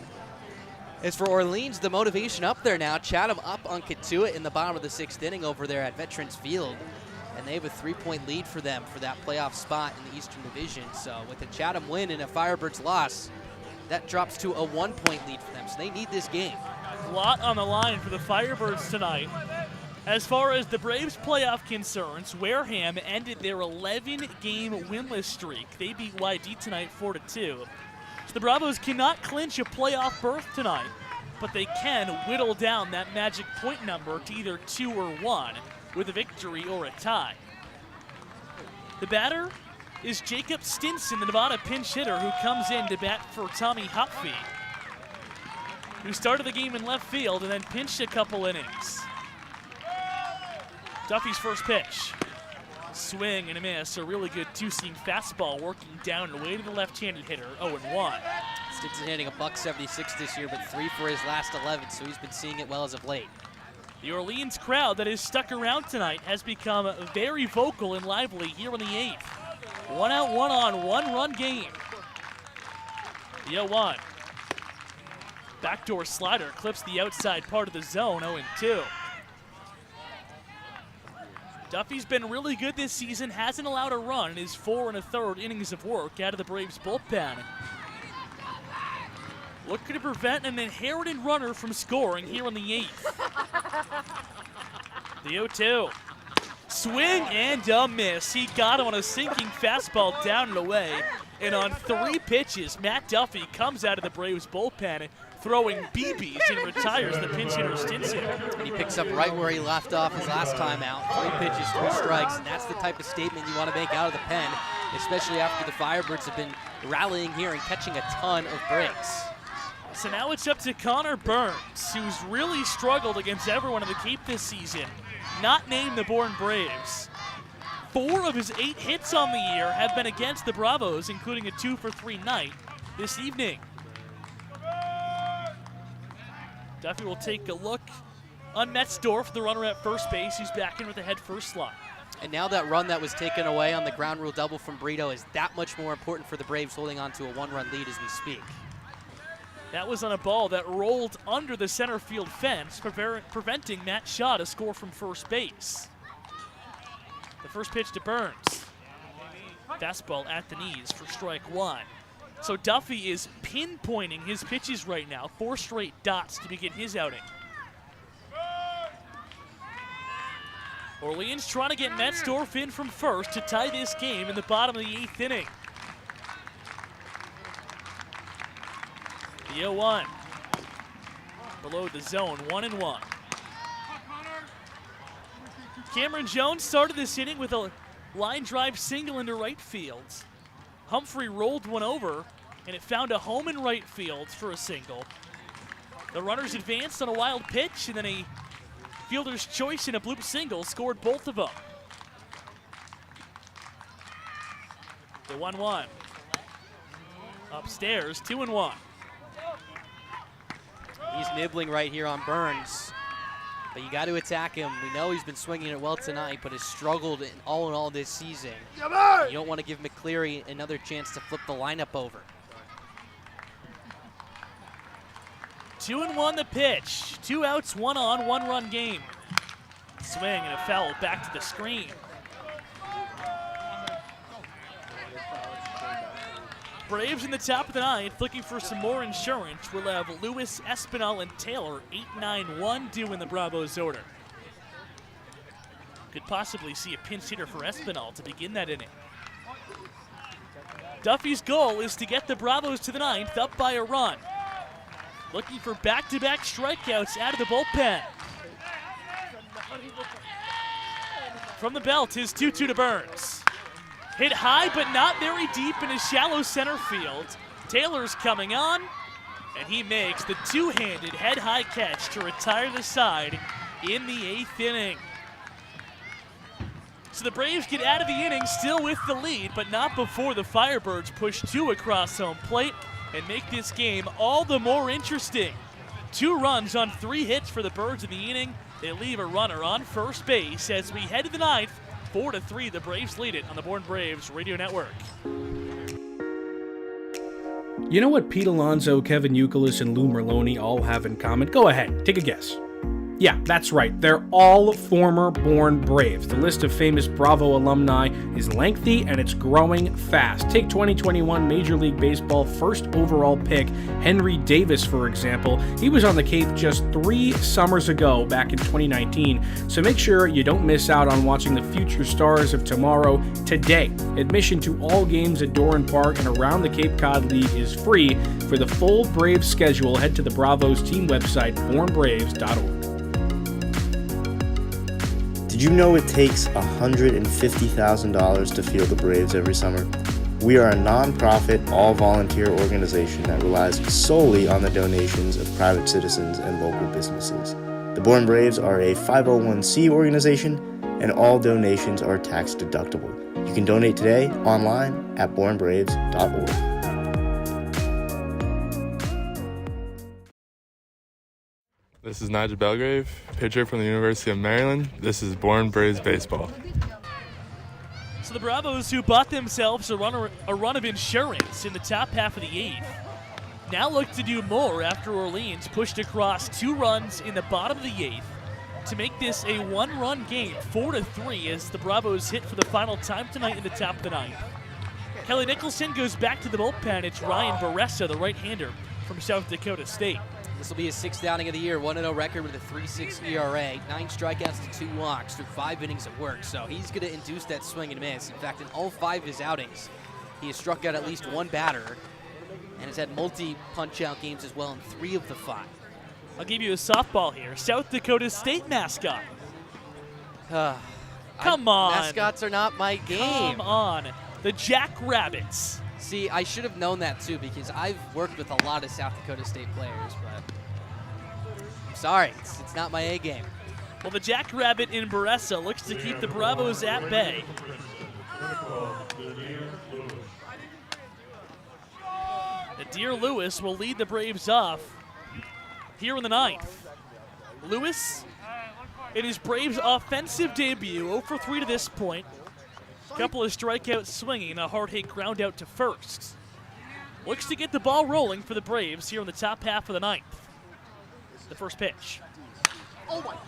As for Orleans, the motivation up there now. Chatham up on Katuitt in the bottom of the 6th inning over there at Veterans Field. And they have a 3-point lead for them for that playoff spot in the Eastern Division. So with a Chatham win and a Firebirds loss, that drops to a 1-point lead for them. So they need this game. A lot on the line for the Firebirds tonight. As far as the Braves playoff concerns, Wareham ended their 11-game winless streak. They beat YD tonight 4-2. So the Bravos cannot clinch a playoff berth tonight, but they can whittle down that magic point number to either 2 or 1 with a victory or a tie. The batter is Jacob Stinson, the Nevada pinch hitter, who comes in to bat for Tommy Hupfy, who started the game in left field and then pinched a couple innings. Duffy's first pitch. Swing and a miss. A really good 2-seam fastball working down and away to the left-handed hitter, 0-1. Stinson hitting a $176 this year, but 3 for his last 11, so he's been seeing it well as of late. The Orleans crowd that is stuck around tonight has become very vocal and lively here in the 8th. 1 out, 1 on, 1-run game. The 0-1. Backdoor slider clips the outside part of the zone, 0-2. Duffy's been really good this season, hasn't allowed a run in his 4 1/3 innings of work out of the Braves bullpen. Looking to prevent an inherited runner from scoring here in the 8th. The 0-2. Swing and a miss. He got him on a sinking fastball down and away. And on 3 pitches, Matt Duffy comes out of the Braves bullpen throwing BBs and retires the pinch hitter Stinson. And he picks up right where he left off his last time out. 3 pitches, 3 strikes, and that's the type of statement you want to make out of the pen, especially after the Firebirds have been rallying here and catching a ton of breaks. So now it's up to Connor Burns, who's really struggled against everyone in the Cape this season, not named the Bourne Braves. 4 of his 8 hits on the year have been against the Bravos, including a 2-for-3 night this evening. Duffy will take a look on Metzdorf, the runner at first base. He's back in with a head-first slot. And now that run that was taken away on the ground rule double from Brito is that much more important for the Braves, holding on to a 1-run lead as we speak. That was on a ball that rolled under the center field fence, preventing Matt Shaw to score from first base. The first pitch to Burns. Fastball at the knees for strike 1. So Duffy is pinpointing his pitches right now, 4 straight dots to begin his outing. Orleans trying to get Metzdorf in from first to tie this game in the bottom of the 8th inning. The 0-1. Below the zone, 1-1. Cameron Jones started this inning with a line drive single into right field. Humphrey rolled one over, and it found a home in right field for a single. The runners advanced on a wild pitch, and then a fielder's choice and a bloop single scored both of them. The 1-1. Upstairs, 2-1. He's nibbling right here on Burns, but you got to attack him. We know he's been swinging it well tonight, but has struggled in all this season. You don't want to give McCleary another chance to flip the lineup over. 2-1 the pitch. 2 outs, 1 on, 1-run game. Swing and a foul back to the screen. Braves in the top of the ninth, looking for some more insurance. We'll have Lewis, Espinal, and Taylor 8-9-1 due in the Bravos order. Could possibly see a pinch hitter for Espinal to begin that inning. Duffy's goal is to get the Bravos to the ninth, up by a run. Looking for back-to-back strikeouts out of the bullpen. From the belt, his 2-2 to Burns. Hit high, but not very deep in a shallow center field. Taylor's coming on, and he makes the two-handed head-high catch to retire the side in the 8th inning. So the Braves get out of the inning still with the lead, but not before the Firebirds push 2 across home plate and make this game all the more interesting. 2 runs on 3 hits for the Birds in the inning. They leave a runner on first base as we head to the 9th. 4-3, the Braves lead it on the Born Braves Radio Network. You know what Pete Alonso, Kevin Youkilis, and Lou Merloni all have in common? Go ahead, take a guess. Yeah, that's right. They're all former Born Braves. The list of famous Bravo alumni is lengthy and it's growing fast. Take 2021 Major League Baseball first overall pick, Henry Davis, for example. He was on the Cape just 3 summers ago, back in 2019. So make sure you don't miss out on watching the future stars of tomorrow today. Admission to all games at Doran Park and around the Cape Cod League is free. For the full Braves schedule, head to the Bravos team website, bornbraves.org. Did you know it takes $150,000 to field the Braves every summer? We are a non-profit, all-volunteer organization that relies solely on the donations of private citizens and local businesses. The Born Braves are a 501c organization, and all donations are tax deductible. You can donate today online at bornbraves.org. This is Nigel Belgrave, pitcher from the University of Maryland. This is Born Braves Baseball. So the Bravos, who bought themselves a run of insurance in the top half of the 8th, now look to do more after Orleans pushed across 2 runs in the bottom of the 8th to make this a 1-run game, 4-3, as the Bravos hit for the final time tonight in the top of the 9th. Kelly Nicholson goes back to the bullpen. It's Ryan Baressa, the right-hander from South Dakota State. This will be his 6th outing of the year, 1-0 record with a 3.6 ERA, 9 strikeouts to 2 walks through 5 innings of work. So he's going to induce that swing and miss. In fact, in all 5 of his outings, he has struck out at least 1 batter and has had multi-punch-out games as well in 3 of the 5. I'll give you a softball here. South Dakota State mascot. Come on. Mascots are not my game. Come on. The Jackrabbits. See, I should have known that too because I've worked with a lot of South Dakota State players, but I'm sorry, it's not my A game. Well, the Jackrabbit in Baressa looks to keep the Bravos at bay. Dear Lewis will lead the Braves off here in the 9th. Lewis, in his Braves offensive debut, 0 for 3 to this point. Couple of strikeouts swinging, a hard hit ground out to first. Looks to get the ball rolling for the Braves here in the top half of the 9th. The first pitch.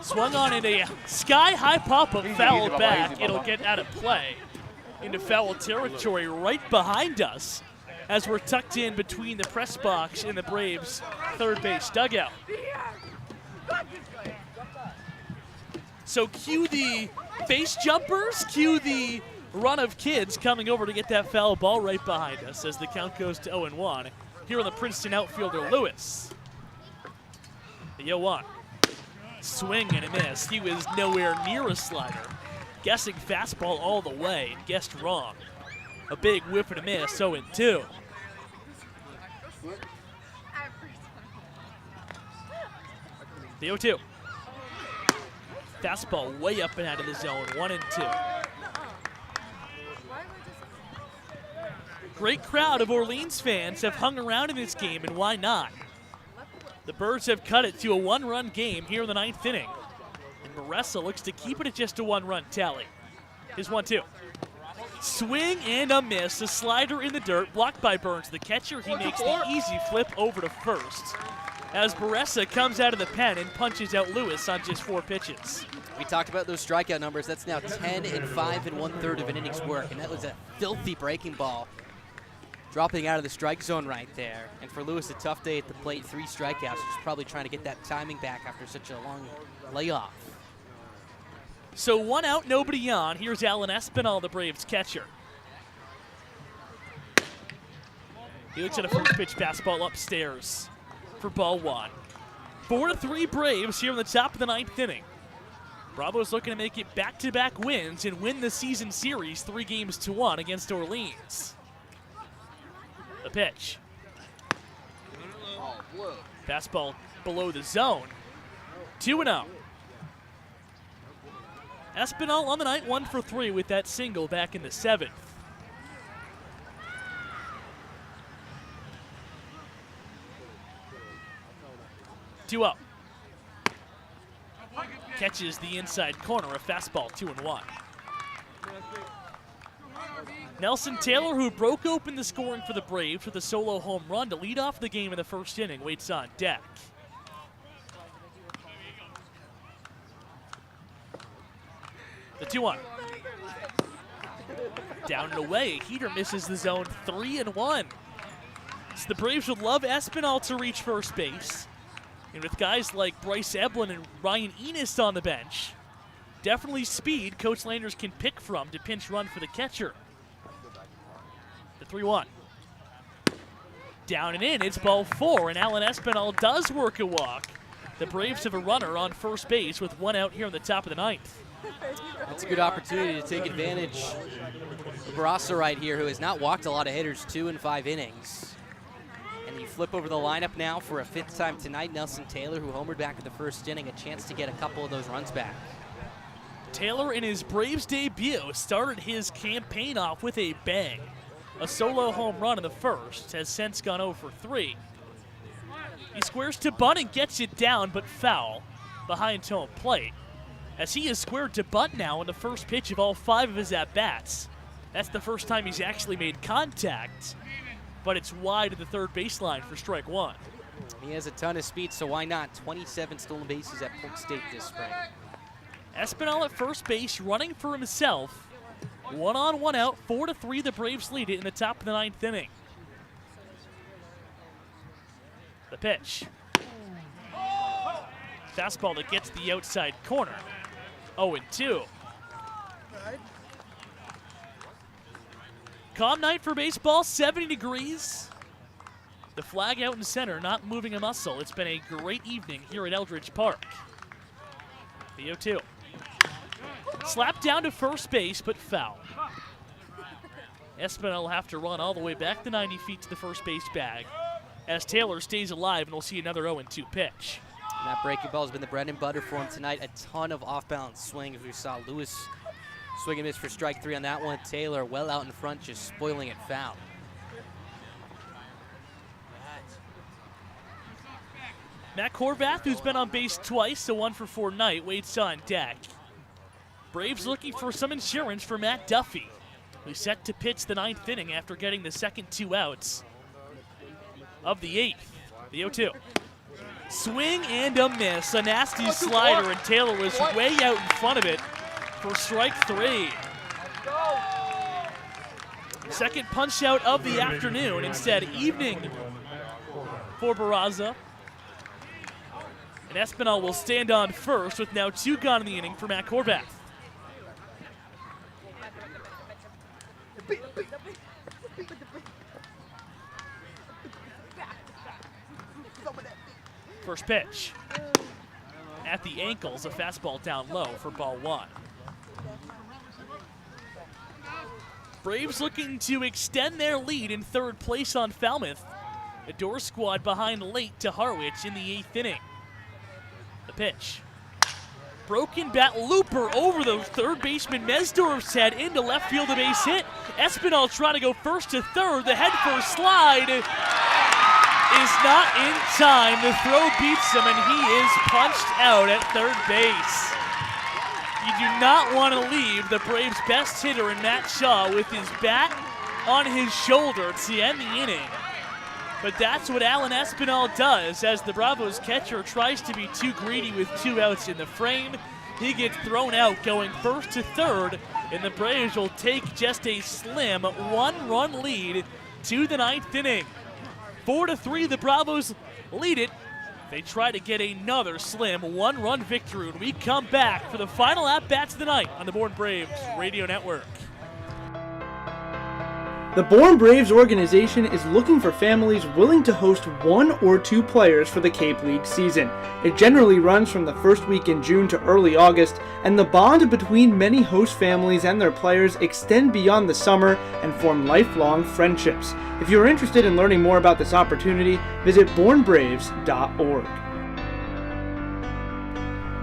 Swung on in a sky-high pop-up, foul back. It'll get out of play into foul territory right behind us as we're tucked in between the press box and the Braves' third base dugout. So cue the face jumpers, cue the run of kids coming over to get that foul ball right behind us as the count goes to 0-1. here on the Princeton outfielder, Lewis. The 0-1. Swing and a miss. He was nowhere near a slider. Guessing fastball all the way and guessed wrong. A big whiff and a miss, 0-2. The 0-2. Fastball way up and out of the zone, 1-2. Great crowd of Orleans fans have hung around in this game, and why not? The Birds have cut it to a one-run game here in the 9th inning. And Baressa looks to keep it at just a one-run tally. His 1-2. Swing and a miss. A slider in the dirt, blocked by Burns. The catcher, he makes the easy flip over to first, as Baressa comes out of the pen and punches out Lewis on just 4 pitches. We talked about those strikeout numbers. That's now 10 and 5 and 1/3 of an inning's work, and that was a filthy breaking ball, dropping out of the strike zone right there. And for Lewis, a tough day at the plate, 3 strikeouts. He's probably trying to get that timing back after such a long layoff. So 1 out, nobody on. Here's Alan Espinal, the Braves catcher. He looks at a first pitch fastball upstairs for ball 1. 4-3 Braves here in the top of the 9th inning. Bravo's looking to make it back-to-back wins and win the season series 3-1 against Orleans. The pitch. Fastball below the zone. 2-0. Espinal on the night, 1 for 3 with that single back in the 7th. Two up. Catches the inside corner, a fastball, 2-1. Nelson Taylor, who broke open the scoring for the Braves with a solo home run to lead off the game in the 1st inning, waits on deck. The 2-1. Down and away. Heater misses the zone, 3-1. So the Braves would love Espinal to reach first base. And with guys like Bryce Eblin and Ryan Enos on the bench, definitely speed Coach Landers can pick from to pinch run for the catcher. The 3-1. Down and in, it's ball 4, and Alan Espinal does work a walk. The Braves have a runner on first base with 1 out here in the top of the 9th. That's a good opportunity to take advantage of Barassa right here, who has not walked a lot of hitters, 2 and 5 innings. And you flip over the lineup now for a 5th time tonight. Nelson Taylor, who homered back in the 1st inning, a chance to get a couple of those runs back. Taylor, in his Braves debut, started his campaign off with a bang. A solo home run in the 1st, has since gone 0 for 3. He squares to bunt and gets it down, but foul behind home plate, as he is squared to bunt now in the first pitch of all 5 of his at-bats. That's the first time he's actually made contact, but it's wide at the 3rd baseline for strike 1. He has a ton of speed, so why not? 27 stolen bases at Polk State this spring. Espinal at first base, running for himself. 1 on, 1 out, 4-3 the Braves lead it in the top of the 9th inning. The pitch. Fastball that gets the outside corner. 0-2. Calm night for baseball, 70 degrees. The flag out in center, not moving a muscle. It's been a great evening here at Eldredge Park. The 0-2. Slapped down to first base, but foul. Espinal will have to run all the way back the 90 feet to the first base bag, as Taylor stays alive, and we'll see another 0-2 pitch. And that breaking ball has been the bread and butter for him tonight. A ton of off-balance swings. We saw Lewis swing and miss for strike 3 on that one. Taylor well out in front, just spoiling it foul. Matt Horvath, who's been on base twice, a 1 for 4 night, waits on deck. Braves looking for some insurance for Matt Duffy, who's set to pitch the 9th inning after getting the second 2 outs of the 8th. The 0-2. Swing and a miss. A nasty slider, and Taylor was way out in front of it for strike 3. Second punch out of the afternoon, instead evening for Barraza. And Espinal will stand on first with now 2 gone in the inning for Matt Horvath. First pitch. At the ankles, a fastball down low for ball 1. Braves looking to extend their lead in third place on Falmouth. The Door squad behind late to Harwich in the 8th inning. The pitch. Broken bat looper over the third baseman Mesdorf's head into left field, a base hit. Espinal trying to go first to third. The head first slide is not in time. The throw beats him, and he is punched out at third base. You do not want to leave the Braves' best hitter in Matt Shaw with his bat on his shoulder to end the inning. But that's what Alan Espinal does as the Bravos catcher tries to be too greedy with 2 outs in the frame. He gets thrown out going first to third, and the Braves will take just a slim 1-run lead to the 9th inning. 4-3, the Bravos lead it. They try to get another slim 1-run victory when we come back for the final at-bats of the night on the Born Braves Radio Network. The Born Braves organization is looking for families willing to host 1 or 2 players for the Cape League season. It generally runs from the first week in June to early August, and the bond between many host families and their players extend beyond the summer and form lifelong friendships. If you're interested in learning more about this opportunity, visit bornbraves.org.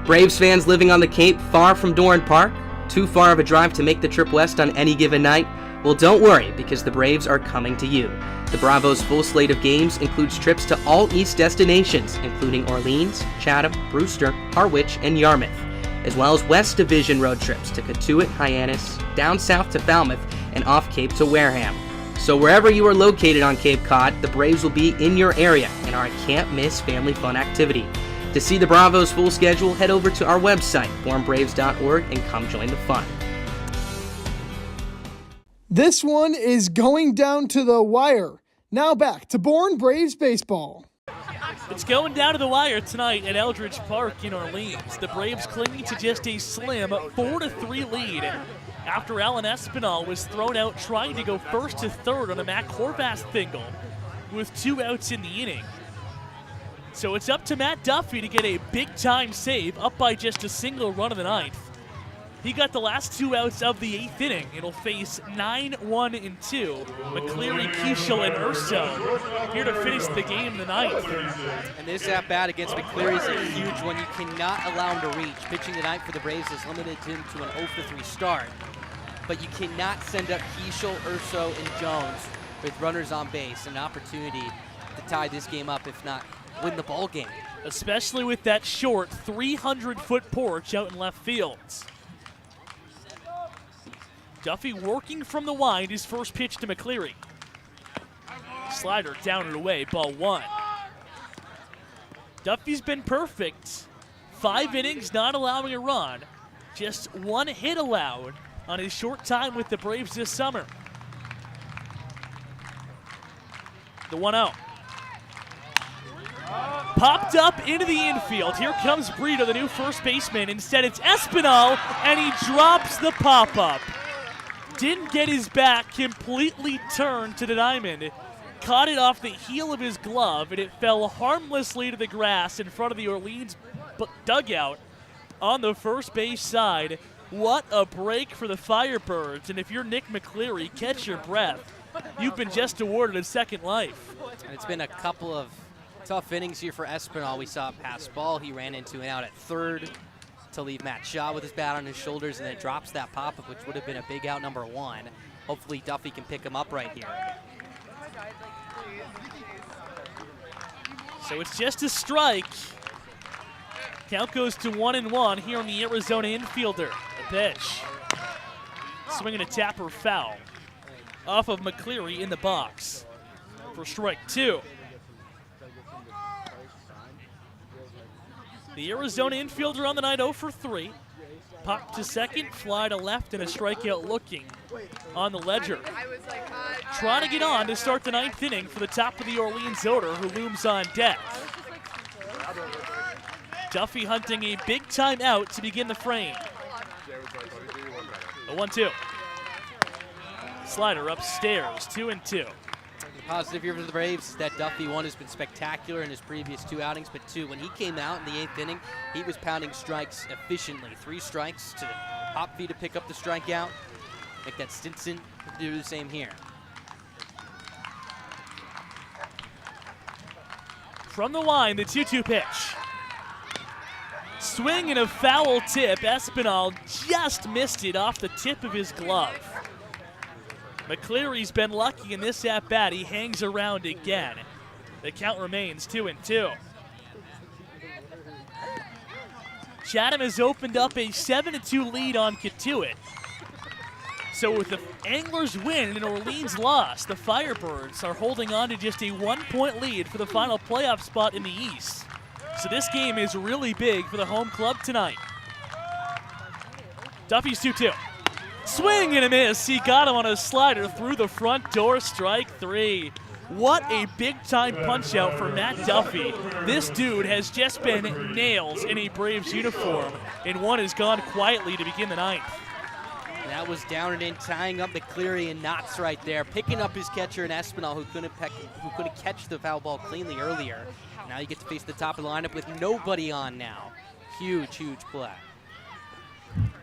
Braves fans living on the Cape far from Doran Park? Too far of a drive to make the trip west on any given night? Well, don't worry, because the Braves are coming to you. The Bravos' full slate of games includes trips to all East destinations, including Orleans, Chatham, Brewster, Harwich, and Yarmouth, as well as West Division road trips to Cotuit, Hyannis, down south to Falmouth, and off Cape to Wareham. So wherever you are located on Cape Cod, the Braves will be in your area and are a can't-miss family fun activity. To see the Bravos' full schedule, head over to our website, bornbraves.org, and come join the fun. This one is going down to the wire. Now back to Born Braves baseball. It's going down to the wire tonight at Eldredge Park in Orleans. The Braves clinging to just a slim 4-3 lead after Alan Espinal was thrown out trying to go first to third on a Matt Horvath single with 2 outs in the inning. So it's up to Matt Duffy to get a big-time save up by just a single run of the 9th. He got the last 2 outs of the 8th inning. It'll face 9-1 and 2. McCleary, Keishel, and Urso here to finish the game in the 9th. And this at-bat against McCleary is a huge one. You cannot allow him to reach. Pitching tonight for the Braves has limited him to an 0-3 start. But you cannot send up Keishel, Urso, and Jones with runners on base. An opportunity to tie this game up, if not win the ball game. Especially with that short 300-foot porch out in left field. Duffy working from the wind, his first pitch to McCleary. Slider down and away, ball 1. Duffy's been perfect. 5 innings, not allowing a run. Just 1 hit allowed on his short time with the Braves this summer. The 1-0. Popped up into the infield. Here comes Brito, the new first baseman. Instead, it's Espinal, and he drops the pop-up. Didn't get his back, completely turned to the diamond. Caught it off the heel of his glove, and it fell harmlessly to the grass in front of the Orleans dugout on the first base side. What a break for the Firebirds. And if you're Nick McCleary, catch your breath. You've been just awarded a second life. And it's been a couple of tough innings here for Espinal. We saw a pass ball. He ran into an out at third to leave Matt Shaw with his bat on his shoulders, and then drops that pop-up, which would have been a big out number 1. Hopefully Duffy can pick him up right here. So it's just a strike. Count goes to 1-1 here on the Arizona infielder. The pitch. Swinging a tapper foul off of McCleary in the box for strike 2. The Arizona infielder on the night 0 for 3. Pop to second, fly to left, and a strikeout looking on the ledger. Trying to get on to start the 9th inning for the top of the Orleans order, who looms on deck. Duffy hunting a big time out to begin the frame. The 1-2. Slider upstairs, 2-2. The positive here for the Braves is that Duffy, one, has been spectacular in his previous 2 outings, but 2, when he came out in the 8th inning, he was pounding strikes efficiently. 3 strikes to Hopfy to pick up the strikeout. Make that Stinson do the same here. From the line, the 2-2 pitch. Swing and a foul tip. Espinal just missed it off the tip of his glove. McCleary's been lucky in this at-bat. He hangs around again. The count remains 2-2. Chatham has opened up a 7-2 lead on Katuitt. So with the Anglers win and Orleans loss, the Firebirds are holding on to just a 1-point lead for the final playoff spot in the East. So this game is really big for the home club tonight. Duffy's 2-2. Swing and a miss. He got him on a slider through the front door, strike 3. What a big-time punch-out for Matt Duffy. This dude has just been nails in a Braves uniform, and one has gone quietly to begin the 9th. That was down and in, tying up McCleary and Knotts right there, picking up his catcher in Espinal, who couldn't catch the foul ball cleanly earlier. Now you get to face the top of the lineup with nobody on now. Huge, huge play.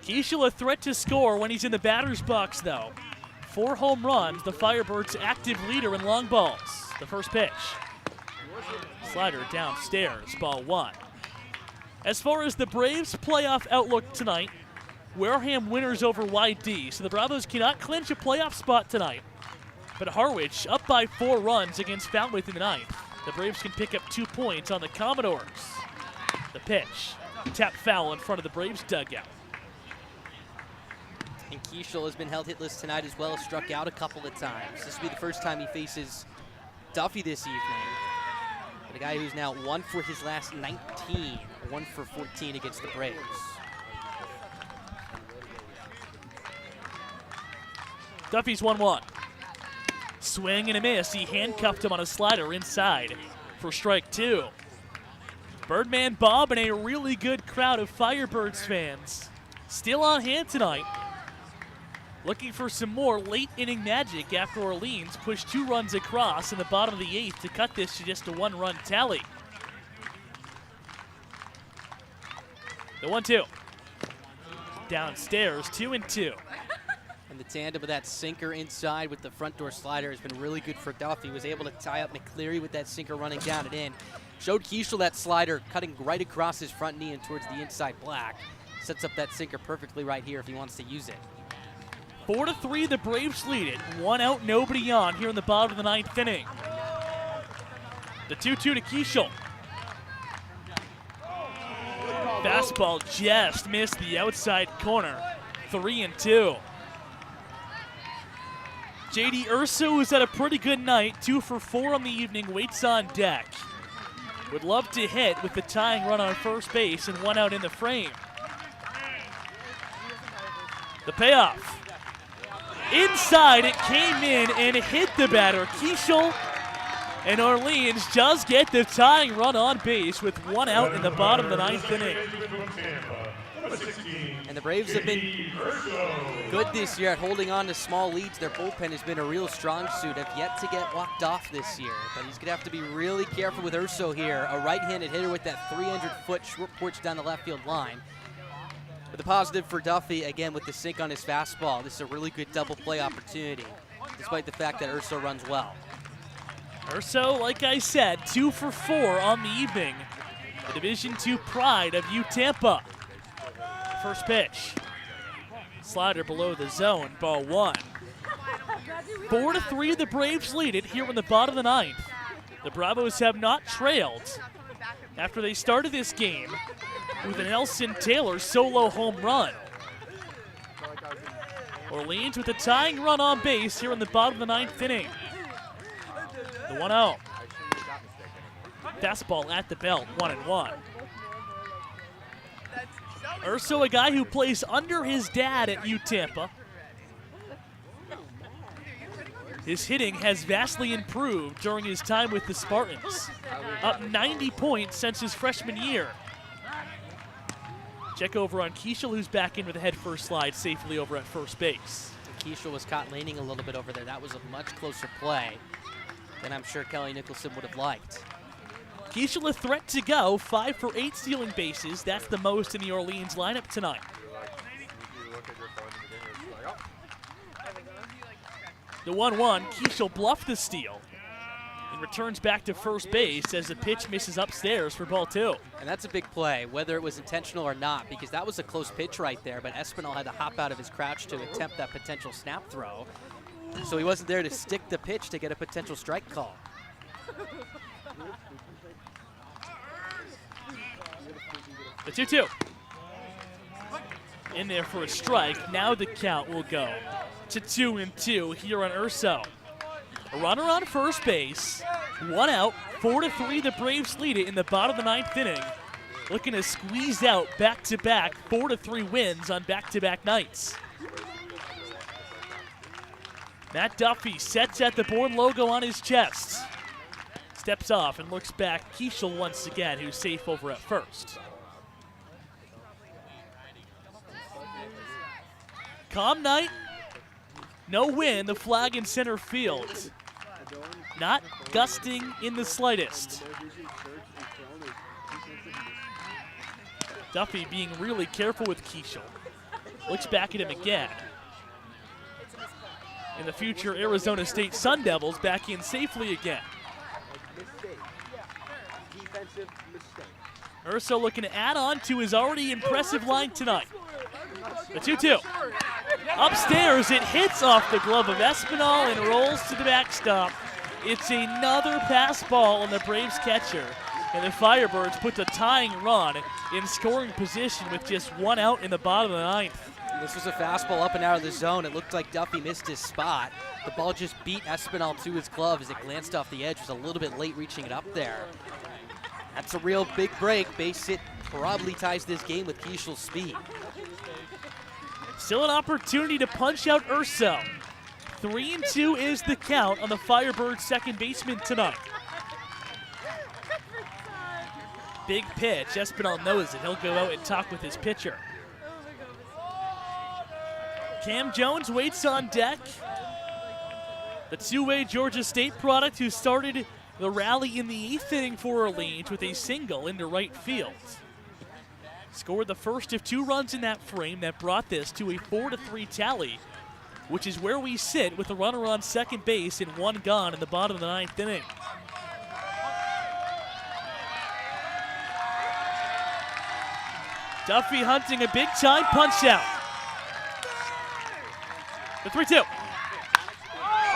Keishel a threat to score when he's in the batter's box, though. 4 home runs, the Firebirds' active leader in long balls. The first pitch. Slider downstairs, ball 1. As far as the Braves' playoff outlook tonight, Wareham winners over YD, so the Bravos cannot clinch a playoff spot tonight. But Harwich up by 4 runs against Falmouth in the 9th. The Braves can pick up 2 points on the Commodores. The pitch. Tap foul in front of the Braves dugout. And Keishel has been held hitless tonight as well, struck out a couple of times. This will be the first time he faces Duffy this evening. The guy who's now 1 for his last 19, 1 for 14 against the Braves. Duffy's 1-1. Swing and a miss. He handcuffed him on a slider inside for strike 2. Birdman Bob and a really good crowd of Firebirds fans still on hand tonight, looking for some more late inning magic after Orleans pushed 2 runs across in the bottom of the 8th to cut this to just a 1-run tally. The 1-2. Downstairs, 2-2. And the tandem of that sinker inside with the front door slider has been really good for Duffy. He was able to tie up McCleary with that sinker running down and in. Showed Keishel that slider cutting right across his front knee and towards the inside black. Sets up that sinker perfectly right here if he wants to use it. 4-3, the Braves lead it. 1 out, nobody on here in the bottom of the 9th inning. The 2-2 to Keishel. Fastball just missed the outside corner. 3-2. JD Urso, who's had a pretty good night, 2 for 4 on the evening, waits on deck. Would love to hit with the tying run on first base and 1 out in the frame. The payoff. Inside, it came in and hit the batter. Keishel, and Orleans just get the tying run on base with 1 out in the bottom of the 9th inning. And the Braves have been good this year at holding on to small leads. Their bullpen has been a real strong suit. Have yet to get walked off this year, but he's going to have to be really careful with Urso here. A right-handed hitter with that 300-foot short porch down the left field line. But the positive for Duffy, again, with the sink on his fastball, this is a really good double play opportunity, despite the fact that Urso runs well. Urso, like I said, 2 for 4 on the evening. The Division II pride of UTampa. First pitch. Slider below the zone, ball 1. 4-3, the Braves lead it here in the bottom of the 9th. The Bravos have not trailed after they started this game with an Nelson Taylor solo home run. Orleans with a tying run on base here in the bottom of the 9th inning. The 1-0. Fastball at the belt, 1-1. Urso, a guy who plays under his dad at UTampa. His hitting has vastly improved during his time with the Spartans. Up 90 points since his freshman year. Check over on Keishel, who's back in with a head-first slide safely over at first base. Keishel was caught leaning a little bit over there. That was a much closer play. than I'm sure Kelly Nicholson would have liked. Kiesel a threat to go, 5 for 8 stealing bases. That's the most in the Orleans lineup tonight. The 1-1, Kiesel bluffed the steal and returns back to first base as the pitch misses upstairs for ball 2. And that's a big play, whether it was intentional or not, because that was a close pitch right there, but Espinal had to hop out of his crouch to attempt that potential snap throw. So he wasn't there to stick the pitch to get a potential strike call. The 2-2. In there for a strike. Now the count will go to 2-2 here on Urso. A runner on first base. 1 out. 4-3 the Braves lead it in the bottom of the 9th inning. Looking to squeeze out back-to-back 4-3 wins on back-to-back nights. Matt Duffy sets at the Bourne logo on his chest. Steps off and looks back. Kiesel once again, who's safe over at first. Calm night. No wind. The flag in center field. Not gusting in the slightest. Duffy being really careful with Kiesel. Looks back at him again. And the future Arizona State Sun Devils back in safely again. Urso looking to add on to his already impressive line tonight. The 2-2. Upstairs, it hits off the glove of Espinal and rolls to the backstop. It's another pass ball on the Braves catcher. And the Firebirds put the tying run in scoring position with just 1 out in the bottom of the 9th. This was a fastball up and out of the zone. It looked like Duffy missed his spot. The ball just beat Espinal to his glove as it glanced off the edge. It was a little bit late reaching it up there. That's a real big break. Base hit probably ties this game with Kiesel's speed. Still an opportunity to punch out Urso. 3-2 is the count on the Firebirds second baseman tonight. Big pitch. Espinal knows it. He'll go out and talk with his pitcher. Cam Jones waits on deck. The two-way Georgia State product who started the rally in the 8th inning for Orleans with a single into right field. Scored the first of 2 runs in that frame that brought this to a 4-3 tally, which is where we sit with a runner on second base and 1 gone in the bottom of the 9th inning. Duffy hunting a big-time punch-out. The 3-2.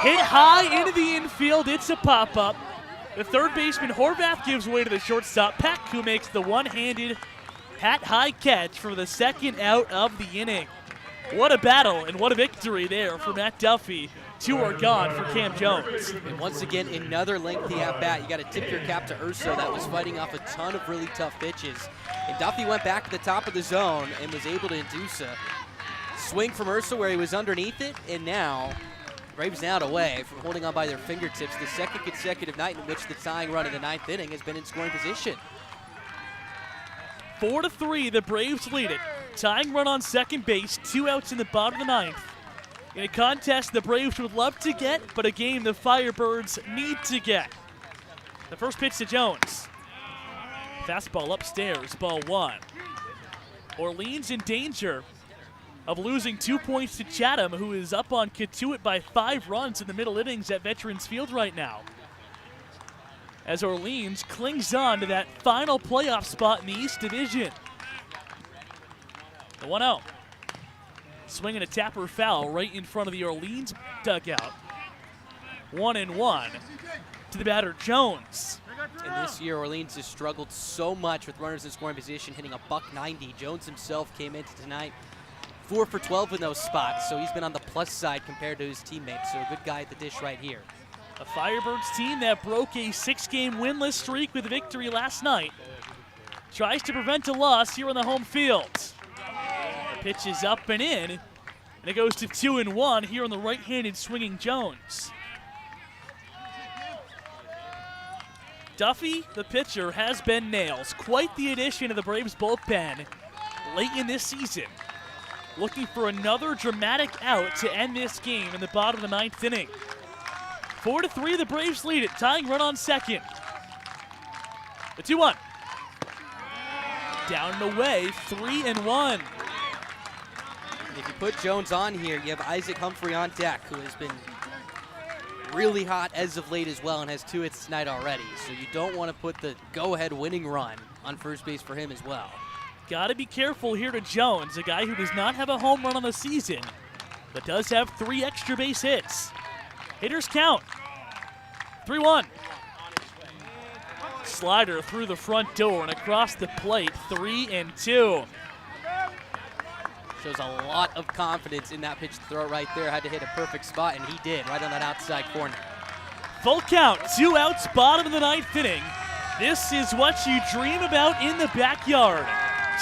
Hit high into the infield. It's a pop-up. The third baseman, Horvath, gives way to the shortstop, Peck, who makes the one-handed hat-high catch for the second out of the inning. What a battle and what a victory there for Matt Duffy. 2 are gone for Cam Jones. And once again, another lengthy at-bat. You got to tip your cap to Urso. That was fighting off a ton of really tough pitches. And Duffy went back to the top of the zone and was able to induce a swing from Urso where he was underneath it. And now, Braves now away from holding on by their fingertips. The second consecutive night in which the tying run in the 9th inning has been in scoring position. 4-3, the Braves lead it. Tying run on second base, 2 outs in the bottom of the 9th. In a contest the Braves would love to get, but a game the Firebirds need to get. The first pitch to Jones. Fastball upstairs, ball 1. Orleans in danger of losing 2 points to Chatham, who is up on Katuitt by 5 runs in the middle innings at Veterans Field right now. As Orleans clings on to that final playoff spot in the East Division. The 1-0. Swinging a tapper foul right in front of the Orleans dugout. 1-1 to the batter, Jones. And this year, Orleans has struggled so much with runners in scoring position, hitting a .190. Jones himself came into tonight 4 for 12 in those spots, so he's been on the plus side compared to his teammates. So a good guy at the dish right here. A Firebirds team that broke a 6-game winless streak with a victory last night tries to prevent a loss here on the home field. The pitch is up and in, and it goes to 2-1 here on the right-handed swinging Jones. Duffy, the pitcher, has been nails. Quite the addition to the Braves bullpen late in this season. Looking for another dramatic out to end this game in the bottom of the 9th inning. 4-3, the Braves lead it. Tying run on second. The 2-1. Down and away, 3-1. If you put Jones on here, you have Isaac Humphrey on deck, who has been really hot as of late as well and has 2 hits tonight already. So you don't want to put the go-ahead winning run on first base for him as well. Got to be careful here to Jones, a guy who does not have a home run on the season, but does have 3 extra base hits. Hitters count. 3-1. Slider through the front door and across the plate, 3-2. Shows a lot of confidence in that pitch to throw right there. Had to hit a perfect spot, and he did, right on that outside corner. Full count, 2 outs, bottom of the 9th inning. This is what you dream about in the backyard.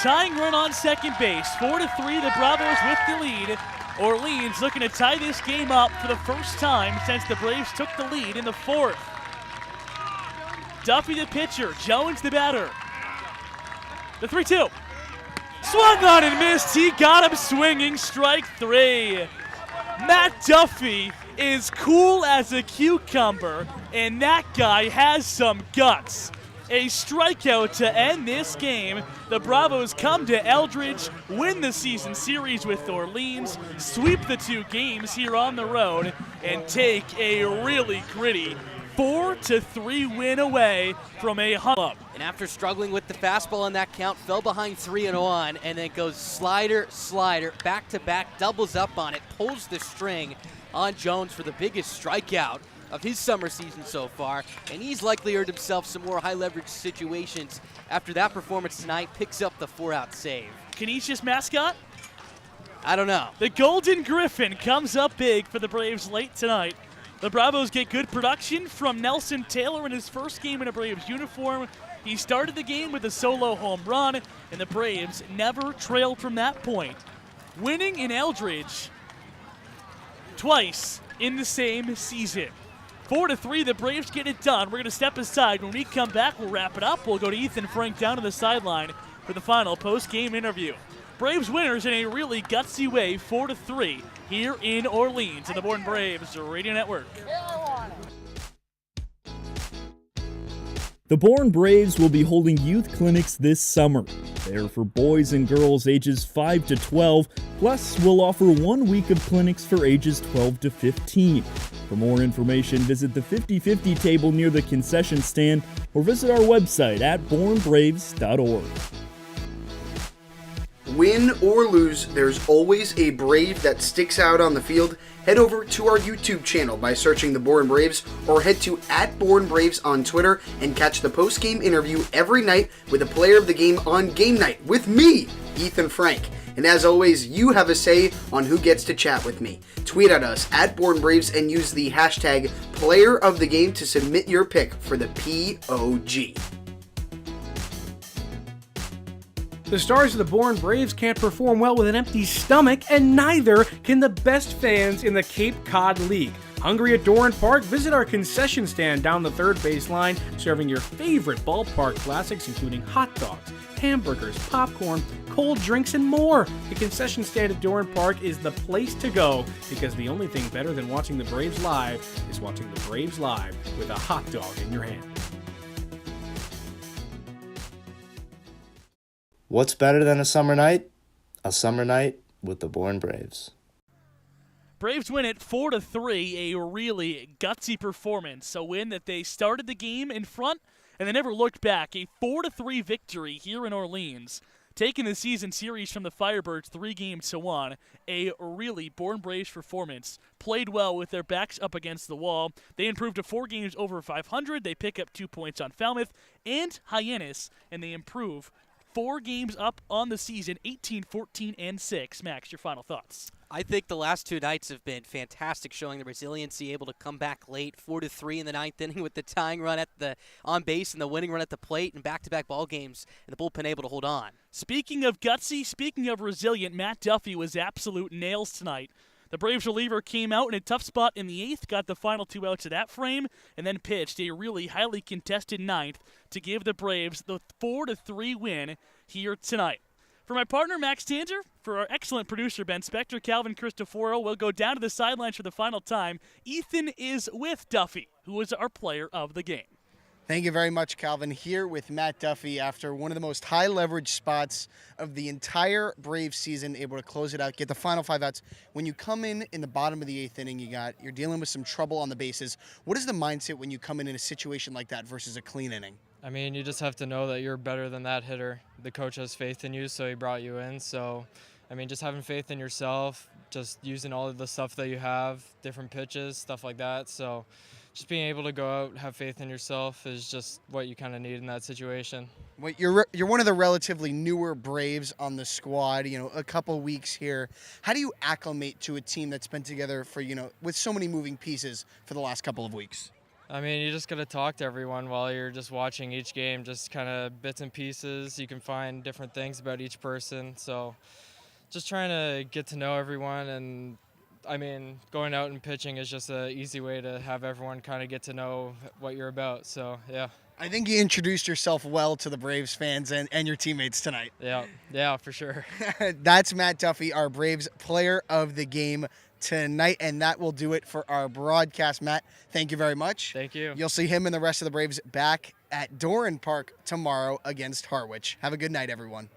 Tying run on second base, 4-3, the Bravos with the lead. Orleans looking to tie this game up for the first time since the Braves took the lead in the 4th. Duffy the pitcher, Jones the batter. The 3-2. Swung on and missed. He got him swinging. Strike 3. Matt Duffy is cool as a cucumber, and that guy has some guts. A strikeout to end this game. The Bravos come to Eldredge, win the season series with Orleans, sweep the 2 games here on the road, and take a really gritty 4-3 win away from a hub. And after struggling with the fastball on that count, fell behind 3-1, and then goes slider, back to back, doubles up on it, pulls the string on Jones for the biggest strikeout of his summer season so far, and he's likely earned himself some more high leverage situations after that performance tonight. Picks up the 4-out save. Canisius mascot? I don't know. The Golden Griffin comes up big for the Braves late tonight. The Bravos get good production from Nelson Taylor in his first game in a Braves uniform. He started the game with a solo home run, and the Braves never trailed from that point. Winning in Eldredge twice in the same season. 4-3, the Braves get it done. We're going to step aside. When we come back, we'll wrap it up. We'll go to Ethan Frank down to the sideline for the final post-game interview. Braves winners in a really gutsy way, 4-3, here in Orleans, in the Born Braves Radio Network. The Born Braves will be holding youth clinics this summer. They are for boys and girls ages 5 to 12, plus we'll offer 1 week of clinics for ages 12 to 15. For more information, visit the 50/50 table near the concession stand or visit our website at bornbraves.org. Win or lose, there's always a Brave that sticks out on the field. Head over to our YouTube channel by searching the Born Braves, or head to @BornBraves on Twitter and catch the post-game interview every night with a player of the game on game night with me, Ethan Frank. And as always, you have a say on who gets to chat with me. Tweet at us @BornBraves and use the hashtag Player of the Game to submit your pick for the POG. The stars of the Born Braves can't perform well with an empty stomach, and neither can the best fans in the Cape Cod League. Hungry at Doran Park? Visit our concession stand down the third baseline, serving your favorite ballpark classics, including hot dogs, hamburgers, popcorn, cold drinks, and more. The concession stand at Doran Park is the place to go, because the only thing better than watching the Braves live is watching the Braves live with a hot dog in your hand. What's better than a summer night? A summer night with the Born Braves. Braves win it 4-3, a really gutsy performance. A win that they started the game in front and they never looked back. A 4-3 victory here in Orleans, taking the season series from the Firebirds 3-1. A really Born Braves performance. Played well with their backs up against the wall. They improved to 4 games over 500. They pick up 2 points on Falmouth and Hyannis, and they improve 4 games up on the season, 18, 14, and 6. Max, your final thoughts. I think the last 2 nights have been fantastic, showing the resiliency, able to come back late, 4-3 in the 9th inning with the tying run at the on base and the winning run at the plate, and back-to-back ball games, and the bullpen able to hold on. Speaking of gutsy, speaking of resilient, Matt Duffy was absolute nails tonight. The Braves reliever came out in a tough spot in the 8th, got the final 2 outs of that frame, and then pitched a really highly contested 9th to give the Braves the 4-3 win here tonight. For my partner, Max Tanzer, for our excellent producer, Ben Spector, Calvin Cristoforo, we'll go down to the sidelines for the final time. Ethan is with Duffy, who was our player of the game. Thank you very much, Calvin. Here with Matt Duffy after one of the most high-leverage spots of the entire Braves season, able to close it out, get the final 5 outs. When you come in the bottom of the 8th inning, you're dealing with some trouble on the bases. What is the mindset when you come in a situation like that versus a clean inning? I mean, you just have to know that you're better than that hitter. The coach has faith in you, so he brought you in. So, I mean, just having faith in yourself, just using all of the stuff that you have, different pitches, stuff like that. So just being able to go out, have faith in yourself is just what you kind of need in that situation. Well, you're one of the relatively newer Braves on the squad, a couple weeks here. How do you acclimate to a team that's been together for, with so many moving pieces for the last couple of weeks? I mean, you just got to talk to everyone while you're just watching each game, just kind of bits and pieces. You can find different things about each person. So just trying to get to know everyone. And, I mean, going out and pitching is just an easy way to have everyone kind of get to know what you're about. So, yeah. I think you introduced yourself well to the Braves fans and your teammates tonight. Yeah, for sure. That's Matt Duffy, our Braves player of the game tonight, and that will do it for our broadcast. Matt, thank you very much. Thank you. You'll see him and the rest of the Braves back at Doran Park tomorrow against Harwich. Have a good night, everyone.